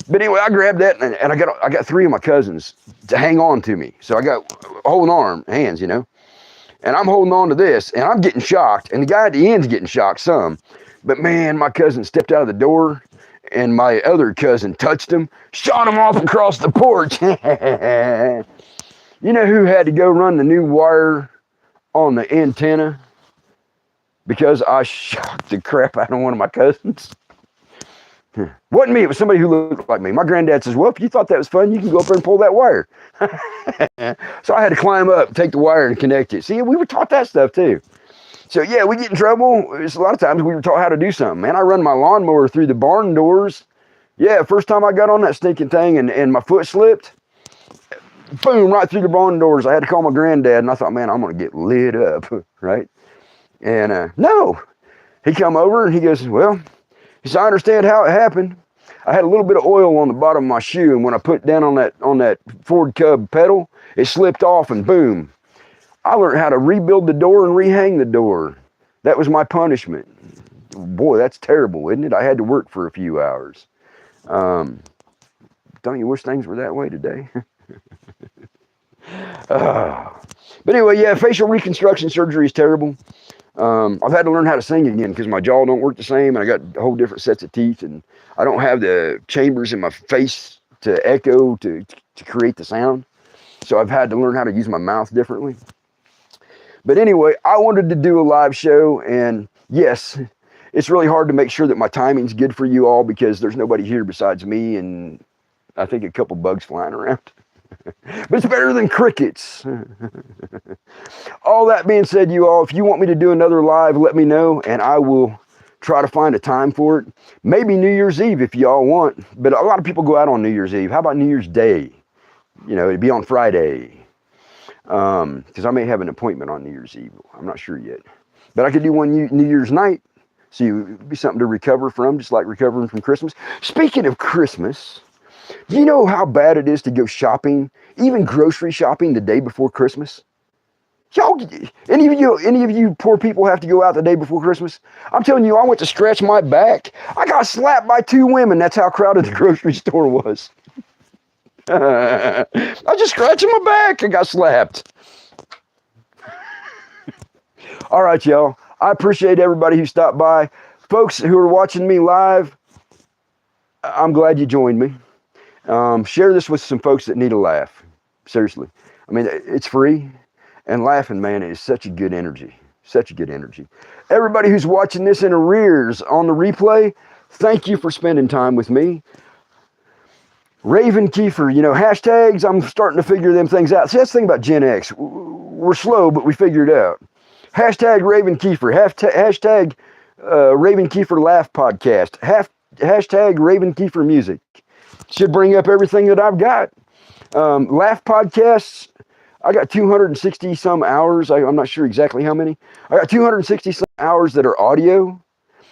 But anyway, I grabbed that, and I got 3 of my cousins to hang on to me. So I got whole hands, And I'm holding on to this, and I'm getting shocked, and the guy at the end's getting shocked some. But man, my cousin stepped out of the door, and my other cousin touched him, shot him off across the porch. You know who had to go run the new wire on the antenna? Because I shocked the crap out of one of my cousins. Wasn't me, it was somebody who looked like me. My granddad says, well, if you thought that was fun, you can go up there and pull that wire. So I had to climb up, take the wire and connect it. See, we were taught that stuff too. So yeah, we get in trouble. It's a lot of times we were taught how to do something. Man, I run my lawnmower through the barn doors. Yeah, first time I got on that stinking thing and my foot slipped, boom, right through the barn doors. I had to call my granddad, and I thought, man, I'm going to get lit up, right? And no, he come over and he goes, well, he said, I understand how it happened. I had a little bit of oil on the bottom of my shoe, and when I put it down on that Ford Cub pedal, it slipped off, and boom. I learned how to rebuild the door and rehang the door. That was my punishment. Boy, that's terrible, isn't it? I had to work for a few hours. Don't you wish things were that way today? But anyway, yeah, facial reconstruction surgery is terrible. I've had to learn how to sing again because my jaw don't work the same, and I got whole different sets of teeth, and I don't have the chambers in my face to echo to create the sound. So I've had to learn how to use my mouth differently. But anyway, I wanted to do a live show, and yes, it's really hard to make sure that my timing's good for you all because there's nobody here besides me and I think a couple bugs flying around. But it's better than crickets. All that being said, you all, if you want me to do another live, let me know, and I will try to find a time for it. Maybe New Year's Eve if y'all want, but a lot of people go out on New Year's Eve. How about New Year's Day? You know, it'd be on Friday. Because I may have an appointment on New Year's Eve. I'm not sure yet. But I could do one New Year's night. So it would be something to recover from, just like recovering from Christmas. Speaking of Christmas, do you know how bad it is to go shopping, even grocery shopping, the day before Christmas? Y'all, any of you poor people have to go out the day before Christmas? I'm telling you, I went to stretch my back. I got slapped by 2 women. That's how crowded the grocery store was. I was just scratching my back. I got slapped. All right, y'all. I appreciate everybody who stopped by. Folks who are watching me live, I'm glad you joined me. Share this with some folks that need a laugh. Seriously. I mean, it's free. And laughing, man, is such a good energy. Such a good energy. Everybody who's watching this in arrears on the replay, thank you for spending time with me. Raven Kiefer, you know, hashtags, I'm starting to figure them things out. See, that's the thing about Gen X. We're slow, but we figure it out. Hashtag Raven Kiefer. Hashtag Raven Kiefer Laugh Podcast. Hashtag Raven Kiefer Music. Should bring up everything that I've got. Laugh Podcasts. I got 260 some hours. I'm not sure exactly how many. I got 260 some hours that are audio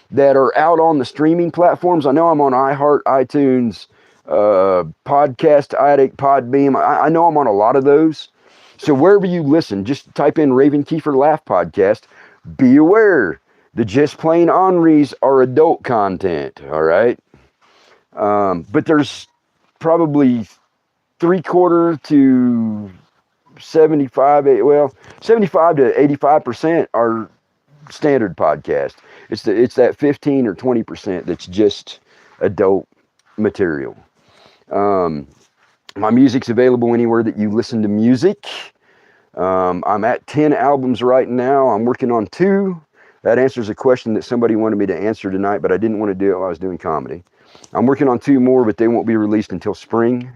that are out on the streaming platforms. I know I'm on iHeart, iTunes, Podcast Addict, Podbeam. I know I'm on a lot of those. So wherever you listen, just type in Raven Kiefer Laugh Podcast. Be aware, the Just Plain Henris are adult content, all right? But there's probably 3/4 to 75 to 85% are standard podcast. It's that 15 or 20% that's just adult material. My music's available anywhere that you listen to music. I'm at 10 albums right now. I'm working on 2. That answers a question that somebody wanted me to answer tonight, but I didn't want to do it while I was doing comedy. I'm working on 2 more, but they won't be released until spring.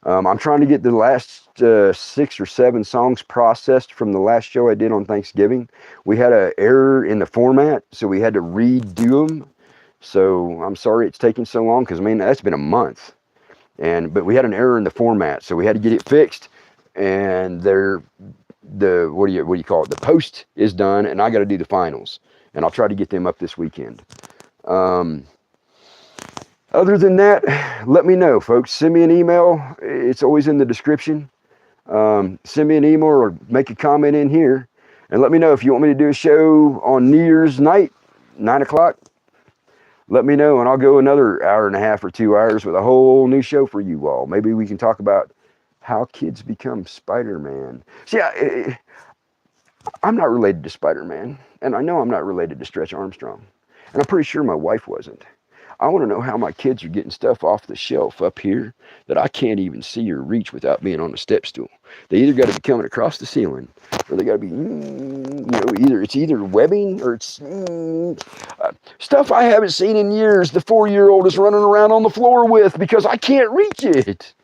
I'm trying to get the last 6 or 7 songs processed from the last show I did on Thanksgiving. We had an error in the format, so we had to redo them. So I'm sorry it's taking so long, because, man, that's been a month. But we had an error in the format, so we had to get it fixed. And what do you call it? The post is done, and I got to do the finals. And I'll try to get them up this weekend. Other than that, let me know, folks. Send me an email. It's always in the description. Send me an email or make a comment in here. And let me know if you want me to do a show on New Year's night, 9 o'clock. Let me know, and I'll go another hour and a half or 2 hours with a whole new show for you all. Maybe we can talk about how kids become Spider-Man. See, I'm not related to Spider-Man, and I know I'm not related to Stretch Armstrong. And I'm pretty sure my wife wasn't. I want to know how my kids are getting stuff off the shelf up here that I can't even see or reach without being on a step stool. They either got to be coming across the ceiling, or they got to be, either webbing or it's stuff I haven't seen in years. The 4-year-old is running around on the floor with because I can't reach it.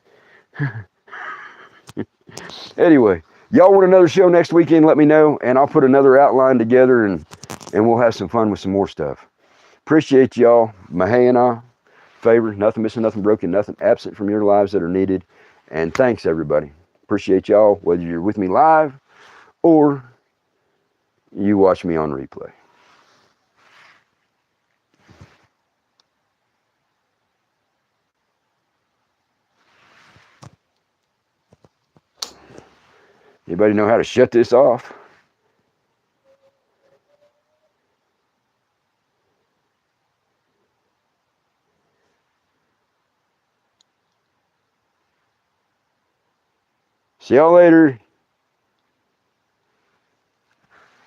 Anyway, y'all want another show next weekend? Let me know, and I'll put another outline together, and we'll have some fun with some more stuff. Appreciate y'all. Mahe and I, Favour, nothing missing, nothing broken, nothing absent from your lives that are needed. And thanks, everybody. Appreciate y'all, whether you're with me live or you watch me on replay. Anybody know how to shut this off? See y'all later.